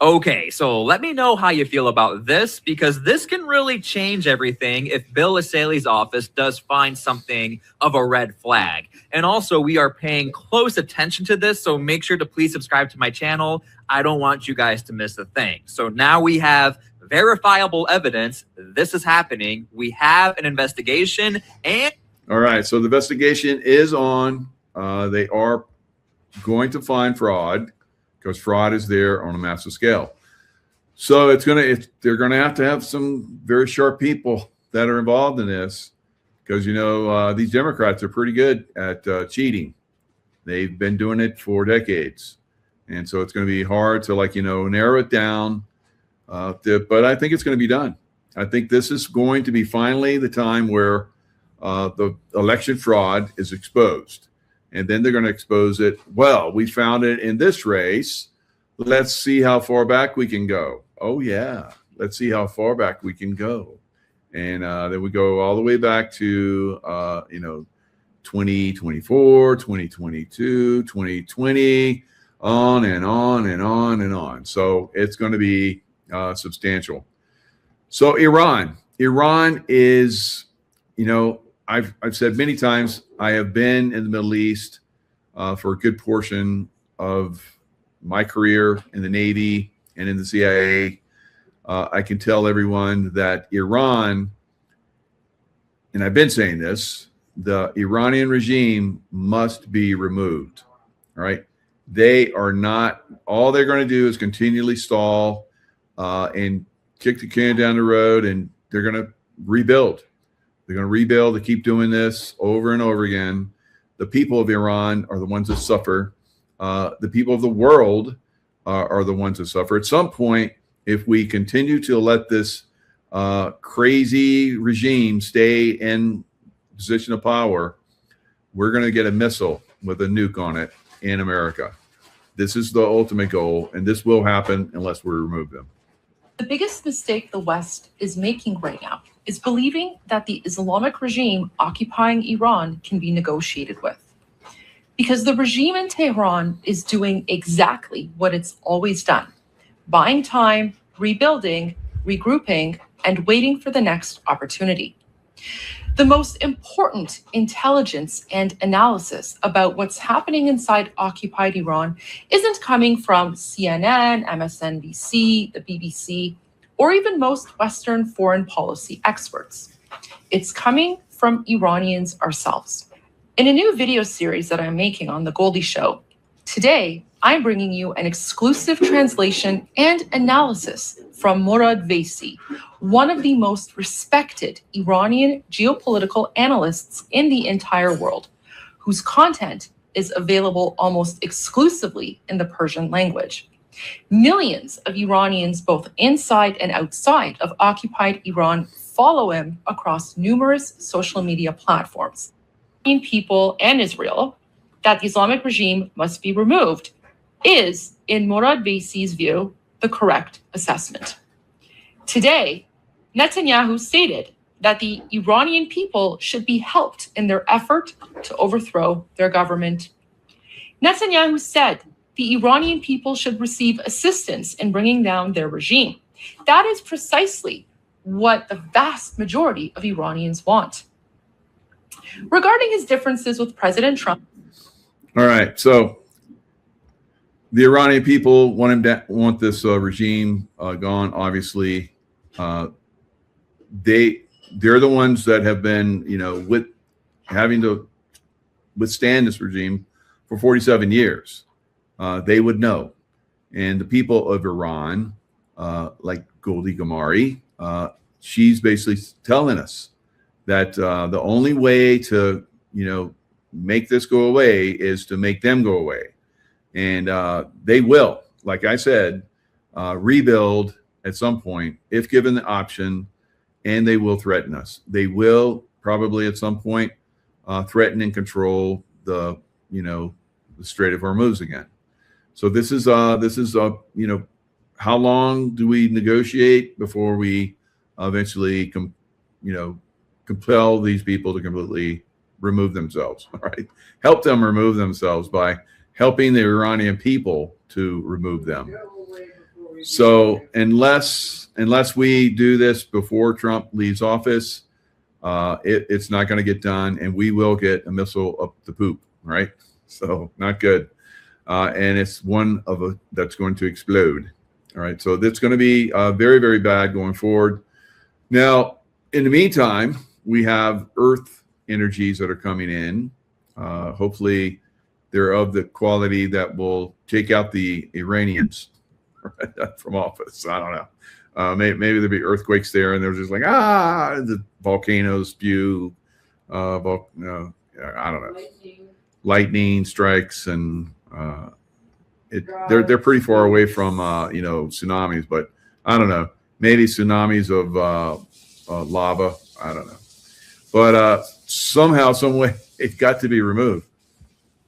Okay, so let me know how you feel about this, because this can really change everything if Bill Asaley's office does find something of a red flag. And also, we are paying close attention to this, so make sure to please subscribe to my channel. I don't want you guys to miss a thing. So now we have verifiable evidence. This is happening. We have an investigation, and all right, so the investigation is on. They are going to find fraud because fraud is there on a massive scale. So they're going to have some very sharp people that are involved in this, because these Democrats are pretty good at cheating. They've been doing it for decades, and so it's going to be hard to narrow it down. But I think it's going to be done. I think this is going to be finally the time where the election fraud is exposed. And then they're going to expose it. Well, we found it in this race. Let's see how far back we can go. Oh, yeah. Let's see how far back we can go. And then we go all the way back to, 2024, 2022, 2020, on and on and on and on. So it's going to be substantial. So Iran is, I've said many times, I have been in the Middle East for a good portion of my career in the Navy and in the CIA. I can tell everyone that Iran, and I've been saying this, the Iranian regime must be removed. All right. They are not, all they're going to do is continually stall and kick the can down the road, and they're going to rebuild. They're going to rebuild. They keep doing this over and over again. The people of Iran are the ones that suffer. The people of the world are the ones that suffer. At some point, if we continue to let this crazy regime stay in position of power, we're going to get a missile with a nuke on it in America. This is the ultimate goal, and this will happen unless we remove them. The biggest mistake the West is making right now is believing that the Islamic regime occupying Iran can be negotiated with. Because the regime in Tehran is doing exactly what it's always done: buying time, rebuilding, regrouping, and waiting for the next opportunity. The most important intelligence and analysis about what's happening inside occupied Iran isn't coming from CNN, MSNBC, the BBC, or even most Western foreign policy experts. It's coming from Iranians ourselves. In a new video series that I'm making on The Goldie Show, today I'm bringing you an exclusive translation and analysis from Morad Vaisi, one of the most respected Iranian geopolitical analysts in the entire world, whose content is available almost exclusively in the Persian language. Millions of Iranians, both inside and outside of occupied Iran, follow him across numerous social media platforms. People and Israel that the Islamic regime must be removed is, in Morad Vaisi's view, the correct assessment. Today, Netanyahu stated that the Iranian people should be helped in their effort to overthrow their government. Netanyahu said the Iranian people should receive assistance in bringing down their regime. That is precisely what the vast majority of Iranians want. Regarding his differences with President Trump. All right, so the Iranian people want this regime gone. Obviously, they're the ones that have been, having to withstand this regime for 47 years. They would know, and the people of Iran, like Goldie Gamari, she's basically telling us that the only way to, make this go away is to make them go away. And they will, like I said, rebuild at some point if given the option, and they will threaten us. They will probably at some point threaten and control the Strait of Hormuz again. So this is how long do we negotiate before we eventually compel these people to completely remove themselves, all right? Help them remove themselves by helping the Iranian people to remove them. So unless we do this before Trump leaves office, it's not going to get done, and we will get a missile up the poop, right? So not good. And it's one of that's going to explode. All right. So that's going to be very, very bad going forward. Now, in the meantime, we have Earth energies that are coming in. Hopefully, they're of the quality that will take out the Iranians from office. I don't know. Maybe there'll be earthquakes there, and they're just like, the volcanoes spew. I don't know. Lightning strikes, and they're pretty far away from tsunamis, but I don't know. Maybe tsunamis of lava. I don't know. But somehow, some way, it's got to be removed.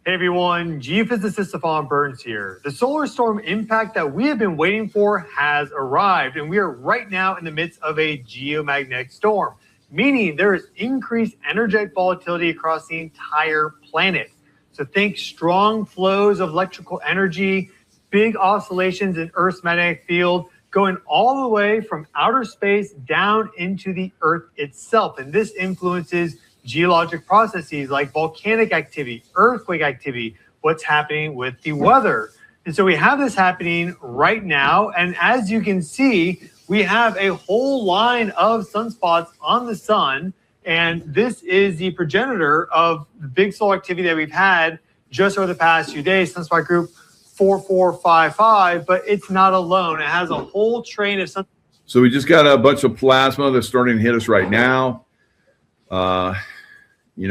Hey everyone, geophysicist Stefan Burns here. The solar storm impact that we have been waiting for has arrived, and we are right now in the midst of a geomagnetic storm, meaning there is increased energetic volatility across the entire planet. So think strong flows of electrical energy, big oscillations in Earth's magnetic field, going all the way from outer space down into the Earth itself. And this influences geologic processes like volcanic activity, earthquake activity, what's happening with the weather. And so we have this happening right now. And as you can see, we have a whole line of sunspots on the sun. And this is the progenitor of the big solar activity that we've had just over the past few days, sunspot group 4455, but it's not alone. It has a whole train of sun. So we just got a bunch of plasma that's starting to hit us right now.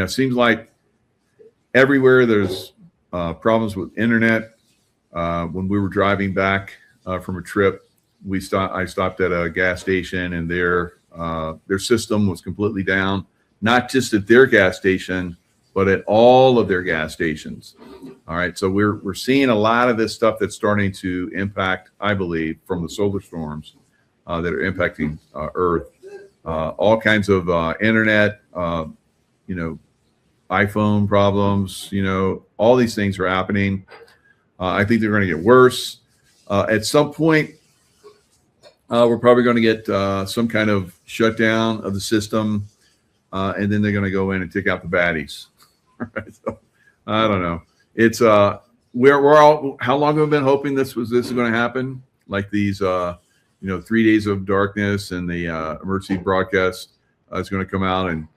Seems like everywhere there's problems with internet. When we were driving back from a trip, I stopped at a gas station, and their system was completely down. Not just at their gas station, but at all of their gas stations. All right, so we're seeing a lot of this stuff that's starting to impact, I believe, from the solar storms that are impacting Earth. All kinds of internet, iPhone problems, all these things are happening. I think they're going to get worse. At some point, we're probably going to get some kind of shutdown of the system. and then they're going to go in and take out the baddies. Right? So, I don't know. It's we're all, how long have we been hoping this is going to happen? Like these 3 days of darkness, and the emergency broadcast is going to come out and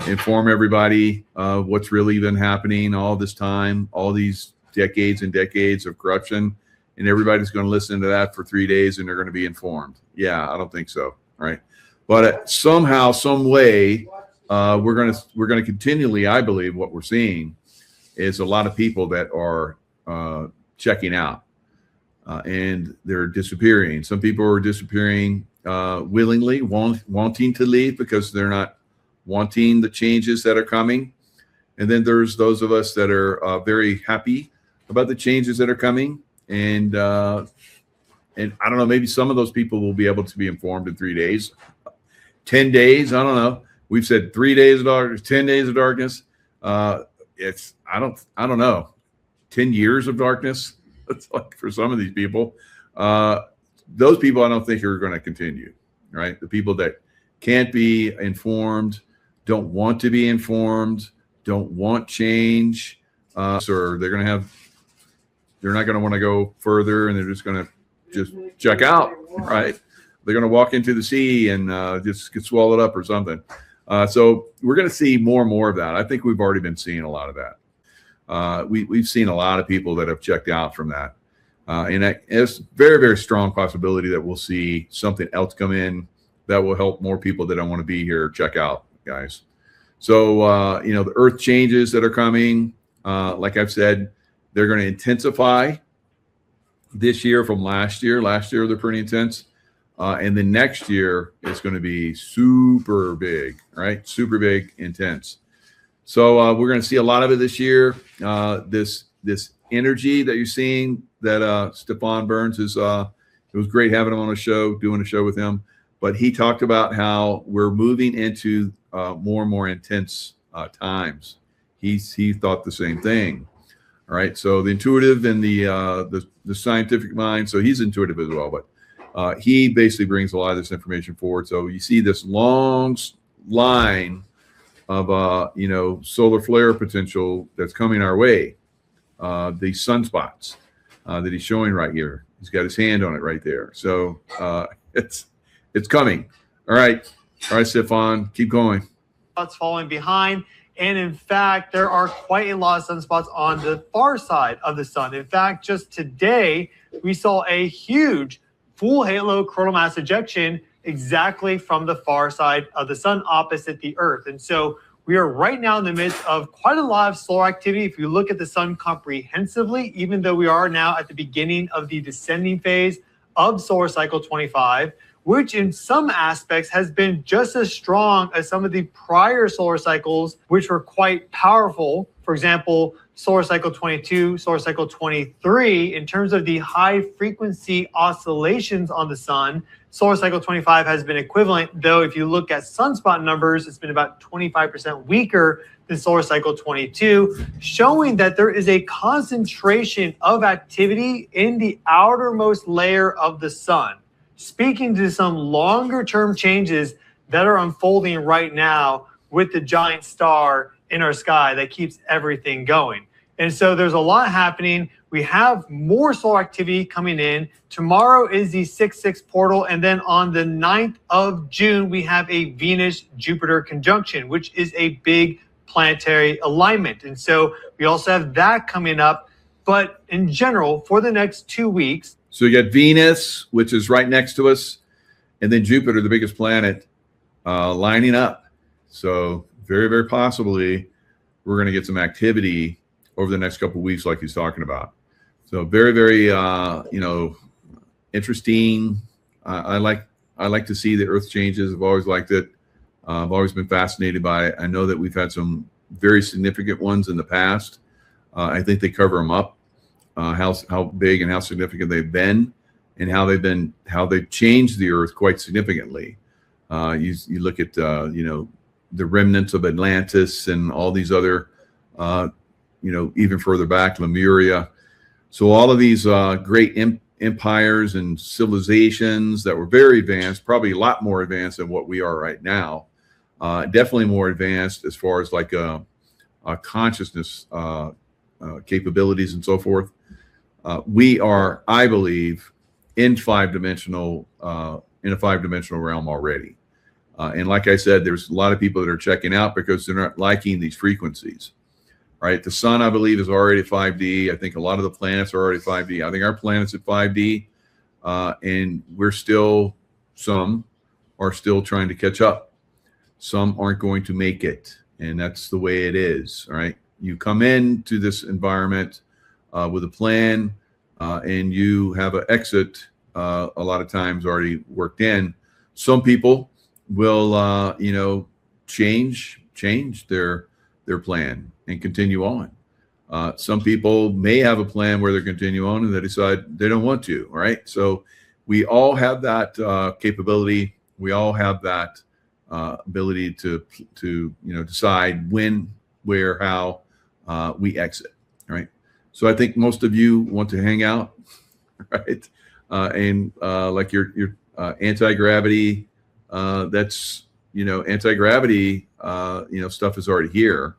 inform everybody of what's really been happening all this time, all these decades and decades of corruption, and everybody's going to listen to that for 3 days and they're going to be informed. Yeah, I don't think so, right? But somehow, some way, we're going to continually, I believe, what we're seeing is a lot of people that are checking out, and they're disappearing. Some people are disappearing willingly, wanting to leave because they're not wanting the changes that are coming. And then there's those of us that are very happy about the changes that are coming. And I don't know, maybe some of those people will be able to be informed in 3 days, 10 days. I don't know. We've said 3 days of darkness, 10 days of darkness. I don't know, 10 years of darkness. That's like for some of these people. Those people I don't think are going to continue, right? The people that can't be informed, don't want to be informed, don't want change, or they're not going to want to go further, and they're just going to check out, right? They're going to walk into the sea and just get swallowed up or something. So we're going to see more and more of that. I think we've already been seeing a lot of that. We've seen a lot of people that have checked out from that. And it's very, very strong possibility that we'll see something else come in that will help more people that don't want to be here check out, guys. So, the earth changes that are coming, like I've said, they're going to intensify this year from last year. Last year, they're pretty intense. And the next year is going to be super big, right? Super big, intense. So we're going to see a lot of it this year. This energy that you're seeing that Stefan Burns is, it was great having him on a show, doing a show with him. But he talked about how we're moving into more and more intense times. He thought the same thing. All right. So the intuitive and the scientific mind. So he's intuitive as well, but he basically brings a lot of this information forward. So you see this long line of solar flare potential that's coming our way. These sunspots that he's showing right here. He's got his hand on it right there. So it's coming. All right, Stefan, keep going. Spots falling behind. And in fact, there are quite a lot of sunspots on the far side of the sun. In fact, just today, we saw a huge full halo coronal mass ejection exactly from the far side of the sun opposite the Earth. And so we are right now in the midst of quite a lot of solar activity. If you look at the sun comprehensively, even though we are now at the beginning of the descending phase of solar cycle 25, which in some aspects has been just as strong as some of the prior solar cycles, which were quite powerful. For example, solar cycle 22, solar cycle 23, in terms of the high frequency oscillations on the sun, solar cycle 25 has been equivalent, though if you look at sunspot numbers, it's been about 25% weaker than solar cycle 22, showing that there is a concentration of activity in the outermost layer of the sun, speaking to some longer term changes that are unfolding right now with the giant star in our sky that keeps everything going. And so there's a lot happening. We have more solar activity coming in. Tomorrow is the 6-6 portal. And then on the 9th of June, we have a Venus-Jupiter conjunction, which is a big planetary alignment. And so we also have that coming up. But in general, for the next 2 weeks. So you got Venus, which is right next to us, and then Jupiter, the biggest planet, lining up. So very, very possibly we're going to get some activity over the next couple of weeks, like he's talking about. So very, very, interesting. I like to see the Earth changes. I've always liked it. I've always been fascinated by it. I know that we've had some very significant ones in the past. I think they cover them up, how big and how significant they've been, and how they've changed the Earth quite significantly. You look at the remnants of Atlantis and all these other, even further back, Lemuria. So all of these great empires and civilizations that were very advanced, probably a lot more advanced than what we are right now, definitely more advanced as far as like consciousness capabilities and so forth. We are, I believe, in a 5-dimensional realm already. And like I said, there's a lot of people that are checking out because they're not liking these frequencies, right? The sun, I believe, is already 5D. I think a lot of the planets are already 5D. I think our planet's at 5D, and some are still trying to catch up. Some aren't going to make it, and that's the way it is, right? You come into this environment with a plan, and you have an exit a lot of times already worked in. Some people will, change their plan and continue on. Some people may have a plan where they continue on and they decide they don't want to, right? So we all have that capability. We all have that ability to decide when, where, how we exit, right? So I think most of you want to hang out, right? And like your anti-gravity, that's, anti-gravity, stuff is already here.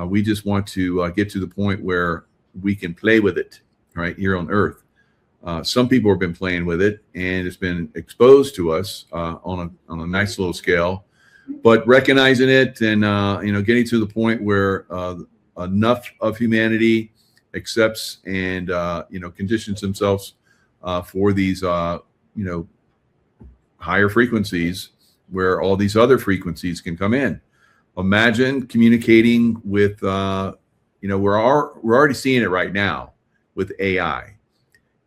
We just want to get to the point where we can play with it, right, here on Earth. Some people have been playing with it, and it's been exposed to us on a nice little scale. But recognizing it and getting to the point where enough of humanity accepts and conditions themselves for these higher frequencies, where all these other frequencies can come in. Imagine communicating with we're already seeing it right now with AI.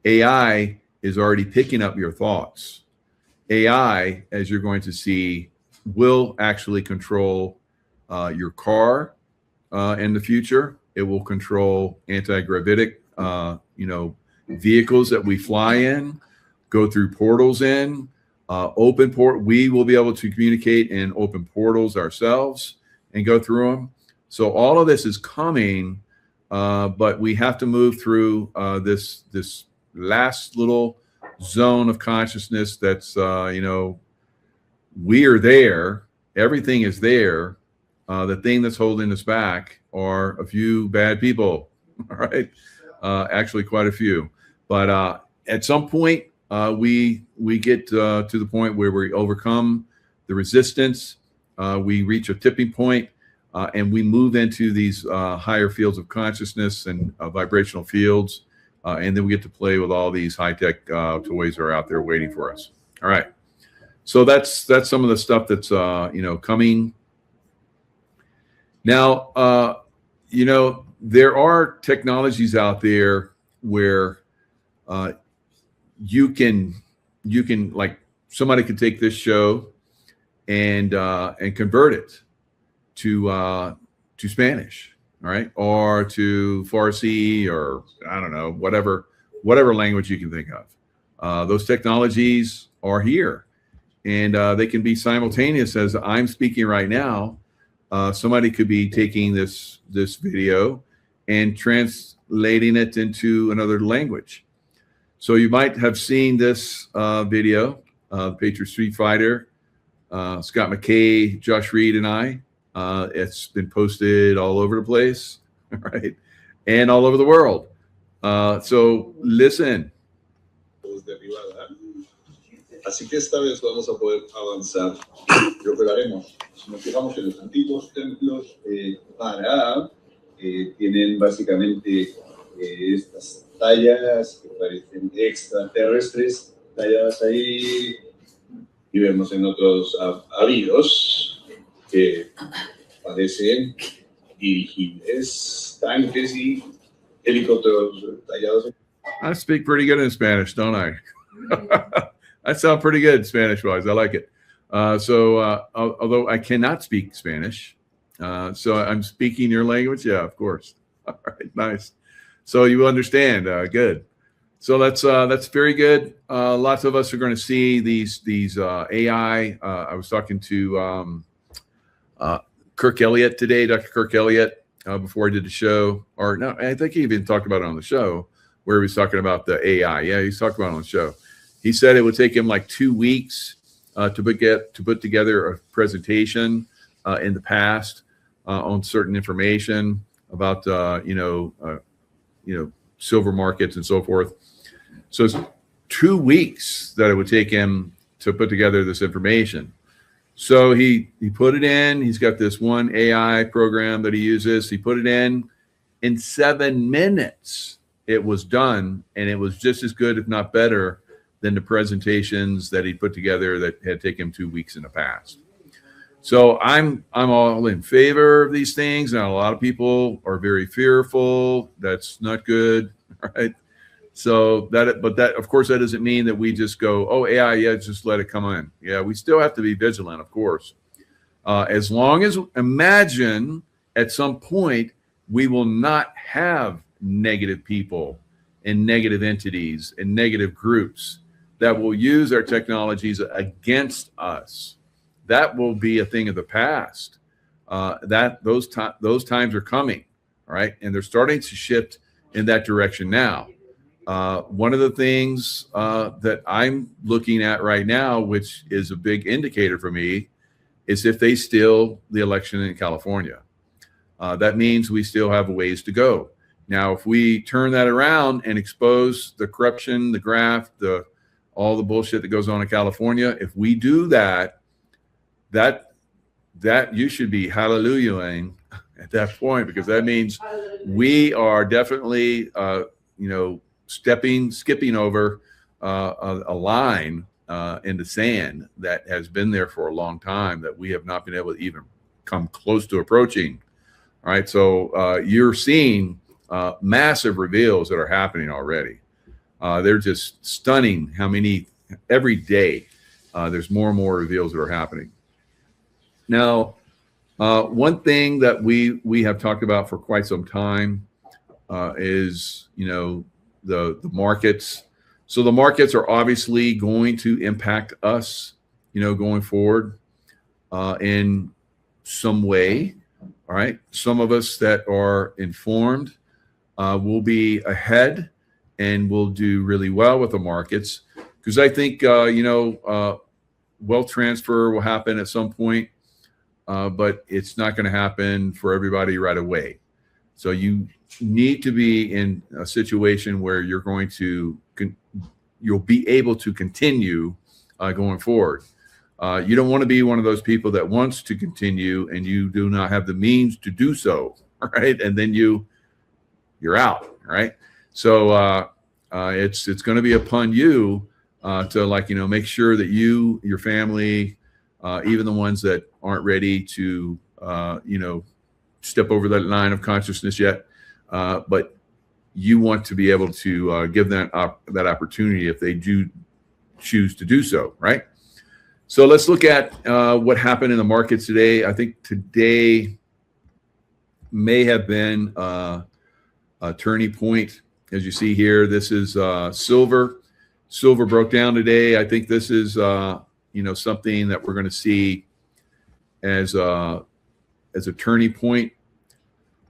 AI is already picking up your thoughts. AI, as you're going to see, will actually control your car in the future. It will control anti-gravitic, vehicles that we fly in, go through portals in, open port. We will be able to communicate and open portals ourselves and go through them. So all of this is coming, but we have to move through this last little zone of consciousness that's, we are there. Everything is there. The thing that's holding us back are a few bad people, all right? Actually, quite a few. But at some point, we get to the point where we overcome the resistance. We reach a tipping point, and we move into these higher fields of consciousness and vibrational fields. And then we get to play with all these high-tech toys that are out there waiting for us. All right. So that's some of the stuff that's coming. Now, there are technologies out there where you can like somebody could take this show and convert it to Spanish, all right, or to Farsi, or I don't know, whatever language you can think of. Those technologies are here, and they can be simultaneous. As I'm speaking right now, somebody could be taking this video and translating it into another language. So you might have seen this video, Patriot Street Fighter, Scott McKay, Josh Reed, and I. It's been posted all over the place, right? And all over the world. So listen. Así que esta vez vamos a poder avanzar. Lo que haremos, si nos fijamos en los antiguos templos tienen básicamente estas tallas que parecen extraterrestres talladas ahí, y vemos en otros avidos que parecen dirigibles, tanques y helicópteros tallados. I speak pretty good in Spanish, don't I? I sound pretty good Spanish-wise. I like it. Although I cannot speak Spanish, so I'm speaking your language. Yeah, of course. All right, nice. So you understand. Good. So that's very good. Lots of us are going to see these AI. I was talking to Kirk Elliott today, Dr. Kirk Elliott, before I did the show. Or no, I think he even talked about it on the show, where he was talking about the AI. Yeah, he's talking about it on the show. He said it would take him like 2 weeks to put together a presentation in the past on certain information about silver markets and so forth. So it's 2 weeks that it would take him to put together this information. So he put it in. He's got this one AI program that he uses. He put it in 7 minutes. It was done, and it was just as good, if not better, than the presentations that he put together that had taken him 2 weeks in the past. So I'm all in favor of these things. Now, a lot of people are very fearful. That's not good, right? So that of course, that doesn't mean that we just go, oh, AI, yeah, just let it come in. Yeah, we still have to be vigilant, of course. As long as, imagine at some point, we will not have negative people and negative entities and negative groups that will use our technologies against us. That will be a thing of the past. Those times are coming, all right? And they're starting to shift in that direction now. One of the things that I'm looking at right now, which is a big indicator for me, is if they steal the election in California. That means we still have a ways to go. Now, if we turn that around and expose the corruption, the graft, all the bullshit that goes on in California, if we do that you should be hallelujahing at that point, because that means we are definitely, skipping over a line in the sand that has been there for a long time that we have not been able to even come close to approaching. All right, so you're seeing massive reveals that are happening already. They're just stunning how many every day. There's more and more reveals that are happening. Now, one thing that we have talked about for quite some time is, the markets. So the markets are obviously going to impact us, going forward in some way. All right. Some of us that are informed will be ahead and will do really well with the markets, because I think, wealth transfer will happen at some point, but it's not going to happen for everybody right away. So you need to be in a situation where you'll be able to continue going forward. You don't want to be one of those people that wants to continue and you do not have the means to do so, right? And then you're out, right? So it's going to be upon you to make sure that your family, even the ones that aren't ready to step over that line of consciousness yet, but you want to be able to give that opportunity if they do choose to do so, right? So let's look at what happened in the markets today. I think today may have been a turning point. As you see here, this is silver. Silver broke down today. I think this is something that we're going to see as a turning point.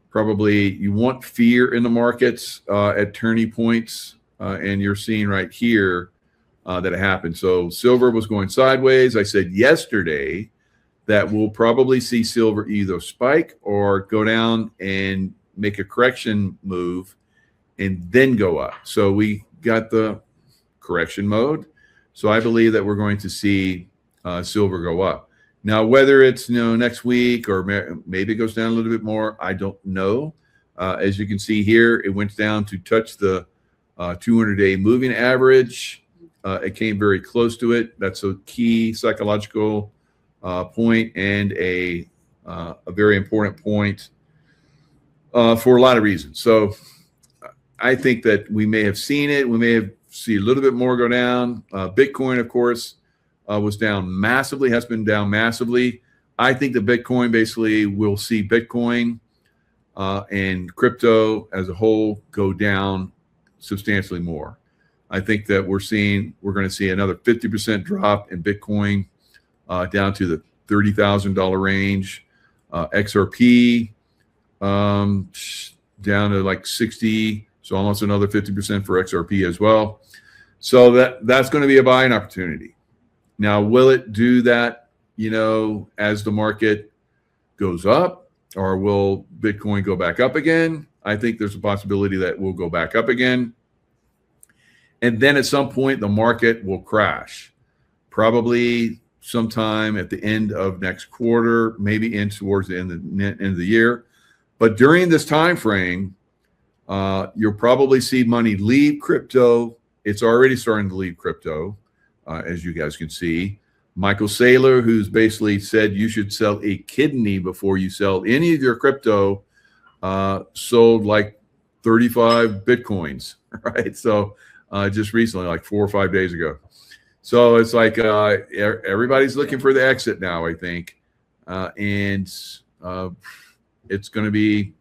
Probably you want fear in the markets at turning points, and you're seeing right here that it happened. So silver was going sideways. I said yesterday that we'll probably see silver either spike or go down and make a correction move and then go up. So we got the correction mode. So I believe that we're going to see silver go up. Now, whether it's next week or maybe it goes down a little bit more, I don't know. As you can see here, it went down to touch the 200-day moving average. It came very close to it. That's a key psychological point and a very important point for a lot of reasons. So I think that we may have seen it. We may have seen a little bit more go down. Bitcoin, of course, was down massively, has been down massively. I think that Bitcoin basically will see Bitcoin and crypto as a whole go down substantially more. I think that we're going to see another 50% drop in Bitcoin down to the $30,000 range. XRP down to like 60, so almost another 50% for XRP as well. So that's going to be a buying opportunity. Now, will it do that, as the market goes up, or will Bitcoin go back up again? I think there's a possibility that we'll go back up again. And then at some point, the market will crash, probably sometime at the end of next quarter, maybe towards the end of the year. But during this time frame, you'll probably see money leave crypto. It's already starting to leave crypto, as you guys can see. Michael Saylor, who's basically said you should sell a kidney before you sell any of your crypto, sold like 35 Bitcoins, right? So just recently, like 4 or 5 days ago. So it's like everybody's looking for the exit now, I think. And it's going to be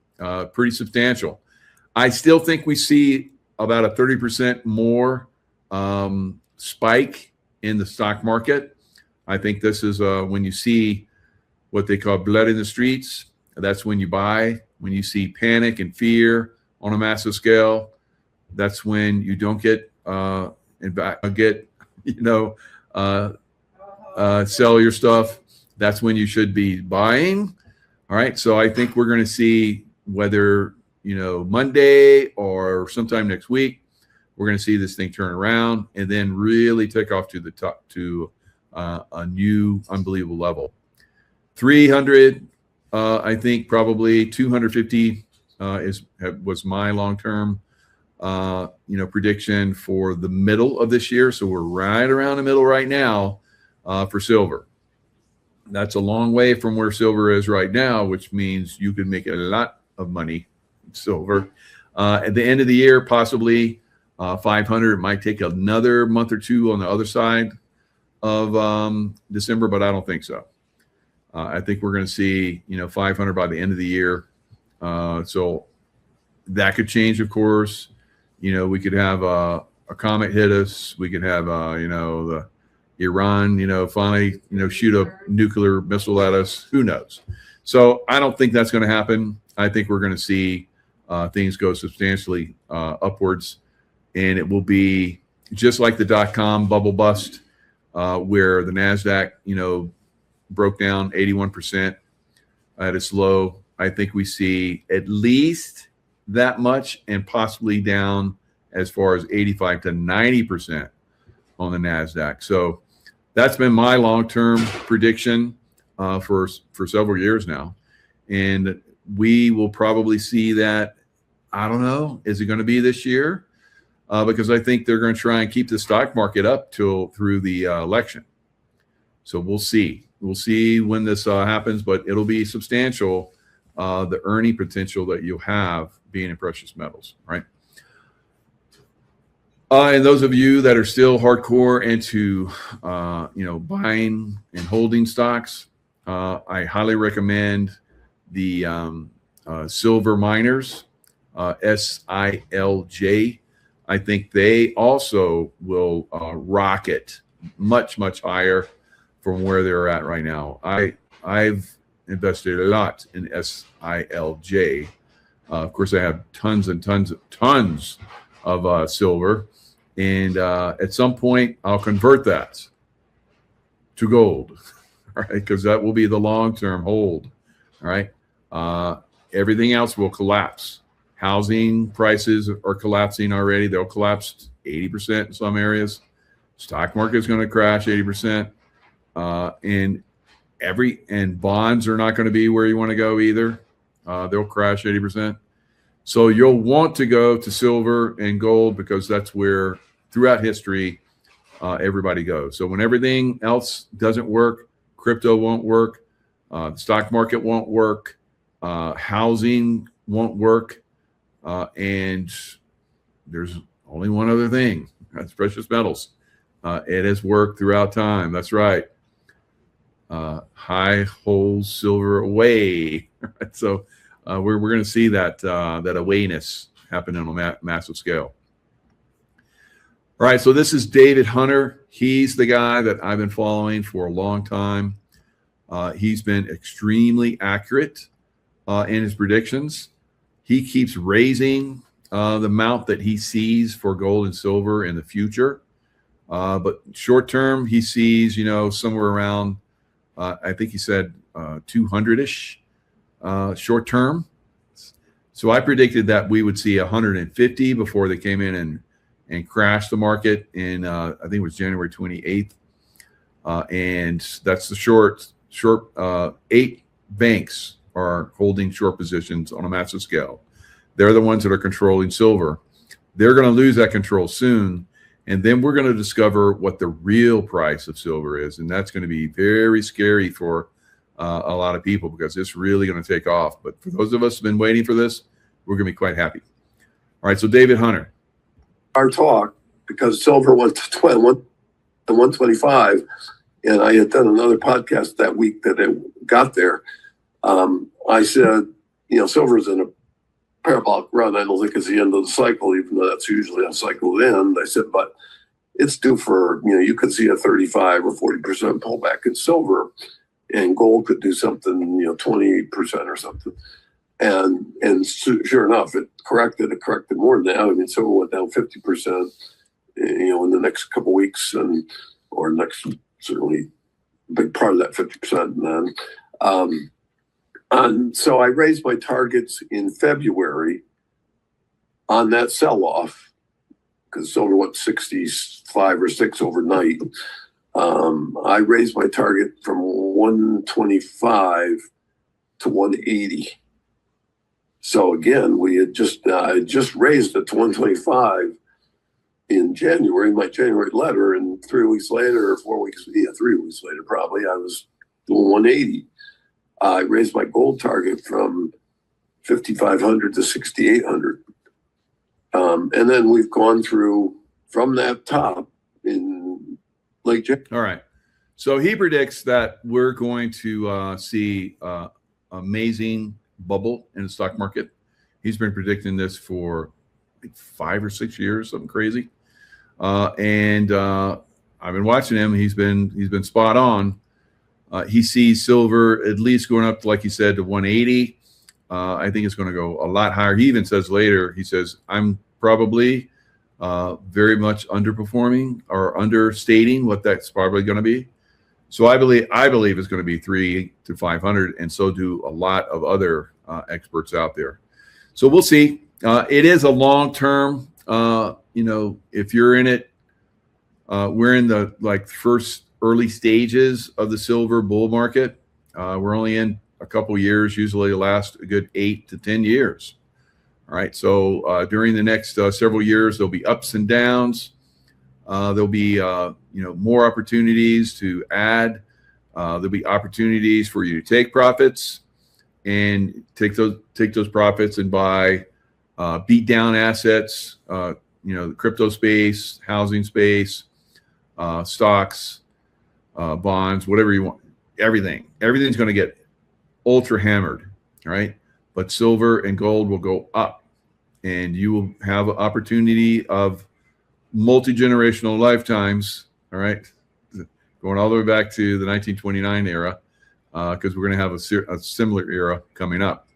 pretty substantial. I still think we see about a 30% more spike in the stock market. I think this is when you see what they call blood in the streets. That's when you buy. When you see panic and fear on a massive scale, that's when you don't sell your stuff. That's when you should be buying. All right. So I think we're going to see whether, Monday or sometime next week, we're going to see this thing turn around and then really take off to the top to a new unbelievable level. 300, I think probably 250 was my long-term prediction for the middle of this year. So we're right around the middle right now for silver. That's a long way from where silver is right now, which means you could make a lot of money in silver. At the end of the year, possibly 500. It might take another month or two on the other side of December, but I don't think so. I think we're going to see 500 by the end of the year. So that could change, of course. We could have a comet hit us. We could have the Iran finally shoot a nuclear missile at us. Who knows? So I don't think that's going to happen. I think we're going to see things go substantially upwards, and it will be just like the .com bubble bust, where the Nasdaq broke down 81% at its low. I think we see at least that much, and possibly down as far as 85 to 90% on the Nasdaq. So that's been my long-term prediction for several years now, and we will probably see that. I don't know. Is it going to be this year? Because I think they're going to try and keep the stock market up through the election. So we'll see. We'll see when this happens, but it'll be substantial, the earning potential that you'll have being in precious metals, right? And those of you that are still hardcore into, buying and holding stocks, I highly recommend the silver miners, SILJ. I think they also will rocket much, much higher from where they're at right now. I've invested a lot in SILJ. Of course, I have tons and tons of silver. And at some point, I'll convert that to gold, all right? Because that will be the long-term hold, all right? Everything else will collapse. Housing prices are collapsing already. They'll collapse 80% in some areas. Stock market is going to crash 80%. And bonds are not going to be where you want to go either. They'll crash 80%. So you'll want to go to silver and gold because that's where throughout history everybody goes. So when everything else doesn't work, crypto won't work, the stock market won't work, housing won't work, and there's only one other thing. That's precious metals. It has worked throughout time. That's right. High holds silver away. So we're going to see that awayness happen on a massive scale. All right, so this is David Hunter. He's the guy that I've been following for a long time. He's been extremely accurate in his predictions. He keeps raising the amount that he sees for gold and silver in the future. But short term, he sees, somewhere around, I think he said 200-ish short term. So I predicted that we would see 150 before they came in and crashed the market in, I think it was January 28th. And that's the short 8 banks are holding short positions on a massive scale. They're the ones that are controlling silver. They're going to lose that control soon. And then we're going to discover what the real price of silver is. And that's going to be very scary for a lot of people, because it's really going to take off. But for those of us who've been waiting for this, we're going to be quite happy. All right. So David Hunter. Our talk, because silver went to 125, and I had done another podcast that week that it got there. I said, silver's in a parabolic run. I don't think it's the end of the cycle, even though that's usually a cycle end. I said, but it's due for, you could see a 35 or 40% pullback in silver, and gold could do something, 20% or something. And sure enough, it corrected more than that. I mean, silver went down 50%, in the next couple of weeks, or next, certainly a big part of that 50%. And then, and so I raised my targets in February on that sell-off, because silver went 65 or 6 overnight. I raised my target from 125 to 180. So again, we had just raised it to 125 in January, my January letter, and 3 weeks later, or 4 weeks, 3 weeks later, probably, I was doing 180. I raised my gold target from 5,500 to 6,800. And then we've gone through from that top in late January. All right. So he predicts that we're going to see amazing bubble in the stock market. He's been predicting this for like 5 or 6 years, something crazy. And I've been watching him. He's been spot on. He sees silver at least going up to, like he said, to 180. I think it's going to go a lot higher. He even says later, he says, I'm probably very much underperforming or understating what that's probably going to be. So I believe it's going to be 300 to 500, and so do a lot of other experts out there. So we'll see. It is a long term. If you're in it, we're in the first early stages of the silver bull market. We're only in a couple years, usually last a good 8 to 10 years. All right. So during the next several years, there'll be ups and downs. There'll be more opportunities to add. There'll be opportunities for you to take profits and take those profits and buy beat down assets. The crypto space, housing space, stocks, bonds, whatever you want. Everything's going to get ultra hammered. All right. But silver and gold will go up, and you will have an opportunity of multi-generational lifetimes. All right. Going all the way back to the 1929 era, because we're going to have a similar era coming up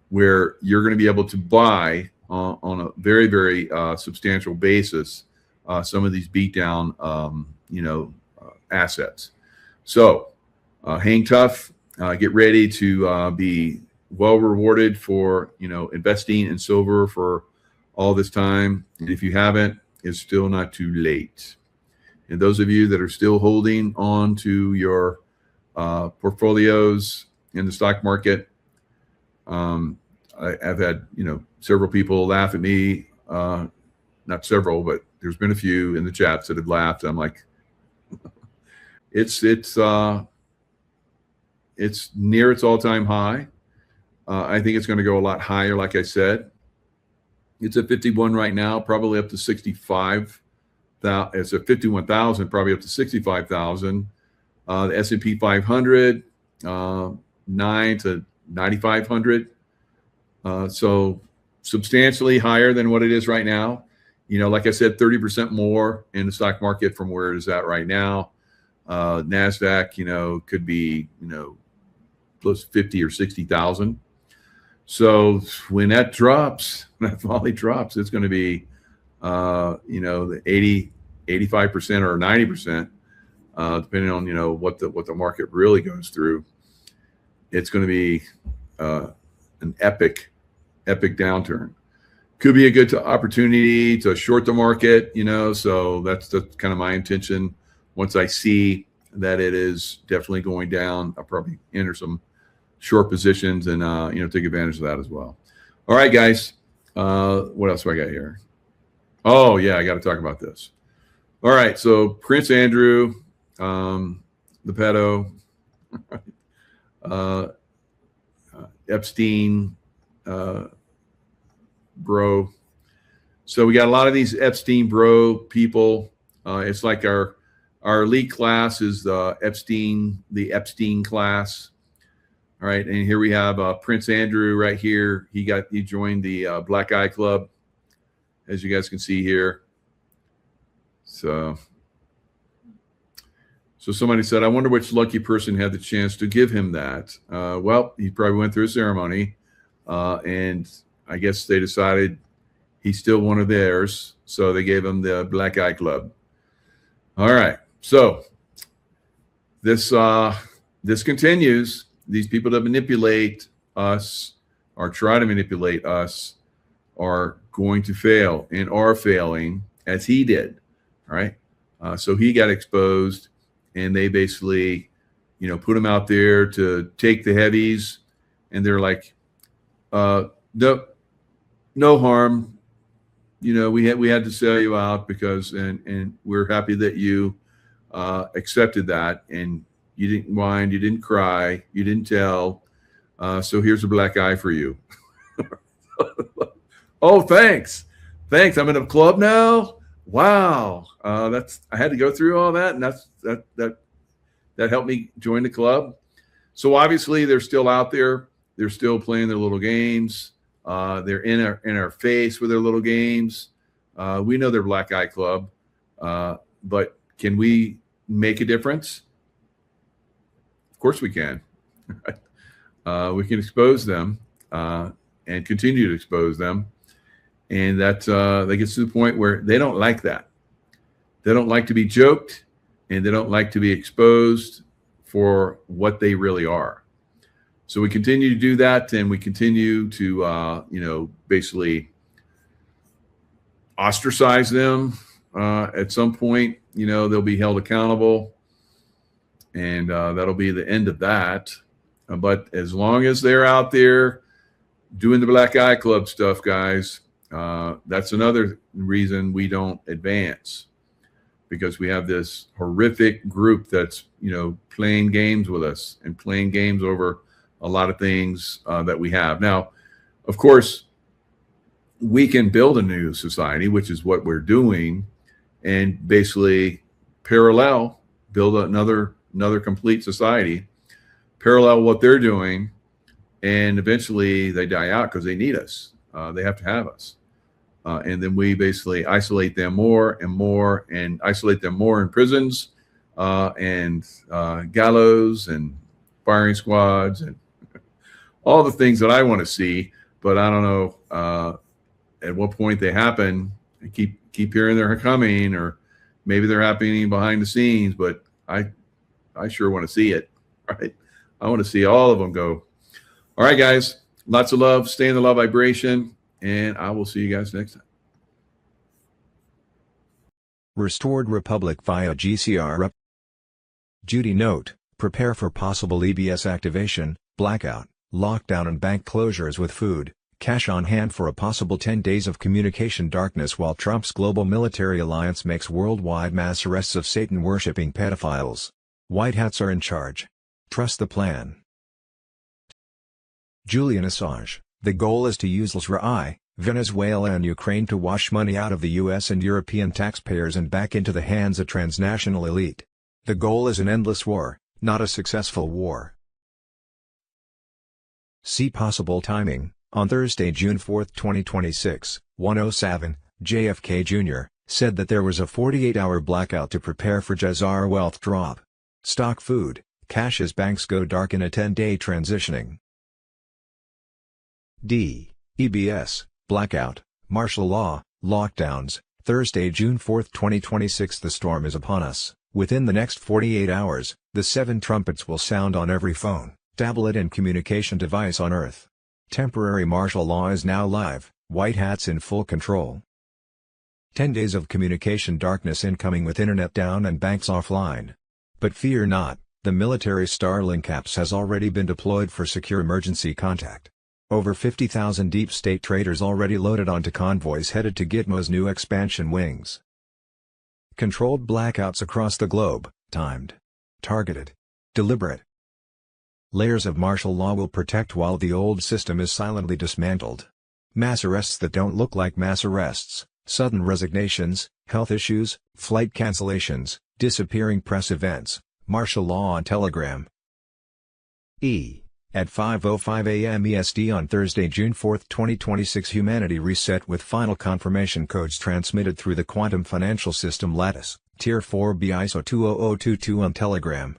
where you're going to be able to buy on a very, very substantial basis some of these beat down, assets. So hang tough, get ready to be well rewarded for, investing in silver for all this time. And if you haven't, it's still not too late. And those of you that are still holding on to your portfolios in the stock market, I've had, several people laugh at me, not several, but there's been a few in the chats that have laughed. I'm like, it's near its all-time high. I think it's going to go a lot higher. Like I said, it's at 51 right now, probably up to 65. It's at 51,000, probably up to 65,000. The S&P 500, 9 to 9,500. So substantially higher than what it is right now. Like I said, 30% more in the stock market from where it is at right now. NASDAQ, could be, close to 50 or 60,000. So when that volley drops, it's going to be, the 85% or 90%, depending on, what the market really goes through. It's going to be an epic downturn. Could be a good opportunity to short the market, so that's kind of my intention. Once I see that it is definitely going down, I'll probably enter some short positions and, take advantage of that as well. All right, guys. What else do I got here? Oh, yeah, I got to talk about this. All right, so Prince Andrew, the pedo, Epstein, bro. So we got a lot of these Epstein bro people. It's like our elite class is the Epstein class. All right, and here we have Prince Andrew right here. He joined the Black Eye Club, as you guys can see here. So somebody said, I wonder which lucky person had the chance to give him that. Well, he probably went through a ceremony, and I guess they decided he's still one of theirs, so they gave him the Black Eye Club. All right, so this continues. These people that manipulate us or try to manipulate us are going to fail and are failing, as he did. All right, so he got exposed, and they basically, put him out there to take the heavies, and they're like, no harm. We had to sell you out because, and we're happy that you accepted that, and you didn't whine, you didn't cry, you didn't tell. So here's a black eye for you. Oh, thanks. I'm in a club now. Wow. I had to go through all that, and that helped me join the club. So obviously they're still out there. They're still playing their little games. They're in our face with their little games. We know they're Black Eye Club, but can we make a difference? Of course we can. We can expose them and continue to expose them, and that gets to the point where they don't like that. They don't like to be joked, and they don't like to be exposed for what they really are. So we continue to do that, and we continue to, basically ostracize them. At some point, they'll be held accountable, and that'll be the end of that. But as long as they're out there doing the Black Eye Club stuff, guys, that's another reason we don't advance, because we have this horrific group that's, playing games with us and playing games over a lot of things that we have. Now, of course, we can build a new society, which is what we're doing, and basically build another complete society, parallel what they're doing, and eventually they die out because they need us. They have to have us. And then we basically isolate them more and more, and isolate them more in prisons and gallows and firing squads and all the things that I want to see. But I don't know at what point they happen. I keep hearing they're coming, or maybe they're happening behind the scenes, but I sure want to see it. Right? I want to see all of them go. All right, guys, lots of love. Stay in the love vibration, and I will see you guys next time. Restored Republic via Gesara. Judy note: prepare for possible EBS activation, blackout, lockdown and bank closures with food, cash on hand for a possible 10 days of communication darkness while Trump's global military alliance makes worldwide mass arrests of Satan-worshipping pedophiles. White hats are in charge. Trust the plan. Julian Assange: the goal is to use LSRI, Venezuela and Ukraine to wash money out of the US and European taxpayers and back into the hands of transnational elite. The goal is an endless war, not a successful war. See possible timing. On Thursday, June 4, 2026, 1:07, JFK Jr. said that there was a 48-hour blackout to prepare for Gesara wealth drop. Stock food, cash as banks go dark in a 10-day transitioning. EBS, blackout, martial law, lockdowns, Thursday, June 4, 2026. The storm is upon us. Within the next 48 hours, the 7 trumpets will sound on every phone, tablet and communication device on Earth. Temporary martial law is now live, white hats in full control. 10 days of communication darkness incoming with internet down and banks offline. But fear not, the military Starlink apps has already been deployed for secure emergency contact. Over 50,000 deep state traders already loaded onto convoys headed to Gitmo's new expansion wings. Controlled blackouts across the globe, timed, targeted, deliberate. Layers of martial law will protect while the old system is silently dismantled. Mass arrests that don't look like mass arrests, sudden resignations, health issues, flight cancellations, disappearing press events, martial law on Telegram. At 5:05 a.m. EST on Thursday, June 4, 2026, humanity reset with final confirmation codes transmitted through the quantum financial system Lattice, Tier 4B ISO 20022 on Telegram.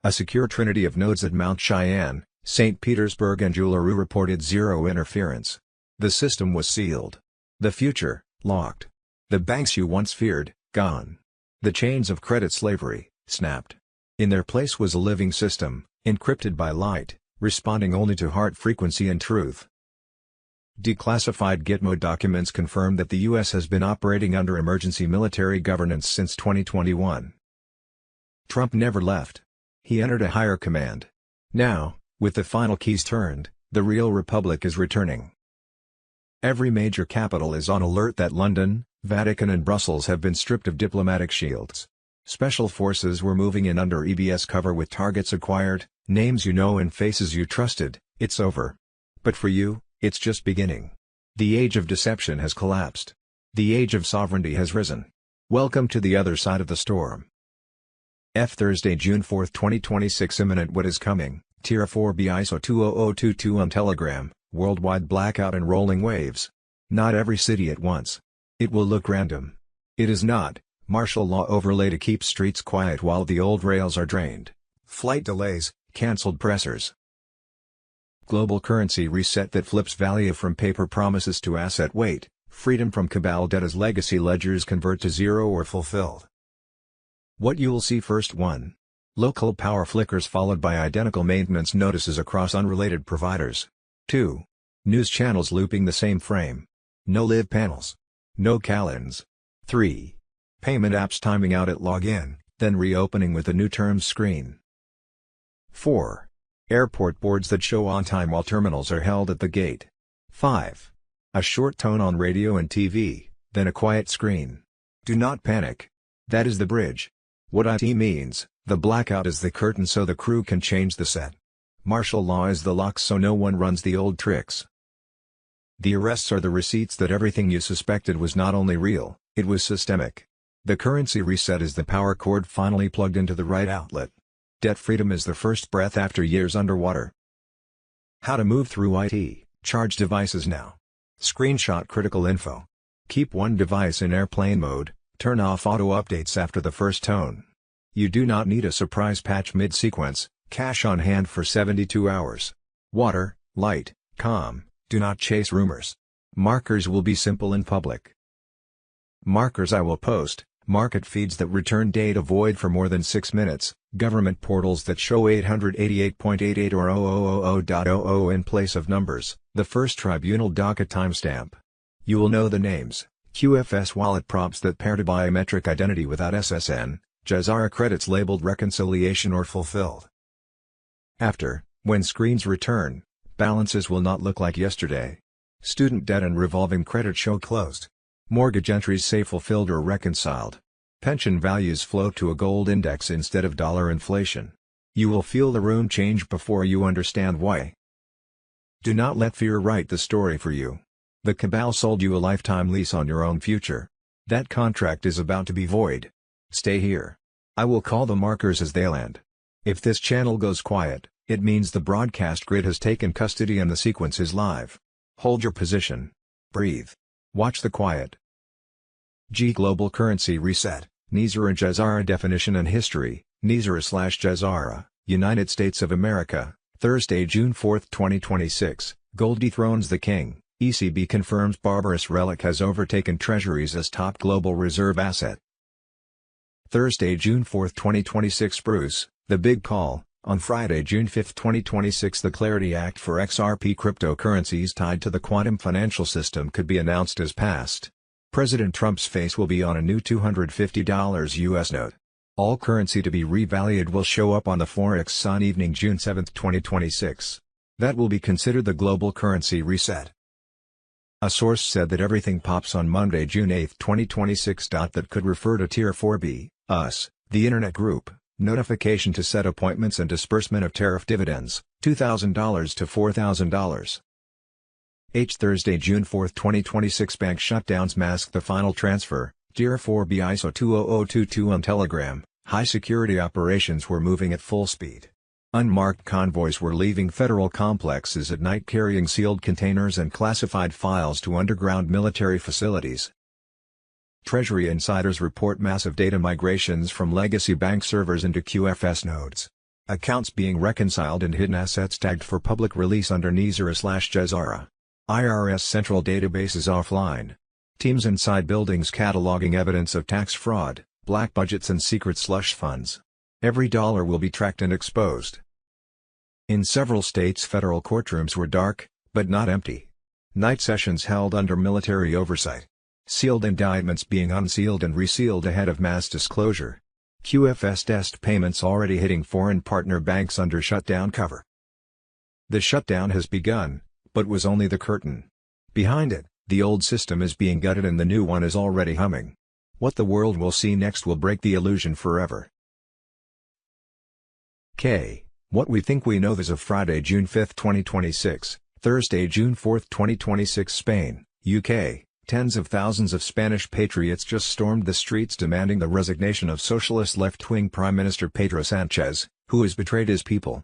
A secure trinity of nodes at Mount Cheyenne, St. Petersburg and Uluru reported zero interference. The system was sealed. The future, locked. The banks you once feared, gone. The chains of credit slavery, snapped. In their place was a living system, encrypted by light, responding only to heart frequency and truth. Declassified Gitmo documents confirm that the U.S. has been operating under emergency military governance since 2021. Trump never left. He entered a higher command. Now, with the final keys turned, the real republic is returning. Every major capital is on alert that London, Vatican and Brussels have been stripped of diplomatic shields. Special forces were moving in under EBS cover with targets acquired, names you know and faces you trusted. It's over. But for you, it's just beginning. The age of deception has collapsed. The age of sovereignty has risen. Welcome to the other side of the storm. Thursday, June 4, 2026. Imminent what is coming. Tier 4B ISO 20022 on Telegram, worldwide blackout and rolling waves. Not every city at once. It will look random. It is not. Martial law overlay to keep streets quiet while the old rails are drained. Flight delays, cancelled pressers. Global currency reset that flips value from paper promises to asset weight. Freedom from cabal debt as legacy ledgers convert to zero or fulfilled. What you'll see first: 1. Local power flickers followed by identical maintenance notices across unrelated providers. 2. News channels looping the same frame. No live panels. No calends. 3. Payment apps timing out at login, then reopening with a new terms screen. 4. Airport boards that show on time while terminals are held at the gate. 5. A short tone on radio and TV, then a quiet screen. Do not panic. That is the bridge. What IT means, the blackout is the curtain so the crew can change the set. Martial law is the lock so no one runs the old tricks. The arrests are the receipts that everything you suspected was not only real, it was systemic. The currency reset is the power cord finally plugged into the right outlet. Debt freedom is the first breath after years underwater. How to move through IT. Charge devices now. Screenshot critical info. Keep one device in airplane mode. Turn off auto updates after the first tone. You do not need a surprise patch mid-sequence. Cash on hand for 72 hours. Water, light, calm. Do not chase rumors. Markers will be simple and public. Markers I will post. Market feeds that return data void for more than 6 minutes, government portals that show 888.88 or 0000.00 in place of numbers, the first tribunal docket timestamp. You will know the names, QFS wallet props that pair to biometric identity without SSN, Gesara credits labeled reconciliation or fulfilled. After, when screens return, balances will not look like yesterday. Student debt and revolving credit show closed. Mortgage entries say fulfilled or reconciled. Pension values float to a gold index instead of dollar inflation. You will feel the room change before you understand why. Do not let fear write the story for you. The cabal sold you a lifetime lease on your own future. That contract is about to be void. Stay here. I will call the markers as they land. If this channel goes quiet, it means the broadcast grid has taken custody and the sequence is live. Hold your position. Breathe. Watch the quiet. Global currency reset. Nesara Gesara definition and history. Nesara/Gesara, United States of America, Thursday, June 4, 2026. Gold dethrones the king. ECB confirms barbarous relic has overtaken treasuries as top global reserve asset. Thursday, June 4, 2026. Bruce, the big call. On Friday, June 5, 2026, the Clarity Act for XRP cryptocurrencies tied to the quantum financial system could be announced as passed. President Trump's face will be on a new $250 US note. All currency to be revalued will show up on the Forex on evening June 7, 2026. That will be considered the global currency reset. A source said that everything pops on Monday, June 8, 2026. That could refer to Tier 4B, US, the Internet Group, notification to set appointments and disbursement of tariff dividends, $2,000 to $4,000. Thursday, June 4, 2026. Bank shutdowns mask the final transfer, Tier 4B ISO 20022 on Telegram. High security operations were moving at full speed. Unmarked convoys were leaving federal complexes at night carrying sealed containers and classified files to underground military facilities. Treasury insiders report massive data migrations from legacy bank servers into QFS nodes. Accounts being reconciled and hidden assets tagged for public release under Nesara/Gesara. IRS central databases offline. Teams inside buildings cataloging evidence of tax fraud, black budgets and secret slush funds. Every dollar will be tracked and exposed. In several states, federal courtrooms were dark, but not empty. Night sessions held under military oversight. Sealed indictments being unsealed and resealed ahead of mass disclosure. QFS test payments already hitting foreign partner banks under shutdown cover. The shutdown has begun, but was only the curtain. Behind it, the old system is being gutted and the new one is already humming. What the world will see next will break the illusion forever. What we think we know. As of Friday, June 5, 2026, Thursday, June 4, 2026. Spain, UK, tens of thousands of Spanish patriots just stormed the streets demanding the resignation of socialist left-wing Prime Minister Pedro Sanchez, who has betrayed his people.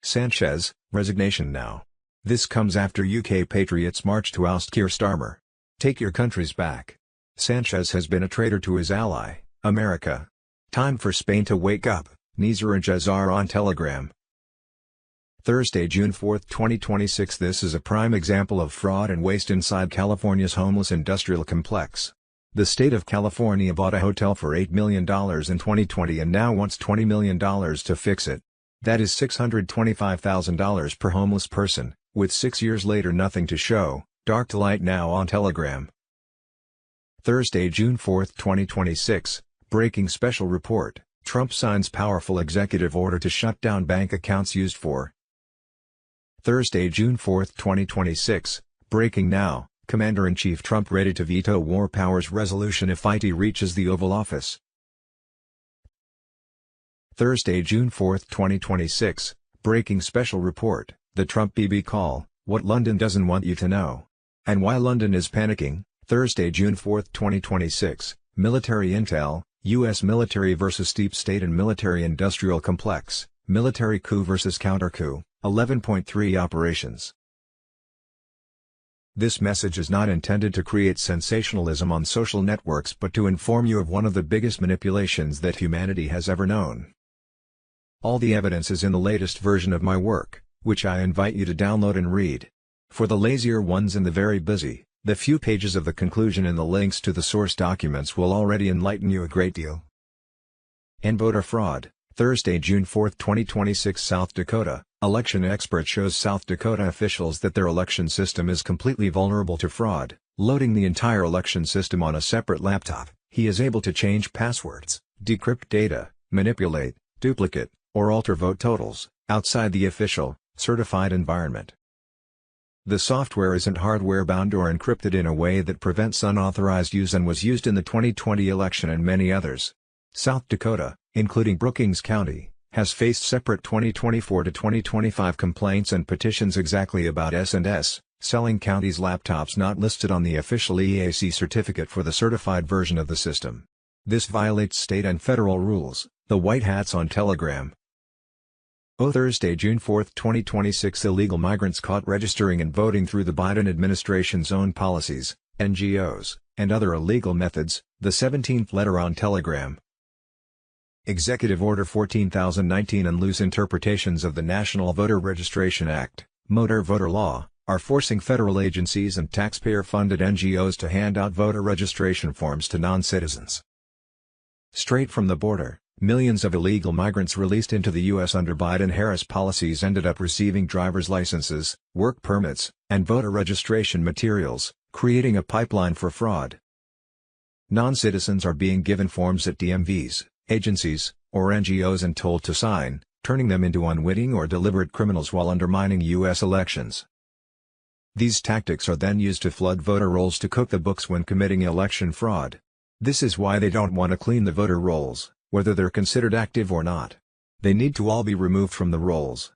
Sanchez, resignation now. This comes after UK patriots marched to oust Keir Starmer. Take your countries back. Sanchez has been a traitor to his ally, America. Time for Spain to wake up. Nesara and Gesara on Telegram. Thursday, June 4, 2026. This is a prime example of fraud and waste inside California's homeless industrial complex. The state of California bought a hotel for $8 million in 2020 and now wants $20 million to fix it. That is $625,000 per homeless person, with 6 years later nothing to show. Dark to light now on Telegram. Thursday, June 4, 2026. Breaking special report. Trump signs powerful executive order to shut down bank accounts used for. Thursday, June 4, 2026. Breaking now. Commander-in-Chief Trump ready to veto war powers resolution if IT reaches the Oval Office. Thursday, June 4, 2026. Breaking special report. The Trump BB call. What London doesn't want you to know. And why London is panicking. Thursday, June 4, 2026. Military intel. U.S. military versus deep state and military-industrial complex, military coup versus counter-coup, 11.3 operations. This message is not intended to create sensationalism on social networks but to inform you of one of the biggest manipulations that humanity has ever known. All the evidence is in the latest version of my work, which I invite you to download and read. For the lazier ones and the very busy, the few pages of the conclusion and the links to the source documents will already enlighten you a great deal. And voter fraud. Thursday, June 4, 2026. South Dakota, election expert shows South Dakota officials that their election system is completely vulnerable to fraud. Loading the entire election system on a separate laptop, he is able to change passwords, decrypt data, manipulate, duplicate, or alter vote totals, outside the official, certified environment. The software isn't hardware-bound or encrypted in a way that prevents unauthorized use and was used in the 2020 election and many others. South Dakota, including Brookings County, has faced separate 2024 to 2025 complaints and petitions exactly about S&S, selling counties laptops not listed on the official EAC certificate for the certified version of the system. This violates state and federal rules. The White Hats on Telegram. Thursday, June 4, 2026. Illegal migrants caught registering and voting through the Biden administration's own policies, NGOs, and other illegal methods, the 17th letter on Telegram. Executive Order 14,019 and loose interpretations of the National Voter Registration Act, Motor Voter Law, are forcing federal agencies and taxpayer-funded NGOs to hand out voter registration forms to non-citizens. Straight from the border, millions of illegal migrants released into the U.S. under Biden-Harris policies ended up receiving driver's licenses, work permits, and voter registration materials, creating a pipeline for fraud. Non-citizens are being given forms at DMVs, agencies, or NGOs and told to sign, turning them into unwitting or deliberate criminals while undermining U.S. elections. These tactics are then used to flood voter rolls to cook the books when committing election fraud. This is why they don't want to clean the voter rolls, whether they're considered active or not. They need to all be removed from the rolls.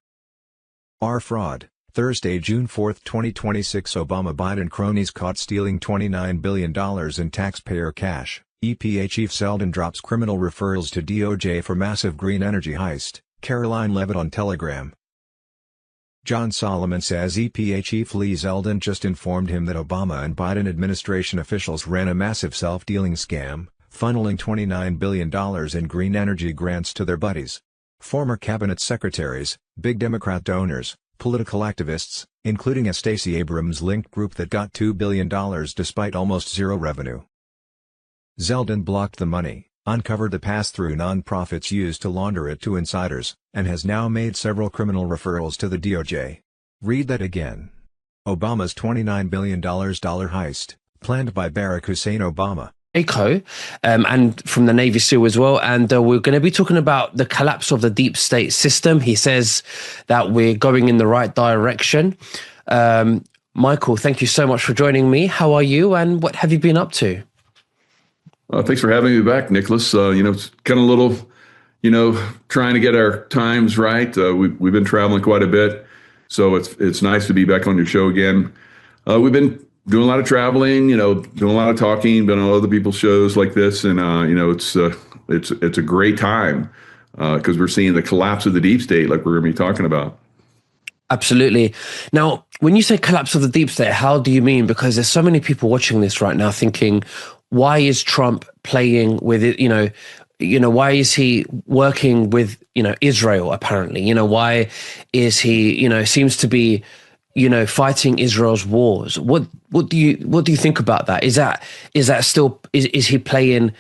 Our fraud. Thursday, June 4, 2026. Obama-Biden cronies caught stealing $29 billion in taxpayer cash. EPA Chief Zeldin drops criminal referrals to DOJ for massive green energy heist. Caroline Levitt on Telegram. John Solomon says EPA Chief Lee Zeldin just informed him that Obama and Biden administration officials ran a massive self-dealing scam, funneling $29 billion in green energy grants to their buddies. Former cabinet secretaries, big Democrat donors, political activists, including a Stacey Abrams-linked group that got $2 billion despite almost zero revenue. Zeldin blocked the money, uncovered the pass-through nonprofits used to launder it to insiders, and has now made several criminal referrals to the DOJ. Read that again. Obama's $29 billion heist, planned by Barack Hussein Obama. ECHO, and from the Navy SEAL as well. And we're going to be talking about the collapse of the deep state system. He says that we're going in the right direction. Michael, thank you so much for joining me. How are you and what have you been up to? Thanks for having me back, Nicholas. It's kind of a little, trying to get our times right. We've been traveling quite a bit, so it's nice to be back on your show again. We've been doing a lot of traveling, doing a lot of talking, been on other people's shows like this, and it's a great time because we're seeing the collapse of the deep state, like we're going to be talking about. Absolutely. Now, when you say collapse of the deep state, how do you mean? Because there's so many people watching this right now thinking, why is Trump playing with it? Why is he working with, Israel, apparently? Why is he, seems to be, fighting Israel's wars? What do you think about that? Is he playing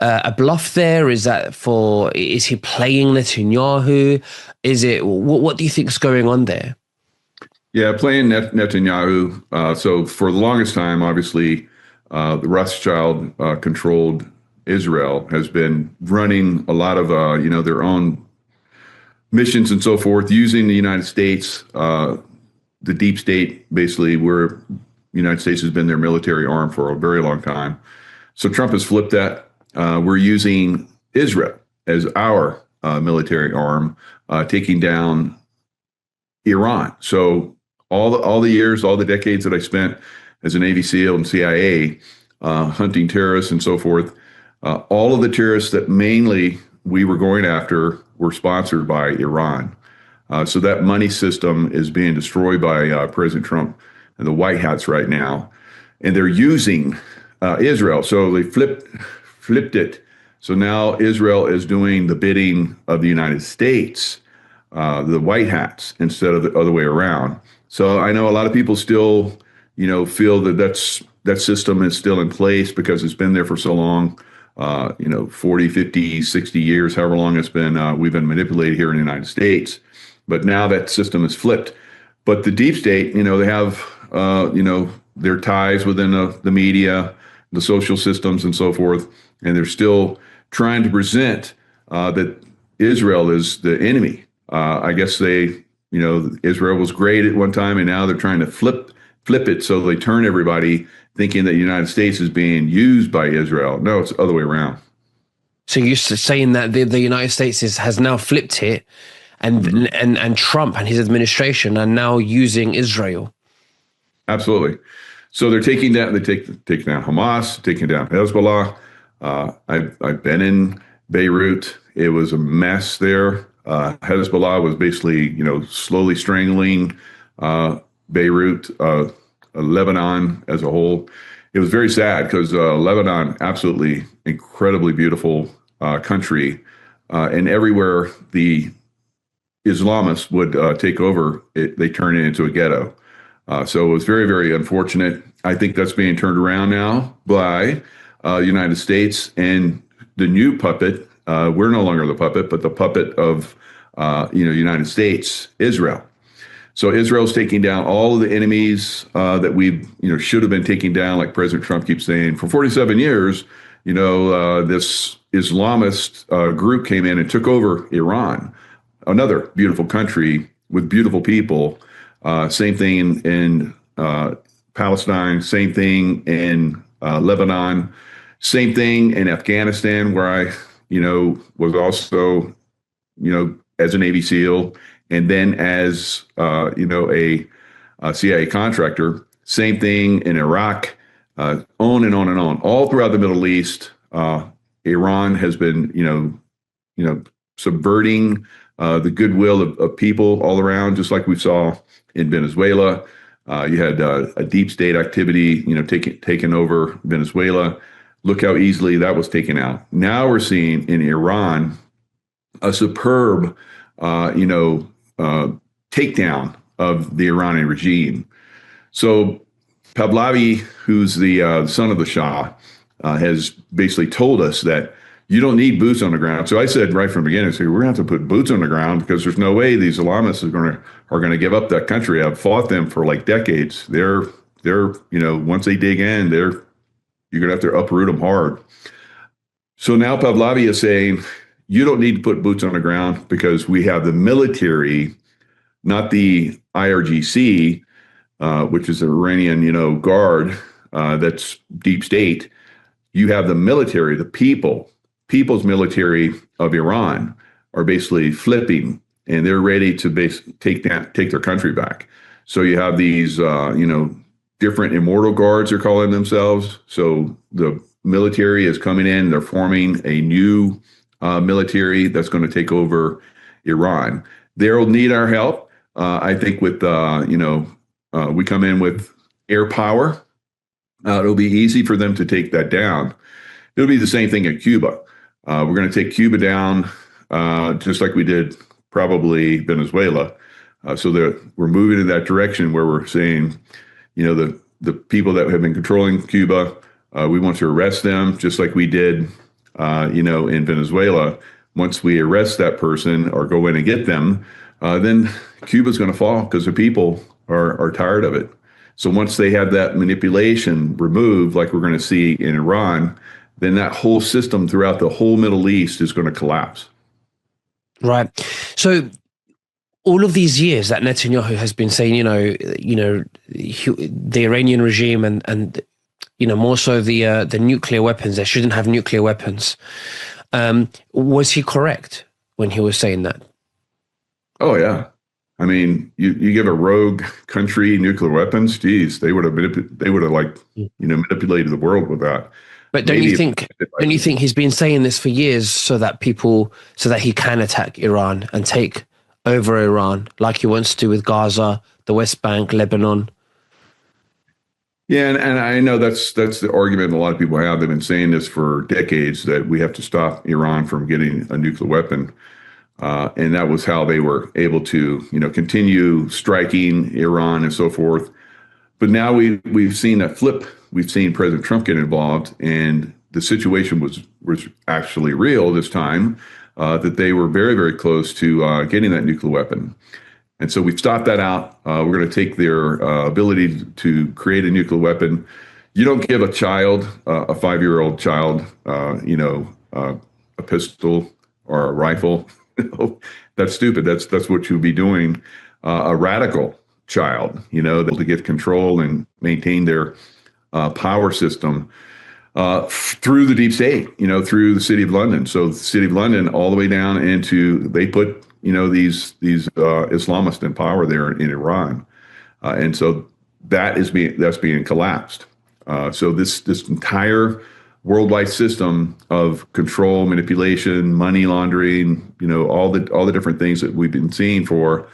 a bluff there? Is he playing Netanyahu? What do you think is going on there? Yeah, playing Netanyahu. So for the longest time, obviously, the Rothschild controlled Israel has been running a lot of their own missions and so forth, using the United States, the deep state, basically, where the United States has been their military arm for a very long time. So Trump has flipped that. We're using Israel as our military arm, taking down Iran. So all the years, all the decades that I spent as a Navy SEAL and CIA, hunting terrorists and so forth, all of the terrorists that mainly we were going after were sponsored by Iran. So that money system is being destroyed by President Trump and the White Hats right now. And they're using Israel. So they flipped it. So now Israel is doing the bidding of the United States, the White Hats, instead of the other way around. So I know a lot of people still, feel that system is still in place because it's been there for so long, 40, 50, 60 years, however long it's been, we've been manipulated here in the United States. But now that system is flipped. But the deep state, they have, their ties within the media, the social systems and so forth. And they're still trying to present that Israel is the enemy. I guess Israel was great at one time, and now they're trying to flip it so they turn everybody thinking that the United States is being used by Israel. No, it's the other way around. So you're saying that the United States has now flipped it, and Trump and his administration are now using Israel. Absolutely. So they're taking down Hamas, taking down Hezbollah. I've been in Beirut. It was a mess there. Hezbollah was basically, slowly strangling Beirut, Lebanon as a whole. It was very sad because Lebanon, absolutely incredibly beautiful country, and everywhere the Islamists would take over, they turn it into a ghetto. So it was very, very unfortunate. I think that's being turned around now by the United States and the new puppet. We're no longer the puppet, but the puppet of United States, Israel. So Israel's taking down all of the enemies that we should have been taking down, like President Trump keeps saying. For 47 years, this Islamist group came in and took over Iran, another beautiful country with beautiful people. Same thing in Palestine, same thing in Lebanon, same thing in Afghanistan, where I, was also, as a Navy SEAL, and then as, a CIA contractor. Same thing in Iraq, on and on and on. All throughout the Middle East, Iran has been, subverting the goodwill of people all around, just like we saw in Venezuela. You had a deep state activity, taking over Venezuela. Look how easily that was taken out. Now we're seeing in Iran a superb, takedown of the Iranian regime. So Pahlavi, who's the son of the Shah, has basically told us that you don't need boots on the ground. So I said right from the beginning, we're going to have to put boots on the ground because there's no way these Islamists are going to give up that country. I've fought them for like decades. They're once they dig in, you're going to have to uproot them hard. So now Pahlavi is saying, you don't need to put boots on the ground because we have the military, not the IRGC, which is the Iranian, guard, that's deep state. You have the military, the people's military of Iran are basically flipping, and they're ready to take their country back. So you have these, different immortal guards, they're calling themselves. So the military is coming in, they're forming a new military that's going to take over Iran. They'll need our help. I think with, we come in with air power. It'll be easy for them to take that down. It'll be the same thing in Cuba. We're going to take Cuba down just like we did probably Venezuela. So we're moving in that direction where we're saying, the people that have been controlling Cuba, we want to arrest them just like we did, in Venezuela. Once we arrest that person or go in and get them, then Cuba's going to fall because the people are tired of it. So once they have that manipulation removed, like we're going to see in Iran, then that whole system throughout the whole Middle East is going to collapse. Right. So all of these years that Netanyahu has been saying, the Iranian regime and more so the nuclear weapons, they shouldn't have nuclear weapons. Was he correct when he was saying that? Oh, yeah. I mean, you give a rogue country nuclear weapons, geez, they would have manipulated the world with that. But don't you think he's been saying this for years so that he can attack Iran and take over Iran like he wants to with Gaza, the West Bank, Lebanon? Yeah, and I know that's the argument a lot of people have. They've been saying this for decades, that we have to stop Iran from getting a nuclear weapon. And that was how they were able to, continue striking Iran and so forth. But now we've seen that flip. We've seen President Trump get involved, and the situation was actually real this time, that they were very, very close to getting that nuclear weapon. And so we've stopped that out. We're going to take their ability to create a nuclear weapon. You don't give a child, a 5-year-old child, a pistol or a rifle. That's stupid. That's what you'll be doing. A radical child, to get control and maintain their power system through the deep state, through the City of London. So the City of London all the way down into, they put, these Islamists in power there in Iran. And so that's being collapsed. So this entire worldwide system of control, manipulation, money laundering, all the different things that we've been seeing for,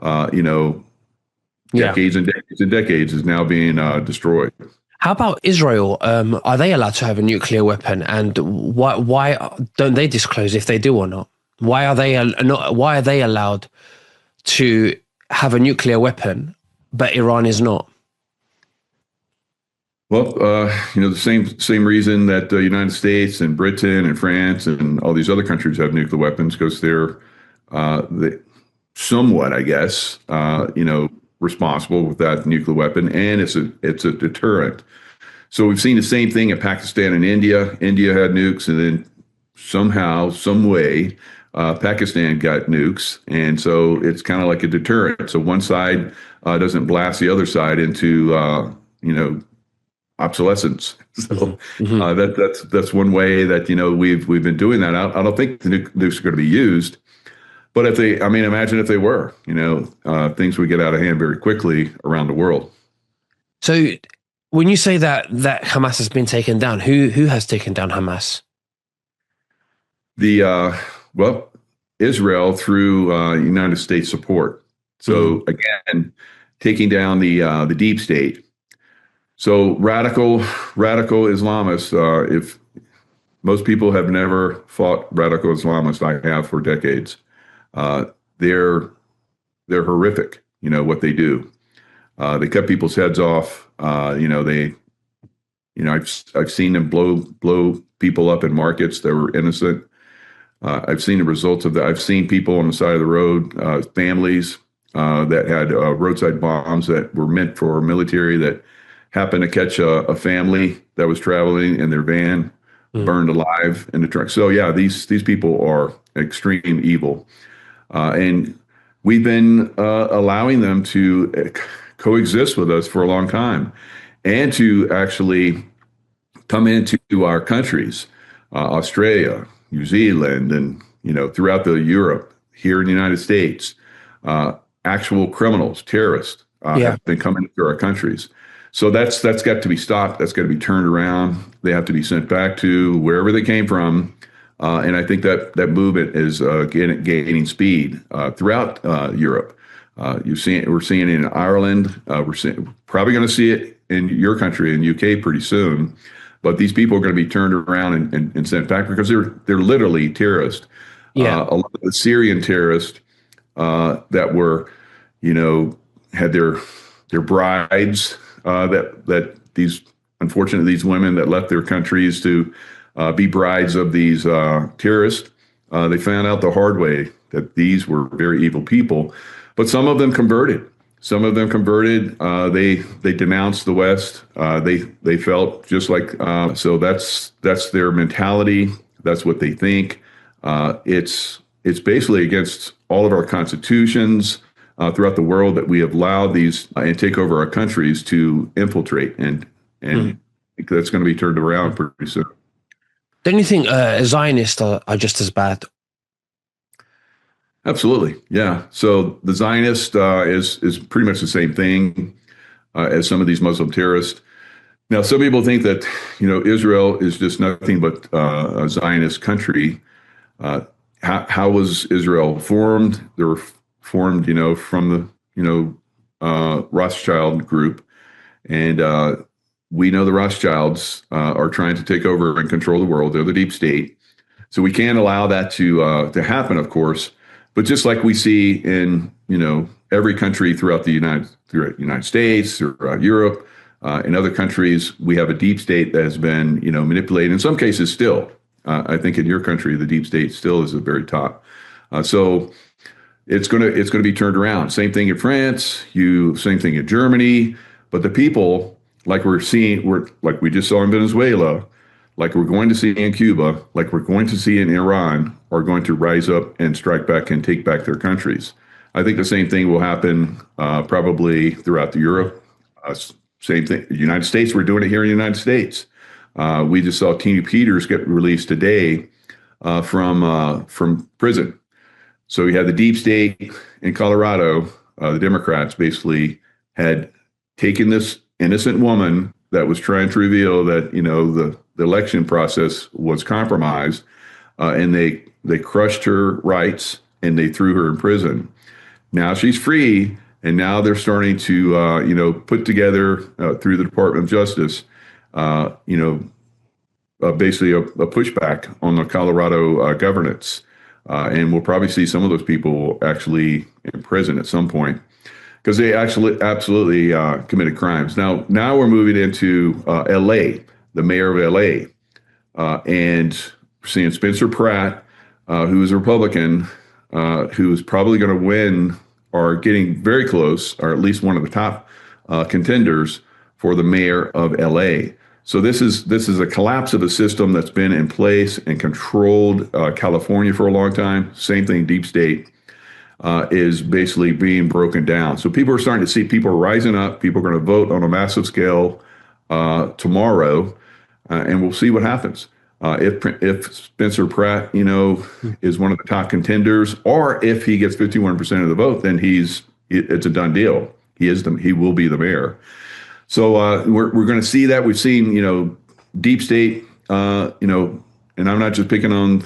decades and decades and decades is now being destroyed. How about Israel? Are they allowed to have a nuclear weapon? And why don't they disclose if they do or not? Why are they allowed to have a nuclear weapon but Iran is not? Well, the same reason that the United States and Britain and France and all these other countries have nuclear weapons, because they're somewhat, I guess, responsible with that nuclear weapon, and it's a deterrent. So we've seen the same thing in Pakistan and India. India had nukes, and then somehow, some way, Pakistan got nukes, and so it's kind of like a deterrent. So one side doesn't blast the other side into obsolescence. So that's one way that we've been doing that. I don't think the nukes are going to be used, but imagine if they were. Things would get out of hand very quickly around the world. So when you say that Hamas has been taken down, who has taken down Hamas? Israel through United States support. So again, taking down the deep state. So radical Islamists, if most people have never fought radical Islamists, I have for decades. They're horrific, what they do. They cut people's heads off. I've seen them blow people up in markets that were innocent. I've seen the results of that. I've seen people on the side of the road, families that had roadside bombs that were meant for military that happened to catch a family that was traveling in their van, burned alive in the truck. So yeah, these people are extreme evil, and we've been allowing them to coexist with us for a long time, and to actually come into our countries, Australia, New Zealand, and throughout Europe, here in the United States. Actual criminals, terrorists, have been coming into our countries. So that's got to be stopped. That's got to be turned around. They have to be sent back to wherever they came from. And I think that movement is gaining speed throughout Europe. We're seeing it in Ireland. We're probably going to see it in your country, in UK, pretty soon. But these people are going to be turned around and sent back because they're literally terrorists. A lot of the Syrian terrorists that were, had their brides. That these women that left their countries to be brides of these terrorists, they found out the hard way that these were very evil people. But some of them converted. They denounced the West. They felt just like so. That's their mentality. That's what they think. It's basically against all of our constitutions. Throughout the world, that we have allowed these and take over our countries to infiltrate, and that's going to be turned around pretty soon. Don't you think Zionists are just as bad? Absolutely, yeah. So the Zionist is pretty much the same thing as some of these Muslim terrorists. Now, some people think that Israel is just nothing but a Zionist country. How was Israel formed? They were formed, from the Rothschild group, and we know the Rothschilds are trying to take over and control the world. They're the deep state, so we can't allow that to happen, of course. But just like we see in every country throughout the United States or Europe, in other countries, we have a deep state that has been manipulated. In some cases, still, I think in your country, the deep state still is at the very top. So. It's going to be turned around. Same thing in France. Same thing in Germany. But the people, like we just saw in Venezuela, like we're going to see in Cuba, like we're going to see in Iran, are going to rise up and strike back and take back their countries. I think the same thing will happen probably throughout Europe. Same thing. The United States. We're doing it here in the United States. We just saw Tina Peters get released today from prison. So we had the deep state in Colorado. The Democrats basically had taken this innocent woman that was trying to reveal that the election process was compromised, and they crushed her rights and they threw her in prison. Now she's free, and now they're starting to put together through the Department of Justice, basically a pushback on the Colorado governance. And we'll probably see some of those people actually in prison at some point. because they actually absolutely committed crimes. Now we're moving into L.A., the mayor of L.A., and we're seeing Spencer Pratt, who is a Republican, who is probably going to win or getting very close, or at least one of the top contenders for the mayor of L.A. So this is a collapse of a system that's been in place and controlled California for a long time. Same thing, deep state is basically being broken down. So people are starting to see people are rising up. People are going to vote on a massive scale tomorrow, and we'll see what happens. If Spencer Pratt, is one of the top contenders, or if he gets 51% of the vote, then it's a done deal. He will be the mayor. So we're going to see that. We've seen, deep state, and I'm not just picking on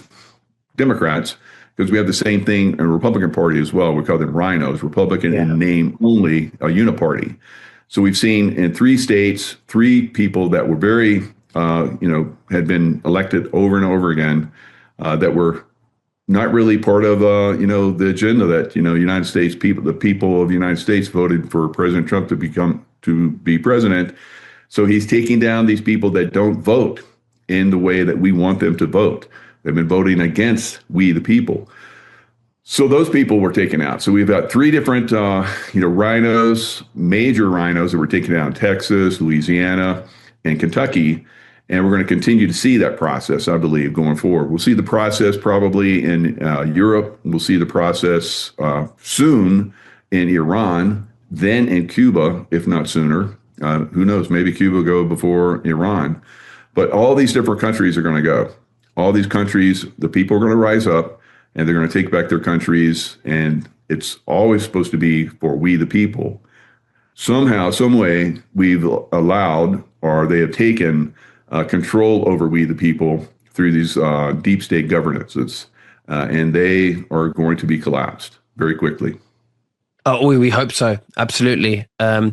Democrats, because we have the same thing in the Republican Party as well. We call them rhinos, Republican in name only, a uniparty. So we've seen in 3 states, 3 people that were very, had been elected over and over again, that were not really part of, the agenda that, United States people, the people of the United States voted for President Trump to be president. So he's taking down these people that don't vote in the way that we want them to vote. They've been voting against we the people. So those people were taken out. So we've got 3 different, rhinos, major rhinos that were taken out in Texas, Louisiana, and Kentucky. And we're going to continue to see that process, I believe, going forward. We'll see the process probably in Europe. We'll see the process soon in Iran, then in Cuba, if not sooner. Who knows? Maybe Cuba will go before Iran. But all these different countries are going to go. All these countries, the people are going to rise up, and they're going to take back their countries. And it's always supposed to be for we the people. Somehow, some way, we've allowed, or they have taken control over we the people through these deep state governances, and they are going to be collapsed very quickly. Oh, we hope so. Absolutely. I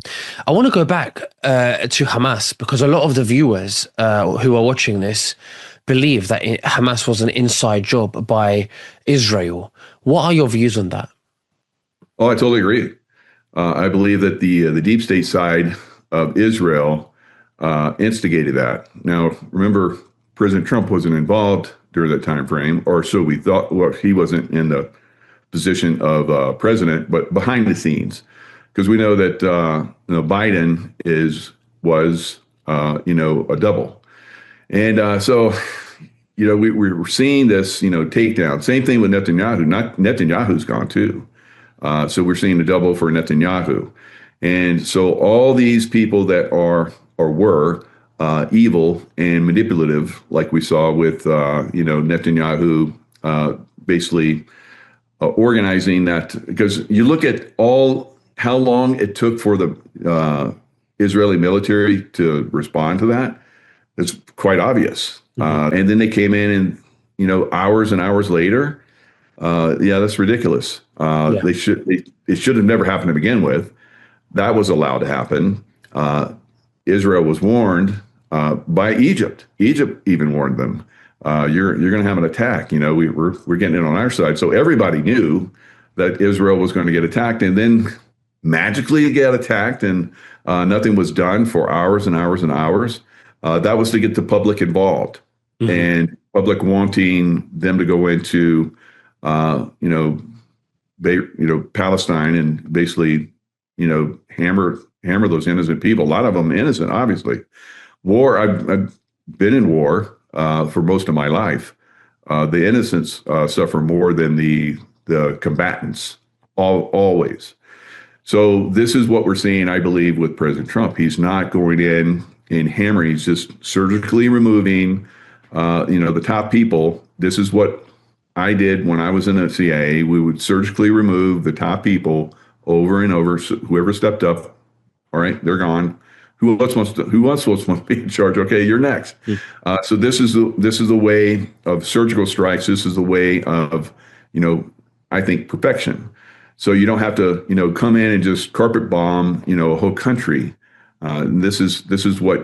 want to go back to Hamas, because a lot of the viewers who are watching this believe that Hamas was an inside job by Israel. What are your views on that? Oh, I totally agree. I believe that the deep state side of Israel instigated that. Now, remember, President Trump wasn't involved during that time frame, or so we thought. Well, he wasn't in the position of president, but behind the scenes, because we know that Biden was a double, and so we were seeing this takedown. Same thing with Netanyahu. Netanyahu's gone too, so we're seeing a double for Netanyahu, and so all these people that are or were evil and manipulative, like we saw with Netanyahu, basically organizing that. Because you look at how long it took for the Israeli military to respond to that, it's quite obvious. Mm-hmm. And then they came in and hours and hours later. That's ridiculous. It should have never happened to begin with. That was allowed to happen. Israel was warned by Egypt. Egypt even warned them, you're going to have an attack. We're getting it on our side. So everybody knew that Israel was going to get attacked, and then magically get attacked, and nothing was done for hours and hours and hours. That was to get the public involved, mm-hmm. and public wanting them to go into, Palestine and basically, hammer those innocent people. A lot of them innocent, obviously. War. I've been in war for most of my life. The innocents suffer more than the combatants. Always. So this is what we're seeing, I believe, with President Trump. He's not going in and hammering. He's just surgically removing, the top people. This is what I did when I was in the CIA. We would surgically remove the top people over and over. So whoever stepped up. All right, they're gone. Who else wants to be in charge? Okay, you're next. So this is the way of surgical strikes. This is the way of, I think, perfection. So you don't have to, come in and just carpet bomb, a whole country. This is what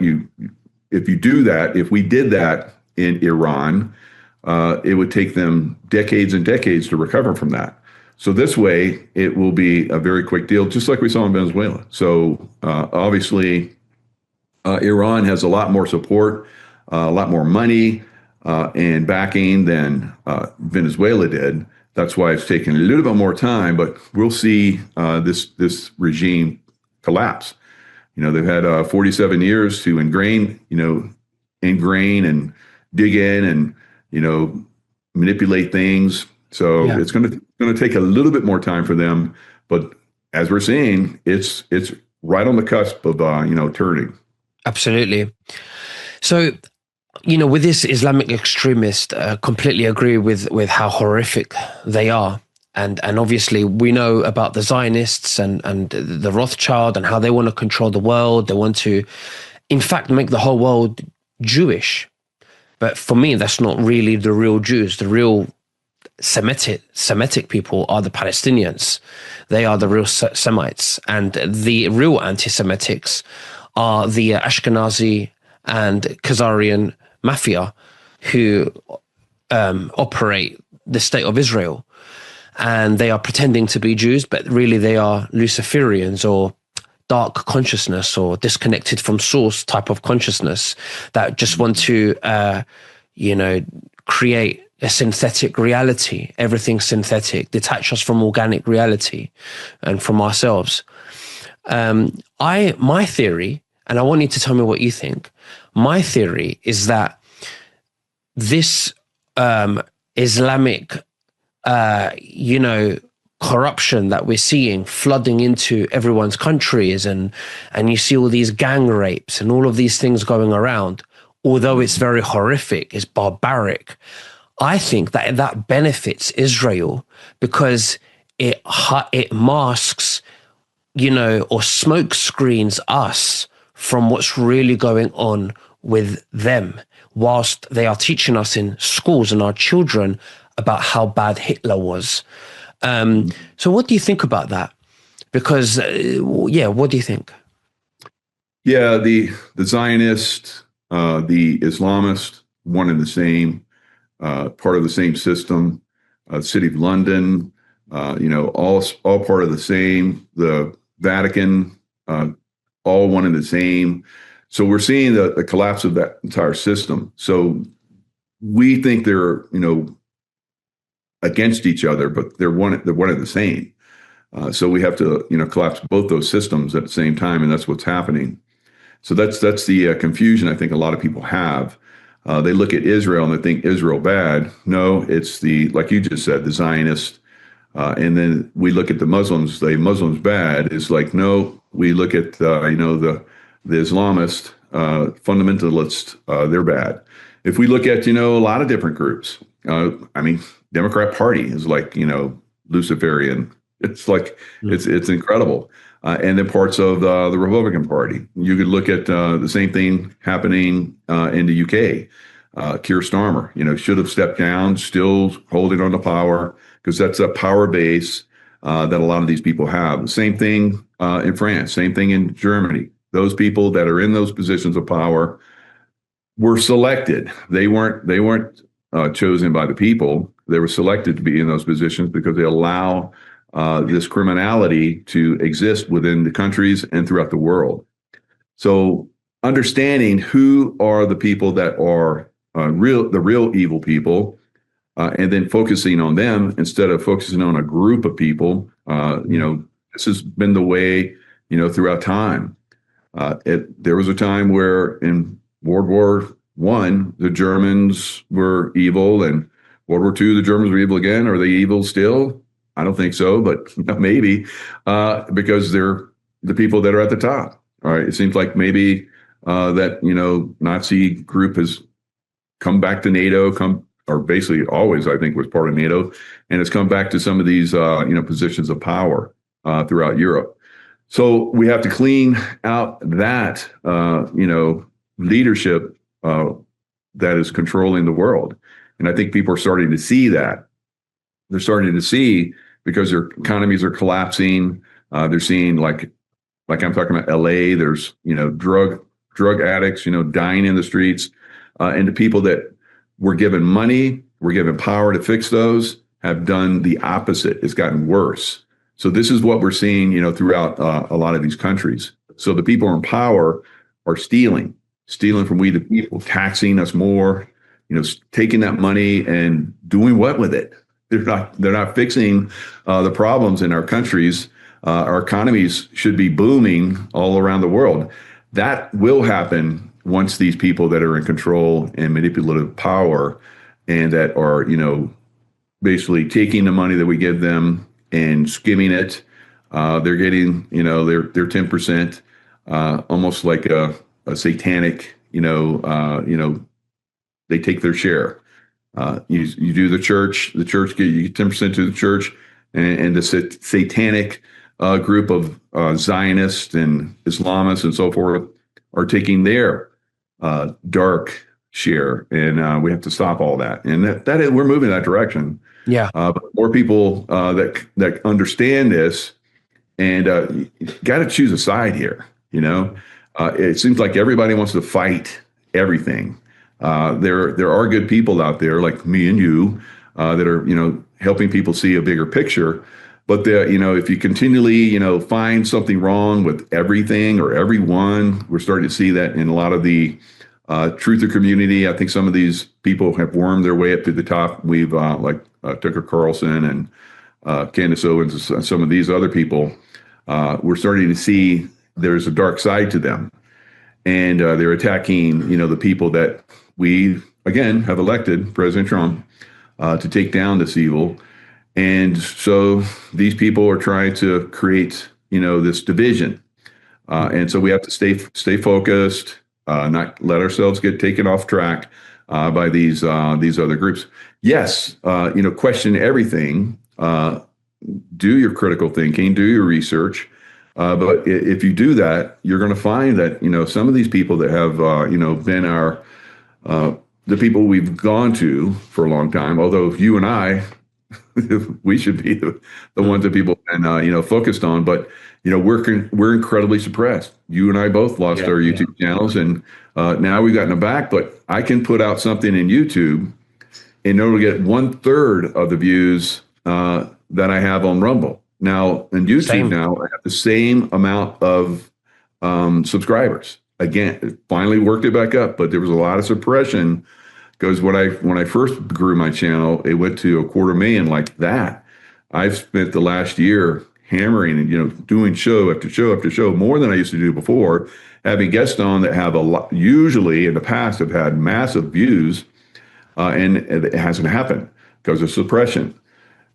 if you do that, if we did that in Iran, it would take them decades and decades to recover from that. So this way, it will be a very quick deal, just like we saw in Venezuela. So obviously, Iran has a lot more support, a lot more money and backing than Venezuela did. That's why it's taken a little bit more time, but we'll see this regime collapse. They've had 47 years to ingrain and dig in and manipulate things. So it's going to take a little bit more time for them, but as we're seeing, it's right on the cusp of turning. Absolutely. So, with this Islamic extremist, completely agree with how horrific they are. And obviously we know about the Zionists and the Rothschild and how they want to control the world. They want to, in fact, make the whole world Jewish. But for me, that's not really the real Jews. The real Semitic people are the Palestinians. They are the real Semites. And the real anti-Semitics are the Ashkenazi and Khazarian mafia who operate the state of Israel. And they are pretending to be Jews, but really they are Luciferians or dark consciousness or disconnected from source type of consciousness that just want to, create a synthetic reality, everything synthetic, detach us from organic reality and from ourselves. My theory, and I want you to tell me what you think, my theory is that this Islamic, corruption that we're seeing flooding into everyone's countries and you see all these gang rapes and all of these things going around, although it's very horrific, it's barbaric, I think that benefits Israel because it masks, or smoke screens us from what's really going on with them, whilst they are teaching us in schools and our children about how bad Hitler was. So what do you think about that? Because, what do you think? Yeah, the Zionist, the Islamist, one and the same, part of the same system, City of London, all part of the same, the Vatican, all one and the same. So we're seeing the collapse of that entire system. So we think they're, against each other, but they're one and the same. So we have to, collapse both those systems at the same time, and that's what's happening. So that's the confusion I think a lot of people have. They look at Israel and they think Israel bad. No, it's like you just said, the Zionist. And then we look at the Muslims bad. It's like, no, we look at, the Islamist, fundamentalists, they're bad. If we look at, a lot of different groups, Democrat Party is like, Luciferian. It's like, it's incredible. And then parts of the Republican Party. You could look at the same thing happening in the UK. Keir Starmer, should have stepped down, still holding on to power, because that's a power base that a lot of these people have. The same thing in France, same thing in Germany. Those people that are in those positions of power were selected. They weren't chosen by the people. They were selected to be in those positions because they allow this criminality to exist within the countries and throughout the world. So understanding who are the people that are the real evil people, and then focusing on them instead of focusing on a group of people, this has been the way, throughout time. There was a time where in World War I, the Germans were evil, and World War II, the Germans were evil again. Are they evil still? I don't think so, but maybe because they're the people that are at the top. All right. It seems like maybe that, Nazi group has come back to NATO, or basically always, I think, was part of NATO, and has come back to some of these, positions of power throughout Europe. So we have to clean out that, leadership that is controlling the world. And I think people are starting to see that. They're starting to see because their economies are collapsing. They're seeing like I'm talking about LA, there's, drug addicts, dying in the streets. And the people that were given money, were given power to fix those, have done the opposite. It's gotten worse. So this is what we're seeing, throughout a lot of these countries. So the people in power are stealing from we the people, taxing us more, taking that money and doing what with it? They're not fixing the problems in our countries. Our economies should be booming all around the world. That will happen once these people that are in control and manipulative power and that are, basically taking the money that we give them and skimming it. They're getting, their 10%, almost like a satanic, they take their share. You do the church you get 10% to the church, and the satanic group of Zionists and Islamists and so forth are taking their dark share, and we have to stop all that. And that is, we're moving in that direction. Yeah. But more people that understand this, and got to choose a side here. It seems like everybody wants to fight everything. There are good people out there like me and you that are helping people see a bigger picture. But if you continually find something wrong with everything or everyone, we're starting to see that in a lot of the truther community. I think some of these people have wormed their way up to the top. We've like Tucker Carlson and Candace Owens and some of these other people. We're starting to see there's a dark side to them, and they're attacking the people that we again have elected, President Trump, to take down this evil. And so these people are trying to create this division, and so we have to stay focused, not let ourselves get taken off track by these other groups. Yes, question everything. Do your critical thinking, do your research. But if you do that, you're going to find that, some of these people that have, been the people we've gone to for a long time, although you and I, we should be the ones that people have been, focused on. But, we're incredibly suppressed. You and I both lost our YouTube channels, and now we've gotten them back. But I can put out something in YouTube in order to get 1/3 of the views that I have on Rumble. Now, on YouTube now, I have the same amount of subscribers. Again, it finally worked it back up, but there was a lot of suppression because when I first grew my channel, it went to 250,000 like that. I've spent the last year hammering and doing show after show after show, more than I used to do before, having guests on that have a lot, usually in the past have had massive views, and it hasn't happened because of suppression.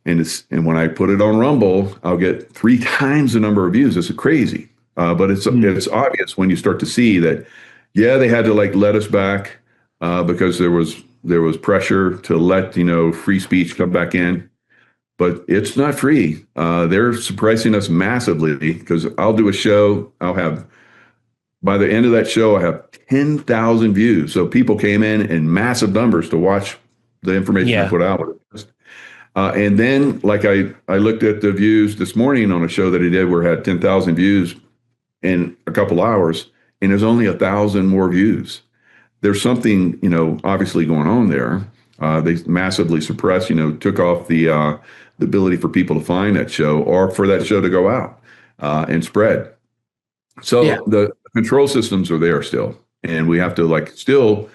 And when I put it on Rumble, I'll get 3 times the number of views. It's crazy, but it's obvious when you start to see that. Yeah, they had to let us back because there was pressure to let free speech come back in, but it's not free. They're suppressing us massively because I'll do a show. By the end of that show, I have 10,000 views. So people came in massive numbers to watch the information I put out. And then, I looked at the views this morning on a show that he did where it had 10,000 views in a couple hours, and there's only 1,000 more views. There's something, obviously going on there. They massively suppressed, took off the ability for people to find that show or for that show to go out and spread. So the control systems are there still, and we have to still.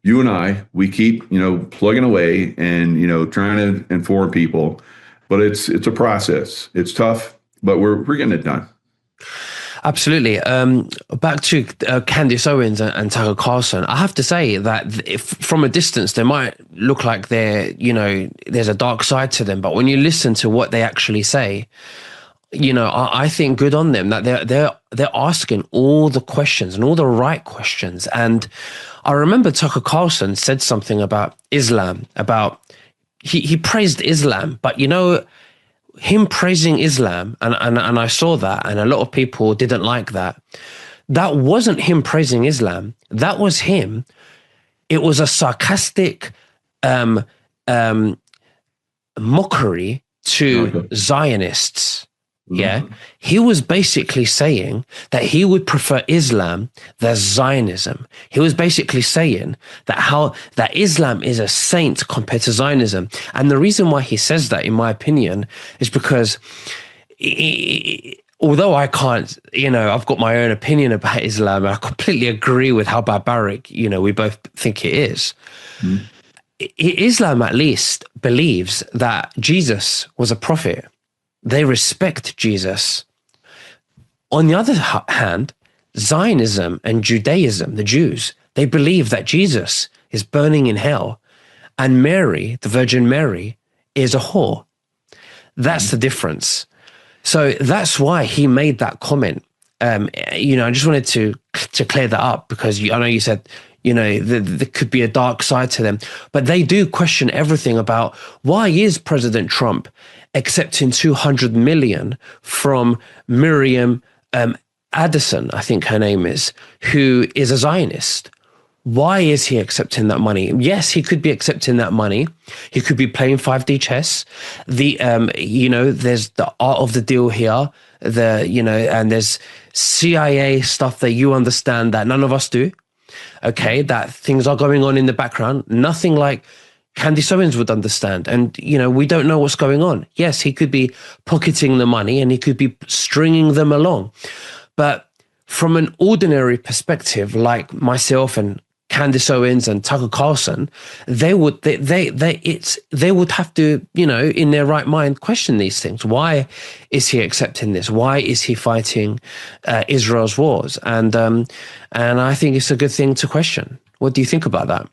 You and I, we keep, plugging away and, trying to inform people, but it's a process. It's tough, but we're getting it done. Absolutely. Back to Candace Owens and Tucker Carlson. I have to say that from a distance, they might look like there's a dark side to them, but when you listen to what they actually say, I think good on them that they're asking all the questions and all the right questions. And I remember Tucker Carlson said something about Islam, about he praised Islam, but him praising Islam, and I saw that, and a lot of people didn't like that. That wasn't him praising Islam. That was him. It was a sarcastic mockery to Zionists. Yeah. He was basically saying that he would prefer Islam than Zionism. He was basically saying that Islam is a saint compared to Zionism. And the reason why he says that, in my opinion, is because although I can't, I've got my own opinion about Islam, and I completely agree with how barbaric, we both think it is. Islam at least believes that Jesus was a prophet. They respect Jesus. On the other hand, Zionism and Judaism, the Jews, they believe that Jesus is burning in hell and Mary, the Virgin Mary, is a whore. That's the difference. So that's why he made that comment. I just wanted to clear that up because I know you said, there could be a dark side to them, but they do question everything about why is President Trump accepting 200 million from Miriam Addison, I think her name is, who is a Zionist. Why is he accepting that money? Yes, he could be accepting that money. He could be playing 5D chess. There's the art of the deal here. And there's CIA stuff that you understand that none of us do. Okay, that things are going on in the background. Nothing like Candace Owens would understand. And, we don't know what's going on. Yes, he could be pocketing the money and he could be stringing them along. But from an ordinary perspective, like myself and Candace Owens and Tucker Carlson, they would have to, in their right mind, question these things. Why is he accepting this? Why is he fighting Israel's wars? And I think it's a good thing to question. What do you think about that?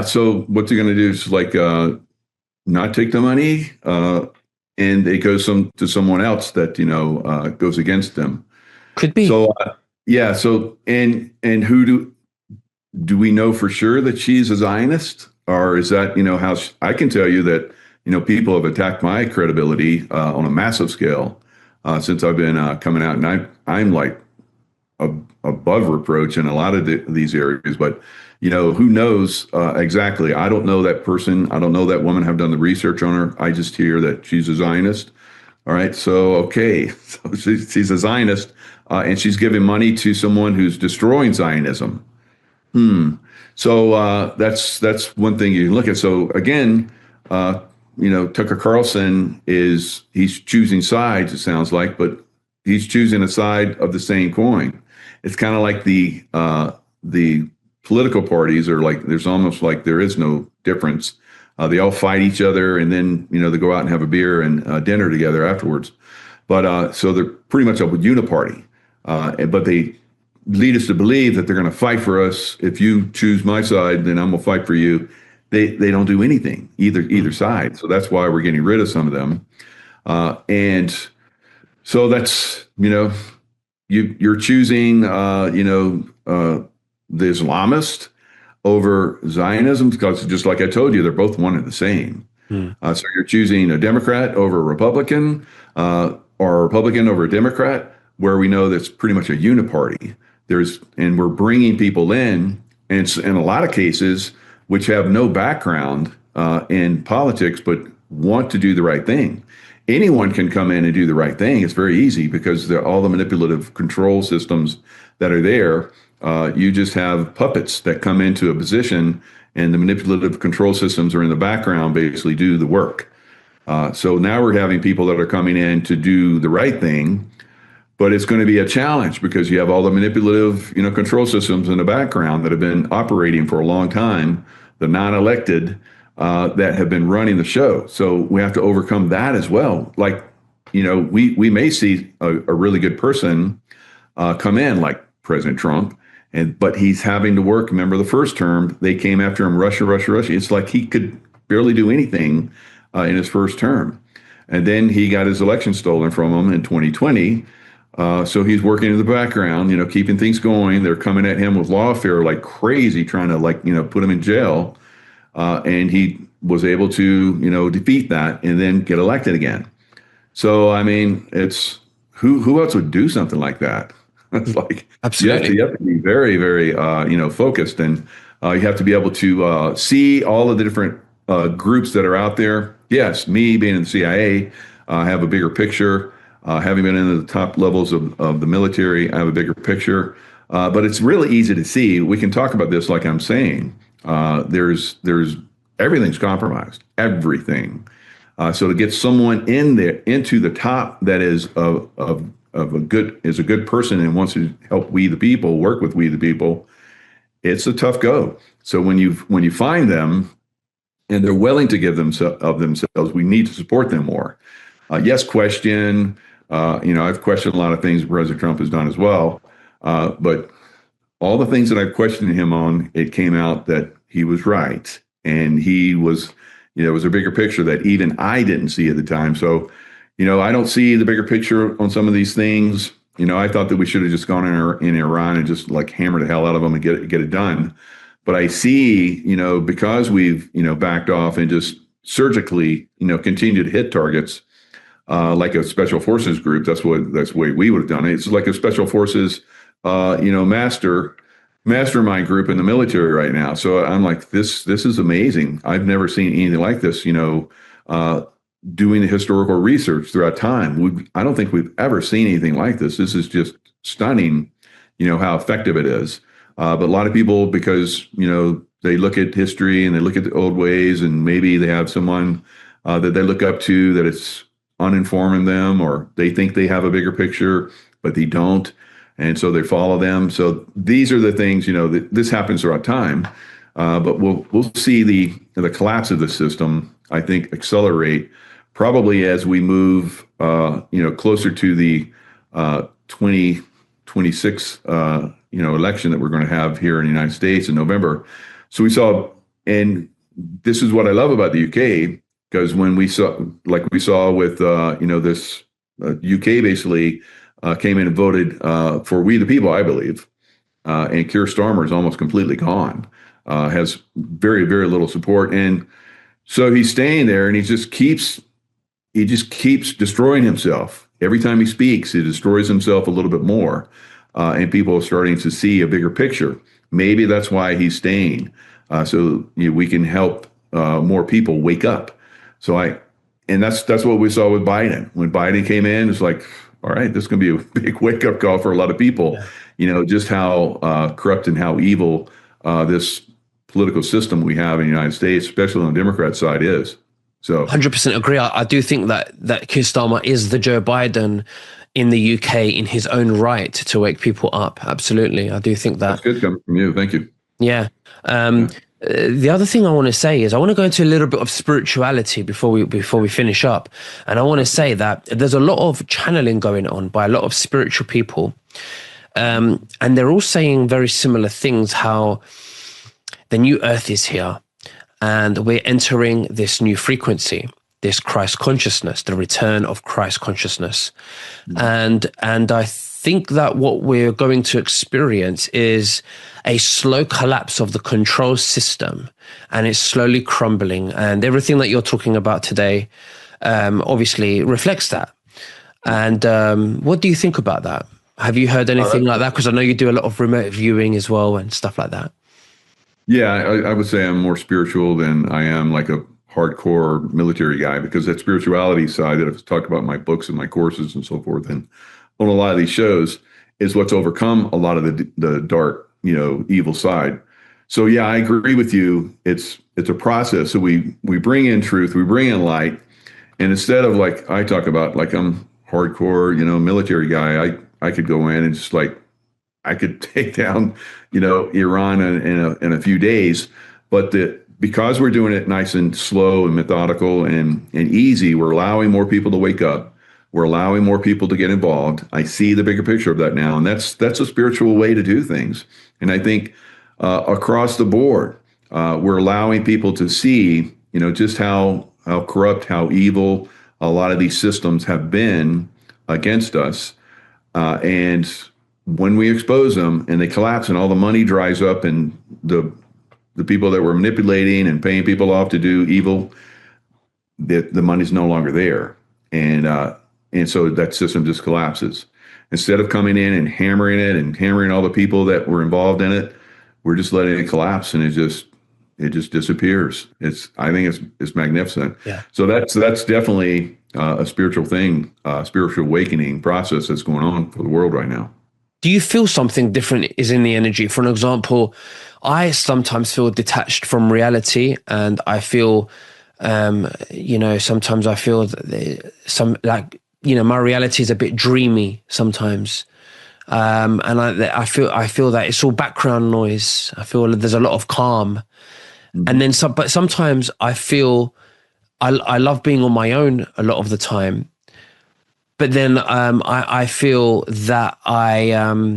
So what they're going to do is not take the money, and it goes to someone else that goes against them. Could be. So So and who do we know for sure that she's a Zionist, or is that how I can tell you that people have attacked my credibility on a massive scale since I've been coming out, and I'm like above reproach in a lot of these areas, but. Who knows exactly? I don't know that person. I don't know that woman. Have done the research on her. I just hear that she's a Zionist. All right. So, okay. So she's a Zionist and she's giving money to someone who's destroying Zionism. So that's one thing you can look at. So again, Tucker Carlson he's choosing sides, it sounds like, but he's choosing a side of the same coin. It's kind of like the political parties are like, there's almost like there is no difference. They all fight each other and then, they go out and have a beer and dinner together afterwards. But so they're pretty much a uniparty. But they lead us to believe that they're going to fight for us. If you choose my side, then I'm going to fight for you. They don't do anything, either side. So that's why we're getting rid of some of them. And so that's, you're choosing, the Islamist over Zionism, because just like I told you, they're both one and the same. So you're choosing a Democrat over a Republican, or a Republican over a Democrat, where we know that's pretty much a uniparty. And we're bringing people in, and in a lot of cases, which have no background in politics, but want to do the right thing. Anyone can come in and do the right thing. It's very easy because all the manipulative control systems that are there. You just have puppets that come into a position, and the manipulative control systems are in the background, basically do the work. So now we're having people that are coming in to do the right thing, but it's going to be a challenge because you have all the manipulative, control systems in the background that have been operating for a long time, the non-elected that have been running the show. So we have to overcome that as well. Like, we may see a really good person come in, like President Trump. But he's having to work. Remember the first term, they came after him, Russia. It's like he could barely do anything in his first term. And then he got his election stolen from him in 2020. So he's working in the background, keeping things going. They're coming at him with lawfare like crazy, trying to put him in jail. And he was able to, defeat that and then get elected again. So, I mean, it's who else would do something like that? It's like, absolutely. You have to be very, very, focused, and you have to be able to see all of the different groups that are out there. Yes, me being in the CIA, I have a bigger picture. Having been in the top levels of the military, I have a bigger picture. But it's really easy to see. We can talk about this like I'm saying. There's everything's compromised, everything. So to get someone in there into the top that is a good person and wants to help we the people, work with we the people, it's a tough go. So when you find them and they're willing to give of themselves, we need to support them more. Yes, question. I've questioned a lot of things President Trump has done as well, but all the things that I've questioned him on, it came out that he was right, and he was, it was a bigger picture that even I didn't see at the time. So, I don't see the bigger picture on some of these things. I thought that we should have just gone in Iran and just like hammer the hell out of them and get it done. But I see, because we've, backed off and just surgically, continue to hit targets, like a special forces group. That's the way we would have done it. It's like a special forces, mastermind group in the military right now. So I'm like, this is amazing. I've never seen anything like this, doing the historical research throughout time. I don't think we've ever seen anything like this. This is just stunning, how effective it is. But a lot of people, because, they look at history and they look at the old ways, and maybe they have someone that they look up to that it's uninforming them, or they think they have a bigger picture, but they don't. And so they follow them. So these are the things, this happens throughout time. But we'll see the collapse of the system, I think, accelerate probably as we move, closer to the 2026, election that we're going to have here in the United States in November. So we saw, and this is what I love about the UK, because when we saw with, this UK basically came in and voted for We the People, I believe, and Keir Starmer is almost completely gone, has very, very little support. And so he's staying there, and he just keeps destroying himself. Every time he speaks, he destroys himself a little bit more. And people are starting to see a bigger picture. Maybe that's why he's staying. So we can help more people wake up. And that's what we saw with Biden. When Biden came in, it's like, all right, this is going to be a big wake up call for a lot of people. Yeah. Just how corrupt and how evil this political system we have in the United States, especially on the Democrat side, is. So 100% agree. I do think that Keir Starmer is the Joe Biden in the UK in his own right to wake people up. Absolutely. I do think that. That's good coming from you. Thank you. Yeah. The other thing I want to say is I want to go into a little bit of spirituality before we finish up. And I want to say that there's a lot of channeling going on by a lot of spiritual people. And they're all saying very similar things, how the new earth is here and we're entering this new frequency, this Christ consciousness, the return of Christ consciousness. Mm-hmm. And I think that what we're going to experience is a slow collapse of the control system, and it's slowly crumbling. And everything that you're talking about today obviously reflects that. And what do you think about that? Have you heard anything like that? Because I know you do a lot of remote viewing as well and stuff like that. Yeah, I would say I'm more spiritual than I am like a hardcore military guy, because that spirituality side that I've talked about in my books and my courses and so forth, and on a lot of these shows, is what's overcome a lot of the dark, evil side. So yeah, I agree with you. It's a process. So we bring in truth, we bring in light, and instead of like I talk about, like I'm hardcore, military guy, I could go in and just like I could take down, Iran in a few days, but because we're doing it nice and slow and methodical and easy, we're allowing more people to wake up. We're allowing more people to get involved. I see the bigger picture of that now, and that's a spiritual way to do things. And I think across the board, we're allowing people to see, just how corrupt, how evil a lot of these systems have been against us. And when we expose them and they collapse and all the money dries up and the people that were manipulating and paying people off to do evil, the money's no longer there. And so that system just collapses. Instead of coming in and hammering it and hammering all the people that were involved in it, we're just letting it collapse, and it It just disappears. I think it's magnificent. Yeah. So that's definitely a spiritual thing, spiritual awakening process that's going on for the world right now. Do you feel something different is in the energy? For an example, I sometimes feel detached from reality, and I feel, sometimes I feel that my reality is a bit dreamy sometimes. And I feel that it's all background noise. I feel there's a lot of calm. And then but sometimes I feel I love being on my own a lot of the time. But then I feel that I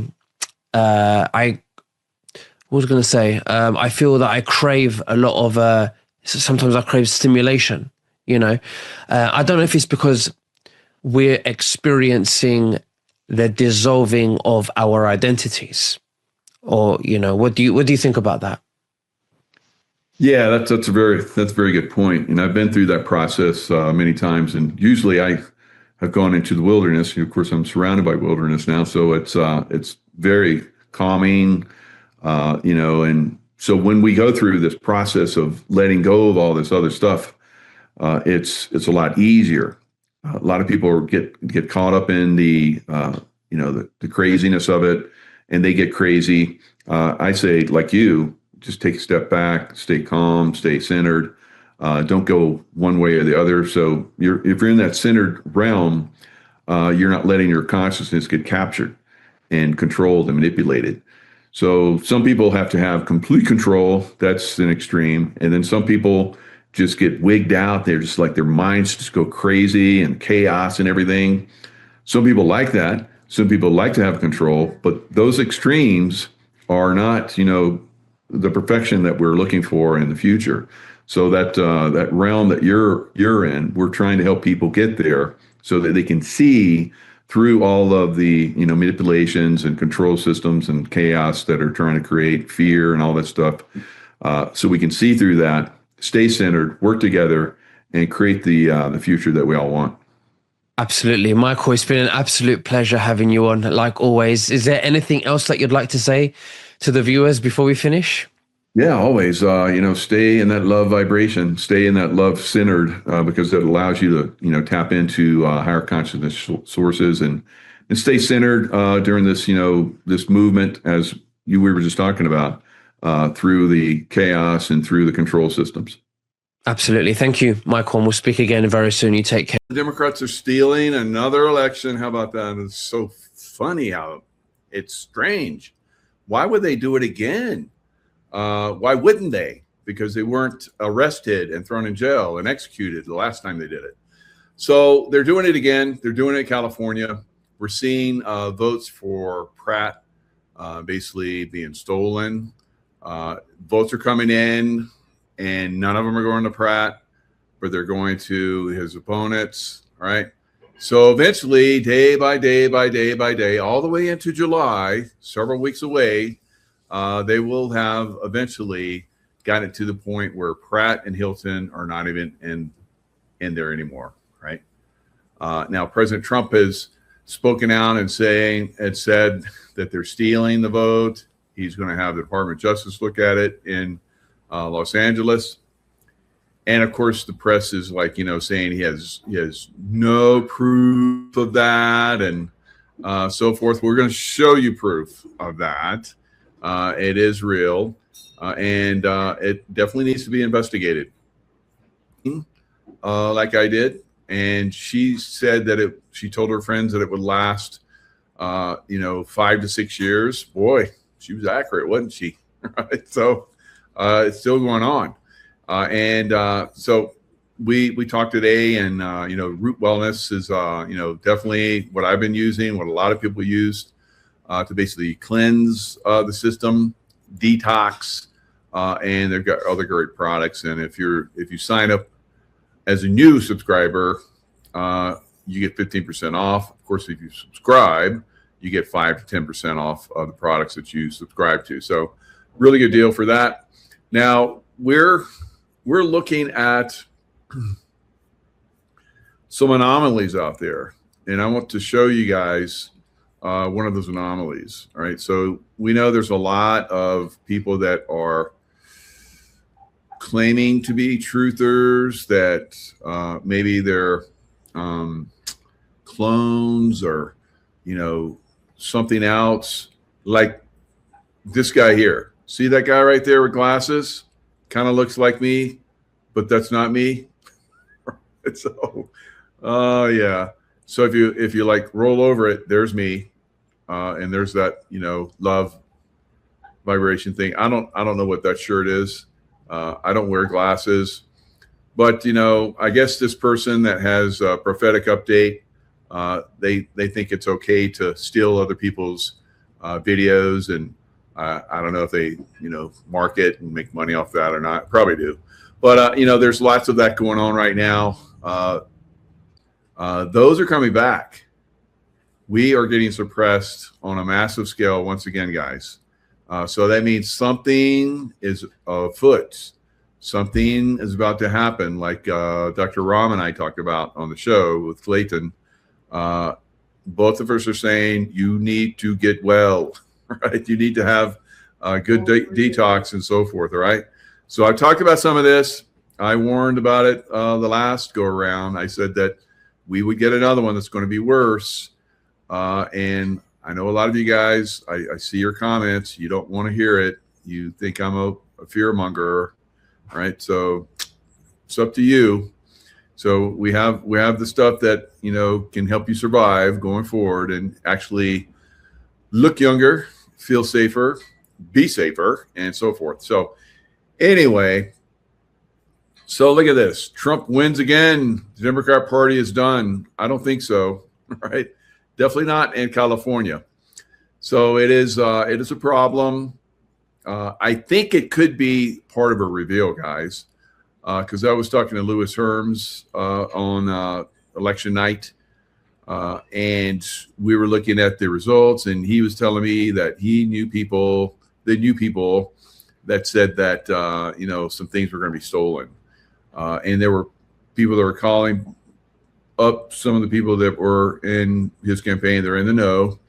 was going to say, I feel that I crave a lot of, sometimes I crave stimulation, I don't know if it's because we're experiencing the dissolving of our identities, or, what do you think about that? Yeah, that's a very good point. And I've been through that process many times. And usually I have gone into the wilderness. Of course, I'm surrounded by wilderness now, so it's very calming, And so when we go through this process of letting go of all this other stuff, it's a lot easier. A lot of people get caught up in the craziness of it, and they get crazy. I say, like you, just take a step back, stay calm, stay centered. Don't go one way or the other. So if you're in that centered realm, you're not letting your consciousness get captured and controlled and manipulated. So some people have to have complete control. That's an extreme. And then some people just get wigged out. They're just like, their minds just go crazy and chaos and everything. Some people like that. Some people like to have control, but those extremes are not, the perfection that we're looking for in the future. So that realm that you're in, we're trying to help people get there so that they can see through all of the manipulations and control systems and chaos that are trying to create fear and all that stuff. So we can see through that, stay centered, work together, and create the future that we all want. Absolutely. Michael, it's been an absolute pleasure having you on, like always. Is there anything else that you'd like to say to the viewers before we finish? Yeah, always, stay in that love vibration, stay in that love centered, because it allows you to, tap into higher consciousness sources and stay centered during this, this movement, as we were just talking about, through the chaos and through the control systems. Absolutely. Thank you, Michael. And we'll speak again very soon. You take care. The Democrats are stealing another election. How about that? It's so funny how it's strange. Why would they do it again? Why wouldn't they? Because they weren't arrested and thrown in jail and executed the last time they did it. So they're doing it again. They're doing it in California. We're seeing votes for Pratt basically being stolen. Votes are coming in, and none of them are going to Pratt, but they're going to his opponents. All right. So eventually, day by day by day by day, all the way into July, several weeks away, they will have eventually gotten to the point where Pratt and Hilton are not even in there anymore, right? Now, President Trump has spoken out and said that they're stealing the vote. He's going to have the Department of Justice look at it in Los Angeles. And of course, the press is like, saying he has no proof of that and so forth. We're going to show you proof of that. It is real, and it definitely needs to be investigated, like I did. And she said that she told her friends that it would last, 5 to 6 years. Boy, she was accurate, wasn't she? Right? So it's still going on. So we talked today, and, Root Wellness is, definitely what I've been using, what a lot of people use. To basically cleanse the system, detox, and they've got other great products. And if you sign up as a new subscriber, you get 15% off. Of course, if you subscribe, you get 5 to 10% off of the products that you subscribe to. So, really good deal for that. Now we're looking at some anomalies out there, and I want to show you guys one of those anomalies. All right. So we know there's a lot of people that are claiming to be truthers that maybe they're clones or, something else. Like this guy here. See that guy right there with glasses? Kind of looks like me, but that's not me. So, yeah. So if you like roll over it, there's me, and there's that love vibration thing. I don't know what that shirt is. I don't wear glasses, but I guess this person that has a prophetic update, they think it's okay to steal other people's videos, and I don't know if they market and make money off that or not. Probably do, but there's lots of that going on right now. Those are coming back. We are getting suppressed on a massive scale once again, guys. So that means something is afoot. Something is about to happen, like Dr. Ram and I talked about on the show with Clayton. Both of us are saying you need to get well, right? You need to have a good detox and so forth, all right? So I've talked about some of this. I warned about it the last go around. I said that we would get another one that's going to be worse. And I know a lot of you guys, I see your comments. You don't want to hear it. You think I'm a fear monger, right? So it's up to you. So we have the stuff that, can help you survive going forward and actually look younger, feel safer, be safer, and so forth. So anyway, so look at this. Trump wins again. The Democrat Party is done. I don't think so, right? Definitely not in California. So it is a problem. I think it could be part of a reveal, guys, because I was talking to Louis Herms on election night, and we were looking at the results, and he was telling me that he knew people that said that some things were going to be stolen, and there were people that were calling up some of the people that were in his campaign. They're in the know,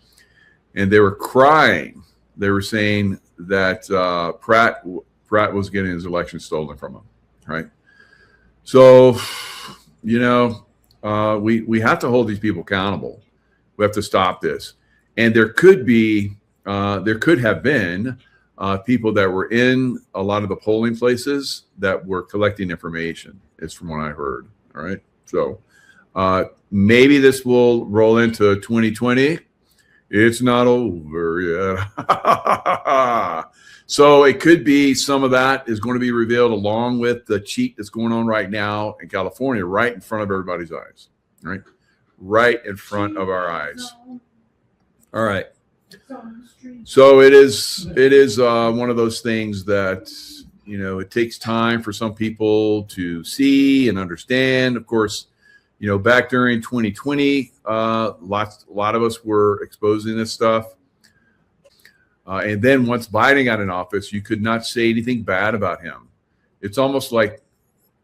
and they were crying. They were saying that Pratt was getting his election stolen from him, right? So, we have to hold these people accountable. We have to stop this. And there could have been people that were in a lot of the polling places that were collecting information, is from what I heard. All right. So maybe this will roll into 2020. It's not over yet. So it could be some of that is going to be revealed along with the cheat that's going on right now in California, right in front of everybody's eyes, right? Right in front of our eyes. All right. So it is one of those things that, it takes time for some people to see and understand. Of course, back during 2020, a lot of us were exposing this stuff. And then once Biden got in office, you could not say anything bad about him. It's almost like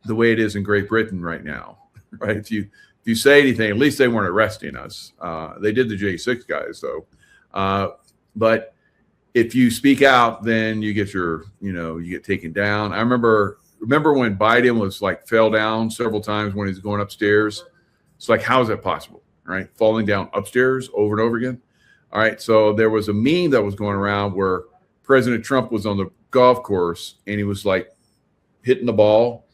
the way it is in Great Britain right now, right? If you say anything, at least they weren't arresting us. They did the J6 guys, though. But if you speak out, then you get you get taken down. I remember when Biden was fell down several times when he was going upstairs. It's like, how is that possible, right? Falling down upstairs over and over again. All right. So there was a meme that was going around where President Trump was on the golf course and he was hitting the ball,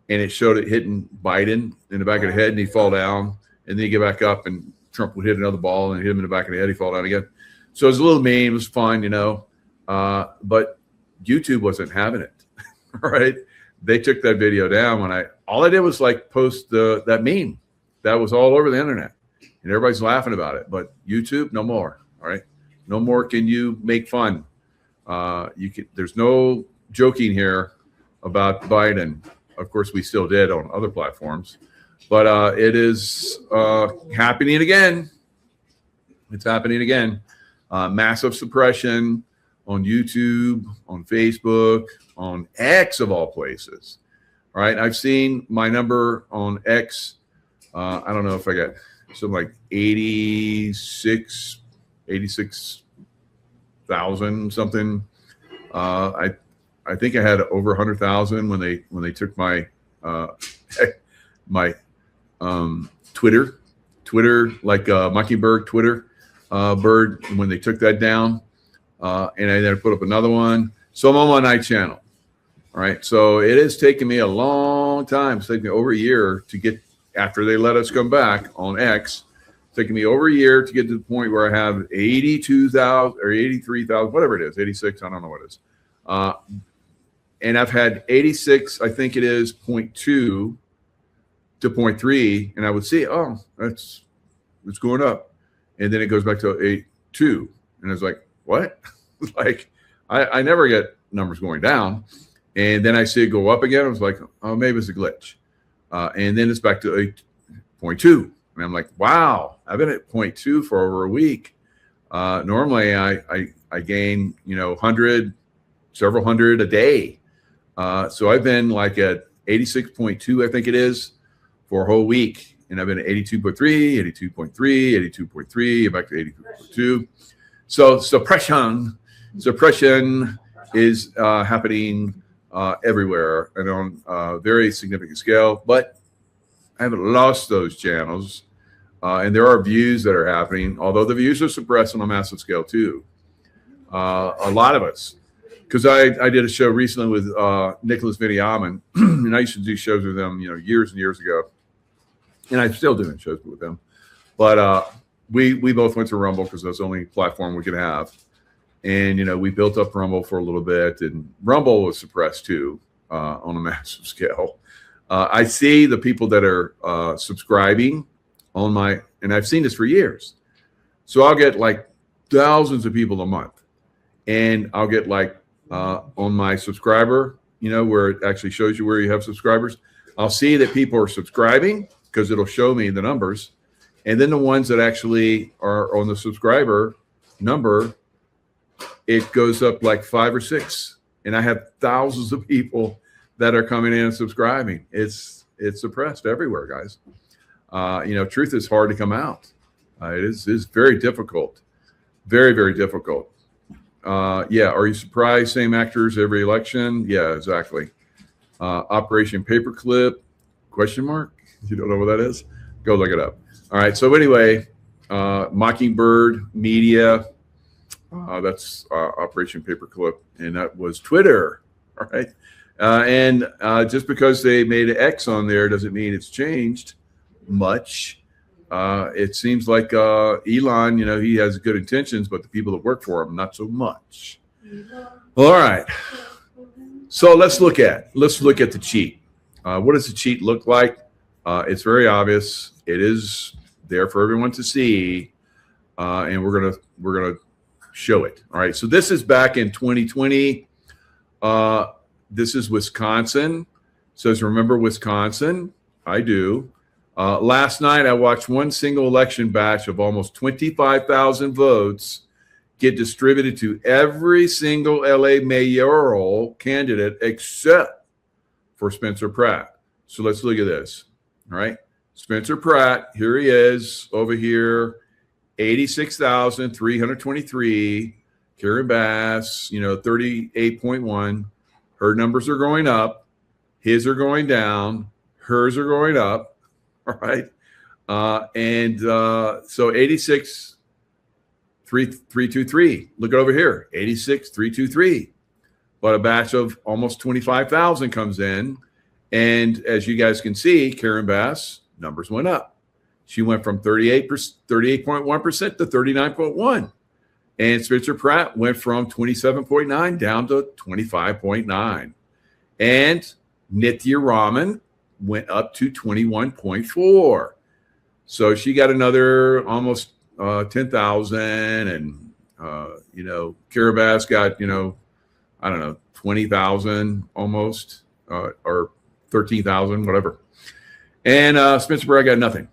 and it showed it hitting Biden in the back of the head, and he'd fall down, and then he'd get back up and Trump would hit another ball and hit him in the back of the head. He'd fall down again. So it was a little meme. It was fun, but YouTube wasn't having it, right? They took that video down all I did was post that meme. That was all over the internet, and everybody's laughing about it. But YouTube, no more. All right, no more can you make fun. There's no joking here about Biden. Of course, we still did on other platforms, but it is happening again. It's happening again. Massive suppression on YouTube, on Facebook, on X of all places. All right, I've seen my number on X. I don't know if I got something 86,000 something. I think I had over 100,000 when they took my my Twitter like Mockingbird Twitter bird when they took that down, and I then put up another one. So I'm on my night channel. All right, so it has taken me a long time. It's taken me over a year to get after they let us come back on X. It's taken me over a year to get to the point where I have 82,000 or 83,000, whatever it is, 86. I don't know what it is. And I've had 86, I think it is 0.2 to 0.3, and I would see, oh, it's going up, and then it goes back to 8.2, and it's like, what? Like, I never get numbers going down, and then I see it go up again. I was like, oh, maybe it's a glitch, and then it's back to 8.2, and I'm like, wow, I've been at 0.2 for over a week. Normally, I gain 100, several hundred a day. So I've been like at 86.2, I think it is, for a whole week. And I've been at 82.3, 82.3, 82.3, back to 82.2. So suppression is happening everywhere and on a very significant scale. But I haven't lost those channels. And there are views that are happening, although the views are suppressed on a massive scale too. A lot of us. Because I did a show recently with Nicholas Viniaman, and I used to do shows with him, years and years ago, and I'm still doing shows with them. But we both went to Rumble because that's the only platform we could have, and we built up Rumble for a little bit, and Rumble was suppressed too on a massive scale. I see the people that are subscribing on my, and I've seen this for years, so I'll get like thousands of people a month, and I'll get like. On my subscriber, where it actually shows you where you have subscribers, I'll see that people are subscribing because it'll show me the numbers. And then the ones that actually are on the subscriber number, it goes up like 5 or 6. And I have thousands of people that are coming in and subscribing. It's suppressed everywhere, guys. Truth is hard to come out. It is very difficult. Very, very difficult. Yeah, are you surprised? Same actors every election? Yeah, exactly. Operation Paperclip? Question mark? You don't know what that is? Go look it up. All right. So anyway, Mockingbird Media. That's Operation Paperclip, and that was Twitter. All right. And just because they made an X on there doesn't mean it's changed much. It seems like Elon, he has good intentions, but the people that work for him, not so much. All right. So let's look at the cheat. What does the cheat look like? It's very obvious. It is there for everyone to see, and we're gonna show it. All right. So this is back in 2020. This is Wisconsin. It says, remember Wisconsin? I do. Last night, I watched one single election batch of almost 25,000 votes get distributed to every single LA mayoral candidate except for Spencer Pratt. So let's look at this. All right. Spencer Pratt, here he is over here, 86,323. Karen Bass, 38.1. Her numbers are going up. His are going down. Hers are going up. All right. So 86,323. Look over here, 86,323. But a batch of almost 25,000 comes in. And as you guys can see, Karen Bass numbers went up. She went from 38.1% to 39.1%. And Spencer Pratt went from 27.9 down to 25.9. And Nithya Raman went up to 21.4. So she got another almost 10,000, and Kiribati got I don't know 20,000 almost, or 13,000, whatever. And Spencer Pratt got nothing.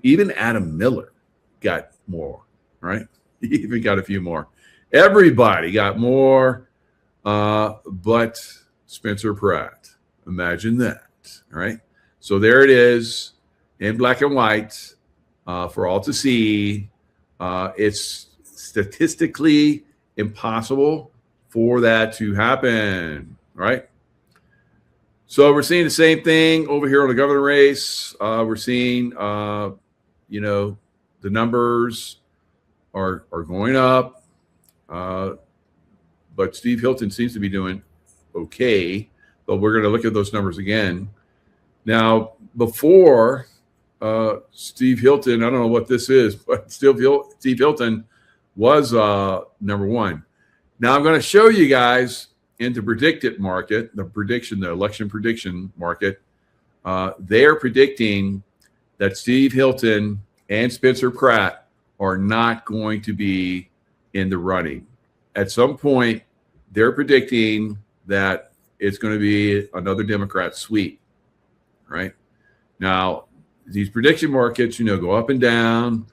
Even Adam Miller got more. Right? He even got a few more. Everybody got more, but Spencer Pratt. Imagine that. All right. So there it is in black and white for all to see. It's statistically impossible for that to happen, right? So we're seeing the same thing over here on the governor race. We're seeing, the numbers are going up, but Steve Hilton seems to be doing okay. But we're going to look at those numbers again. Now, before Steve Hilton, I don't know what this is, but Steve Hilton was number one. Now I'm going to show you guys in the predicted market, the election prediction market. They're predicting that Steve Hilton and Spencer Pratt are not going to be in the running. At some point, they're predicting that it's going to be another Democrat sweep, right? Now, these prediction markets, go up and down.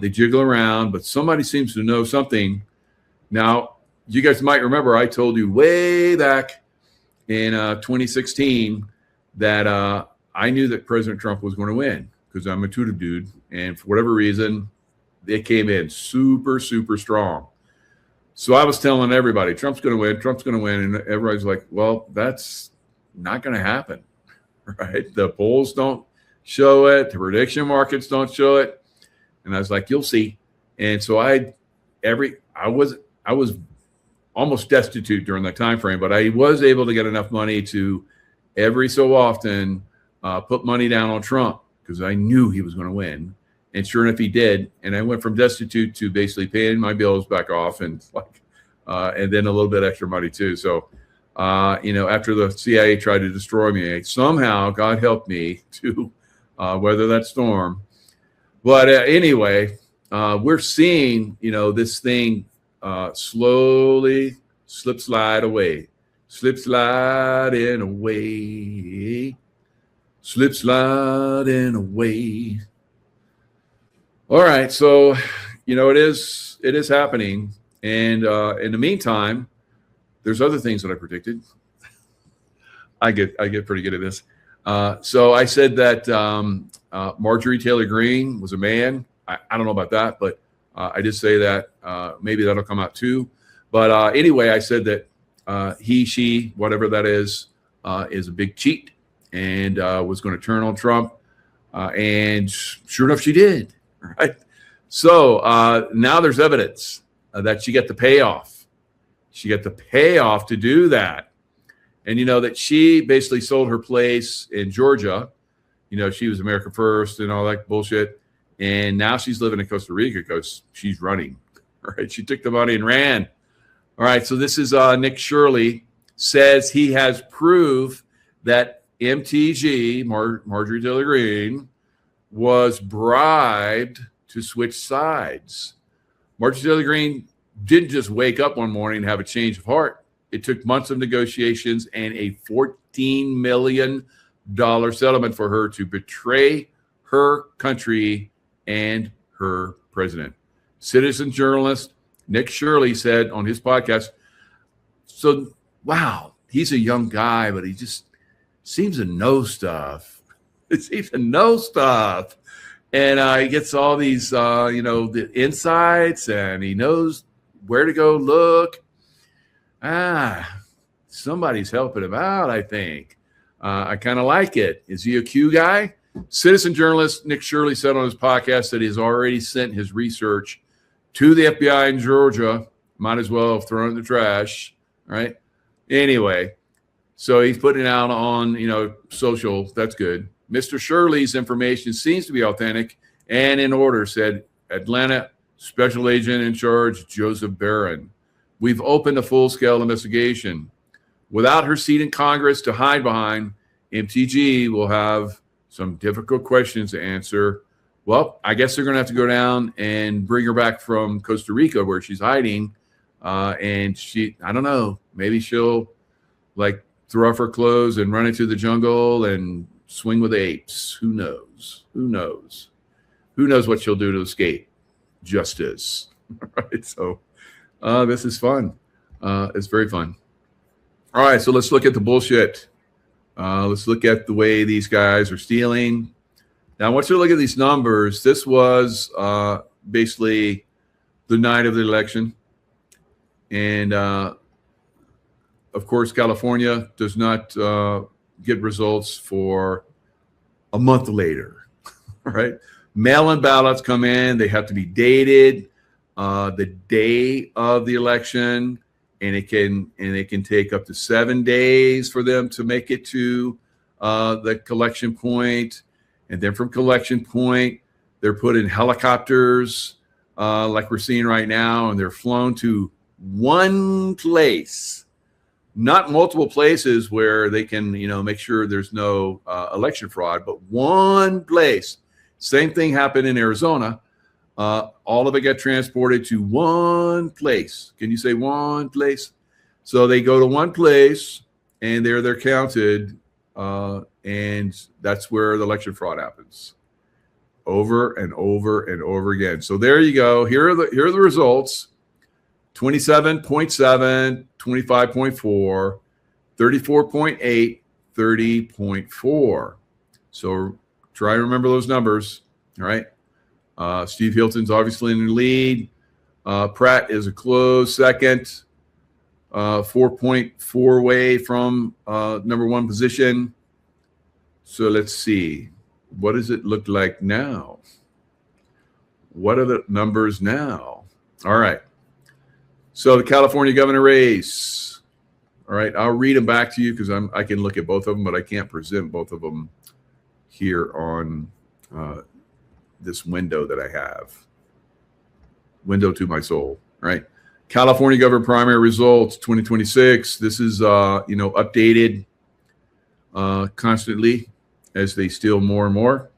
They jiggle around, but somebody seems to know something. Now, you guys might remember I told you way back in 2016 that I knew that President Trump was going to win because I'm a intuitive dude. And for whatever reason, they came in super, super strong. So I was telling everybody, Trump's going to win. And everybody's like, well, that's not going to happen, right? The polls don't show it. The prediction markets don't show it. And I was like, you'll see. And so I was almost destitute during that time frame, but I was able to get enough money to every so often put money down on Trump because I knew he was going to win. And sure enough, he did. And I went from destitute to basically paying my bills back off and and then a little bit extra money too. So, after the CIA tried to destroy me, somehow God helped me to weather that storm. But anyway, we're seeing, this thing slowly sliding away. All right, so it is happening, and in the meantime, there's other things that I predicted. I get pretty good at this. So I said that Marjorie Taylor Greene was a man. I don't know about that, but I did say that. Maybe that'll come out too. But anyway, I said that he, she, whatever that is a big cheat and was going to turn on Trump. And sure enough, she did. Right. So now there's evidence that she got the payoff. She got the payoff to do that. And that she basically sold her place in Georgia. She was America First and all that bullshit. And now she's living in Costa Rica because she's running. All right. She took the money and ran. All right. So this is Nick Shirley says he has proof that MTG, Marjorie Taylor Greene, was bribed to switch sides. Marjorie Taylor Greene didn't just wake up one morning and have a change of heart. It took months of negotiations and a $14 million settlement for her to betray her country and her president. Citizen journalist Nick Shirley said on his podcast, so, wow, he's a young guy, but he just seems to know stuff. It seems to know stuff. And he gets all these, the insights, and he knows where to go look. Somebody's helping him out, I think. I kind of like it. Is he a Q guy? Citizen journalist Nick Shirley said on his podcast that he's already sent his research to the FBI in Georgia. Might as well have thrown it in the trash, right? Anyway, so he's putting it out on, social. That's good. Mr. Shirley's information seems to be authentic and in order, said Atlanta Special Agent in Charge Joseph Barron. We've opened a full-scale investigation. Without her seat in Congress to hide behind, MTG will have some difficult questions to answer. Well, I guess they're going to have to go down and bring her back from Costa Rica where she's hiding. And I don't know, maybe she'll throw off her clothes and run into the jungle and swing with the apes. Who knows? Who knows what she'll do to escape justice? Right. So this is fun. It's very fun. All right. So let's look at the bullshit. Let's look at the way these guys are stealing. Now, I want you to look at these numbers. This was basically the night of the election. And of course, California does not get results for a month later, right? Mail-in ballots come in. They have to be dated the day of the election, and it can take up to 7 days for them to make it to the collection point. And then from collection point, they're put in helicopters like we're seeing right now, and they're flown to one place, not multiple places where they can, make sure there's no election fraud, but one place. Same thing happened in Arizona. All of it got transported to one place. Can you say one place? So they go to one place, and they're counted, and that's where the election fraud happens, over and over and over again. So there you go. Here are the results: 27.7, 25.4, 34.8, 30.4. So try to remember those numbers. All right. Steve Hilton's obviously in the lead. Pratt is a close second, 4.4 away from number one position. So let's see. What does it look like now? What are the numbers now? All right. So the California governor race. All right. I'll read them back to you because I can look at both of them, but I can't present both of them here on this window that I have. Window to my soul, right? California governor primary results 2026. This is updated constantly as they steal more and more.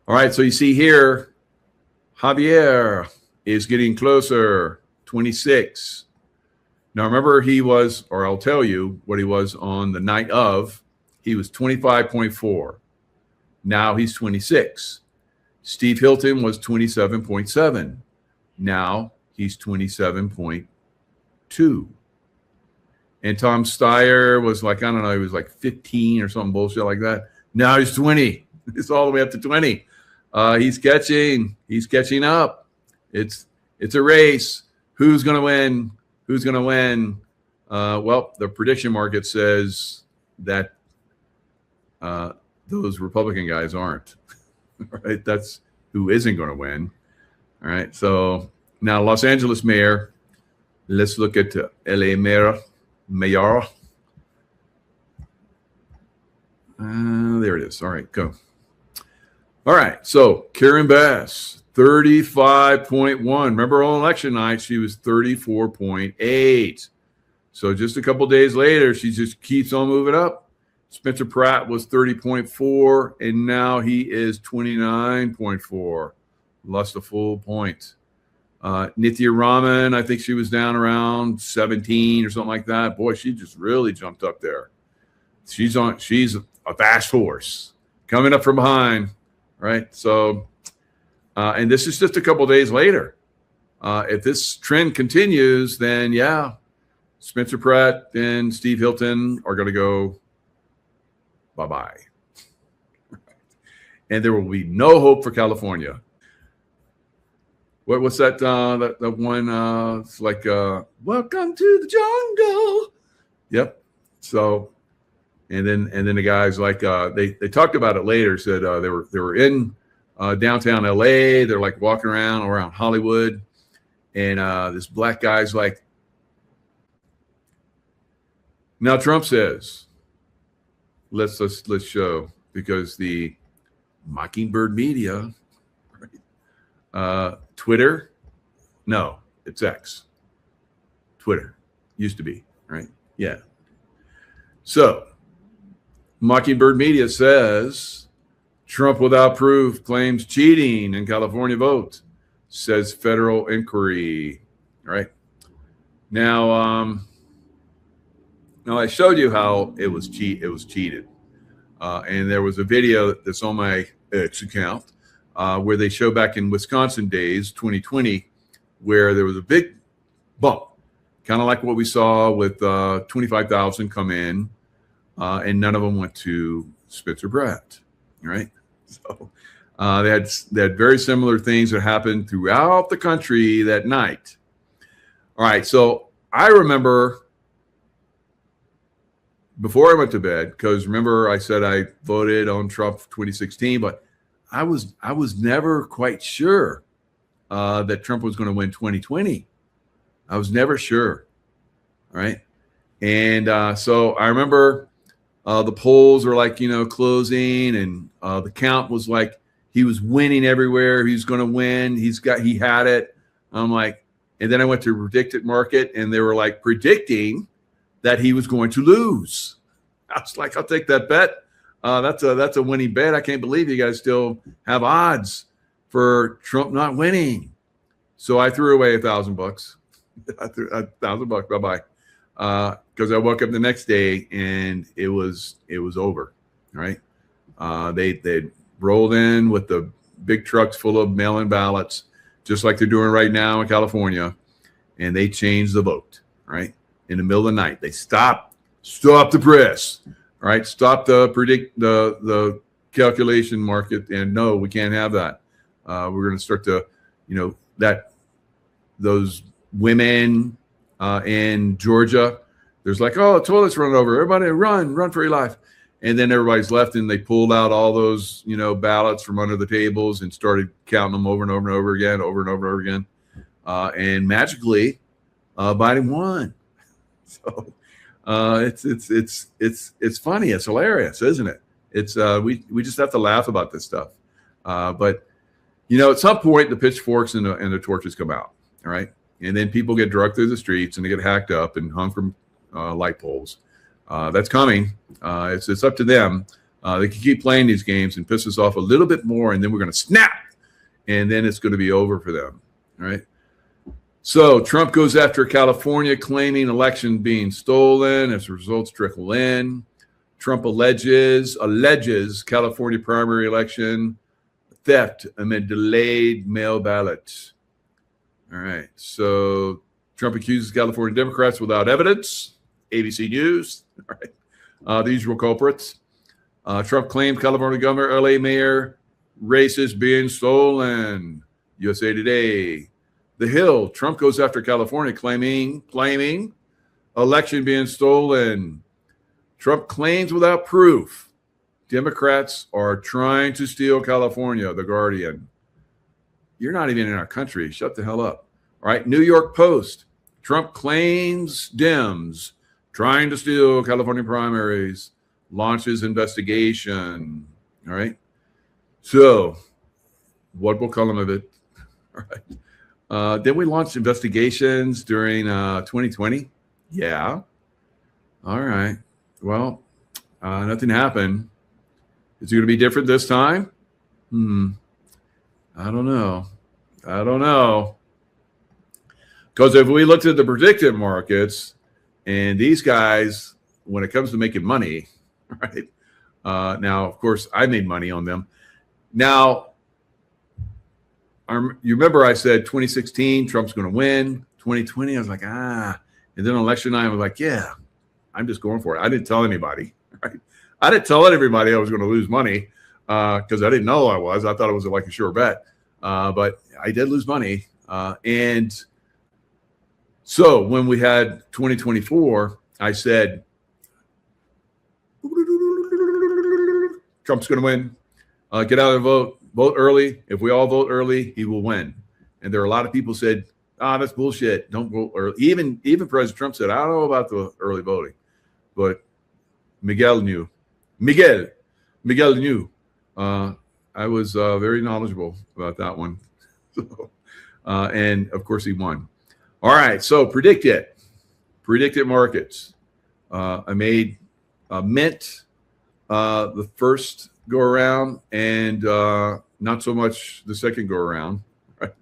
All right, so you see here, Javier is getting closer, 26. Now remember, he was, or I'll tell you what he was on the night of. He was 25.4. Now he's 26. Steve Hilton was 27.7. Now he's 27.2. And Tom Steyer was like, I don't know, he was like 15 or something bullshit like that. Now he's 20. It's all the way up to 20. He's catching up. It's a race. Who's going to win? Who's going to win? Well, the prediction market says that those Republican guys aren't. Right? That's who isn't going to win. All right. So now Los Angeles mayor. Let's look at LA mayor. There it is. All right, go. All right. So Karen Bass, 35.1. Remember on election night, she was 34.8. So just a couple days later, she just keeps on moving up. Spencer Pratt was 30.4, and now he is 29.4. Lost a full point. Nithya Raman, I think she was down around 17 or something like that. Boy, she just really jumped up there. She's a fast horse coming up from behind, right? So, and this is just a couple days later. If this trend continues, then yeah, Spencer Pratt and Steve Hilton are going to go bye-bye. And there will be no hope for California. What's that? That one? It's like "Welcome to the Jungle." Yep. So, and then the guys like they talked about it later. Said they were in downtown LA. They're like walking around Hollywood, and this black guy's like, now Trump says, let's show, because the Mockingbird media, right? Twitter, no, it's X. Twitter used to be, right? Yeah. So Mockingbird media says Trump without proof claims cheating in California vote, says federal inquiry. Right now, I showed you how it was cheated, and there was a video that's on my X account where they show back in Wisconsin days, 2020, where there was a big bump, kind of like what we saw with 25,000 come in, and none of them went to Spencer Pratt, right? So they had very similar things that happened throughout the country that night. All right, so I remember before I went to bed, because remember I said I voted on Trump 2016, but I was never quite sure that Trump was going to win 2020. I was never sure. Right. And so I remember the polls were like, closing, and the count was like he was winning everywhere. He's going to win. He had it. I'm like, and then I went to predicted market, and they were like predicting that he was going to lose. I was like, I'll take that bet. That's a winning bet. I can't believe you guys still have odds for Trump not winning. So I threw away $1,000. I threw $1,000. Bye-bye. Because I woke up the next day and it was over. Right. They rolled in with the big trucks full of mail-in ballots, just like they're doing right now in California. And they changed the vote. Right. In the middle of the night, they stop the press. Right. Stop the calculation market. And no, we can't have that. We're going to start to, those women in Georgia, there's like, oh, toilets run over. Everybody run for your life. And then everybody's left, and they pulled out all those, ballots from under the tables and started counting them over and over again. And magically, Biden won. So it's funny. It's hilarious, isn't it? It's we just have to laugh about this stuff. But at some point the pitchforks and the torches come out. All right. And then people get dragged through the streets and they get hacked up and hung from light poles. That's coming. It's up to them. They can keep playing these games and piss us off a little bit more, and then we're going to snap, and then it's going to be over for them. All right. So Trump goes after California, claiming election being stolen as results trickle in. Trump alleges California primary election theft amid delayed mail ballots. All right. So Trump accuses California Democrats without evidence. ABC News. All right. The usual culprits. Trump claimed California governor, LA mayor races being stolen. USA Today. The Hill. Trump goes after California, claiming election being stolen. Trump claims without proof Democrats are trying to steal California. The Guardian. You're not even in our country. Shut the hell up. All right. New York Post. Trump claims Dems trying to steal California primaries. Launches investigation. All right. So what will come of it? All right. Then we launched investigations during 2020. Yeah. All right. Well, nothing happened. Is it going to be different this time? I don't know. Because if we looked at the predictive markets, and these guys, when it comes to making money, right? Now, of course, I made money on them. Now, you remember I said 2016, Trump's going to win. 2020, I was like, and then on election night, I was like, yeah, I'm just going for it. I didn't tell anybody, right? I didn't tell everybody I was going to lose money because I didn't know I was. I thought it was like a sure bet. But I did lose money. And so when we had 2024, I said, Trump's going to win. Get out and vote. Vote early. If we all vote early, he will win. And there are a lot of people said, that's bullshit. Don't vote early. Even President Trump said, I don't know about the early voting. But Miguel knew. I was very knowledgeable about that one. And, of course, he won. All right. So predict it. Predicted markets. I made Mint the first go around and not so much the second go around, right?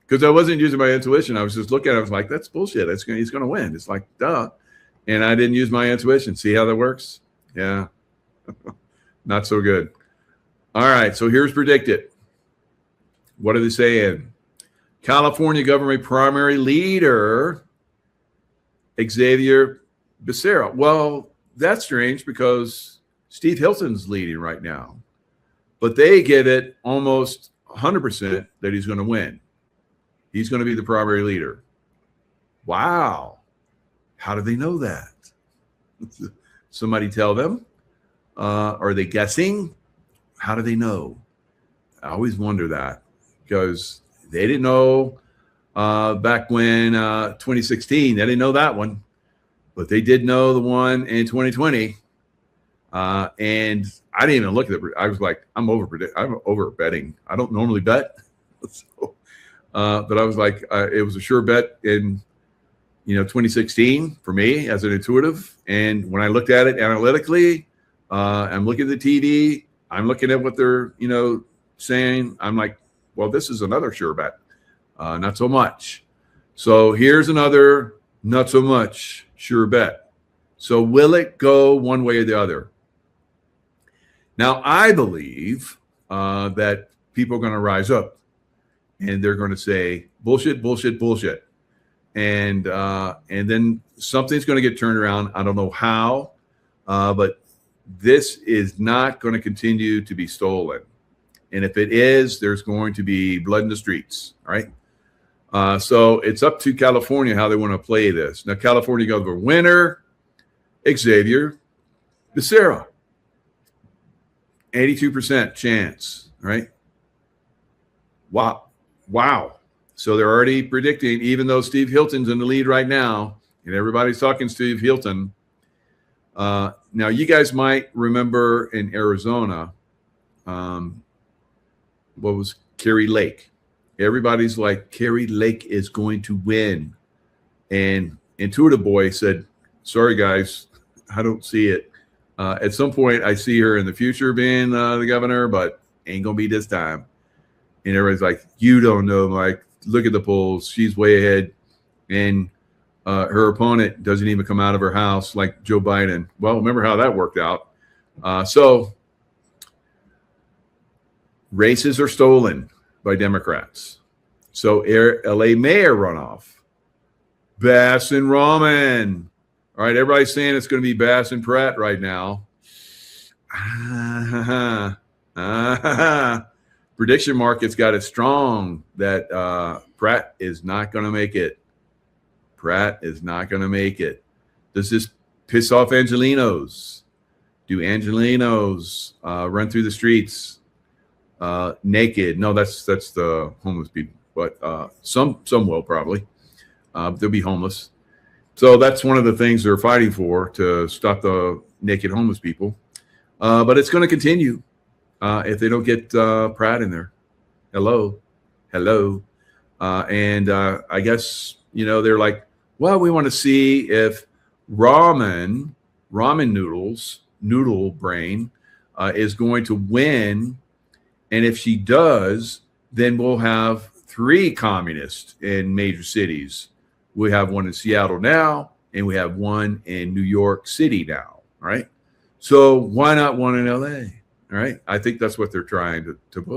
Because I wasn't using my intuition. I was just looking at it. I was like, that's bullshit. He's going to win. It's like, duh. And I didn't use my intuition. See how that works? Yeah. Not so good. All right. So here's predicted. What are they saying? California government primary leader, Xavier Becerra. Well, that's strange because Steve Hilton's leading right now. But they give it almost 100% that he's going to win. He's going to be the primary leader. Wow. How do they know that? somebody tell them? Are they guessing? How do they know? I always wonder that, because they didn't know back when 2016. They didn't know that one, but they did know the one in 2020. And I didn't even look at it. I was like, I'm over betting. I don't normally bet. So, but I was like, it was a sure bet in 2016 for me as an intuitive. And when I looked at it analytically, I'm looking at the TV, I'm looking at what they're, saying. I'm like, well, this is another sure bet. Not so much. So here's another not so much sure bet. So will it go one way or the other? Now, I believe that people are going to rise up and they're going to say bullshit, bullshit, bullshit. And then something's going to get turned around. I don't know how, but this is not going to continue to be stolen. And if it is, there's going to be blood in the streets, right? So it's up to California how they want to play this. Now, California Governor winner, Xavier Gesara. 82% chance, right? Wow. So they're already predicting, even though Steve Hilton's in the lead right now, and everybody's talking Steve Hilton. Now, you guys might remember in Arizona, what was Kerry Lake? Everybody's like, Kerry Lake is going to win. And Intuitive Boy said, sorry, guys, I don't see it. At some point, I see her in the future being the governor, but ain't going to be this time. And everybody's like, you don't know, Mike. Look at the polls. She's way ahead. And her opponent doesn't even come out of her house like Joe Biden. Well, remember how that worked out. So races are stolen by Democrats. So LA mayor runoff, Bass and Rahman. All right, everybody's saying it's going to be Bass and Pratt right now. Prediction market's got it strong that Pratt is not going to make it. Pratt is not going to make it. Does this piss off Angelenos? Do Angelenos run through the streets naked? No, that's the homeless people. But some will probably. They'll be homeless. So that's one of the things they're fighting for, to stop the naked homeless people. But it's going to continue if they don't get Pratt in there. Hello. And I guess, they're like, well, we want to see if ramen noodle brain is going to win. And if she does, then we'll have 3 communists in major cities. We have one in Seattle now, and we have one in New York City now, right? So why not one in LA, right? I think that's what they're trying to put.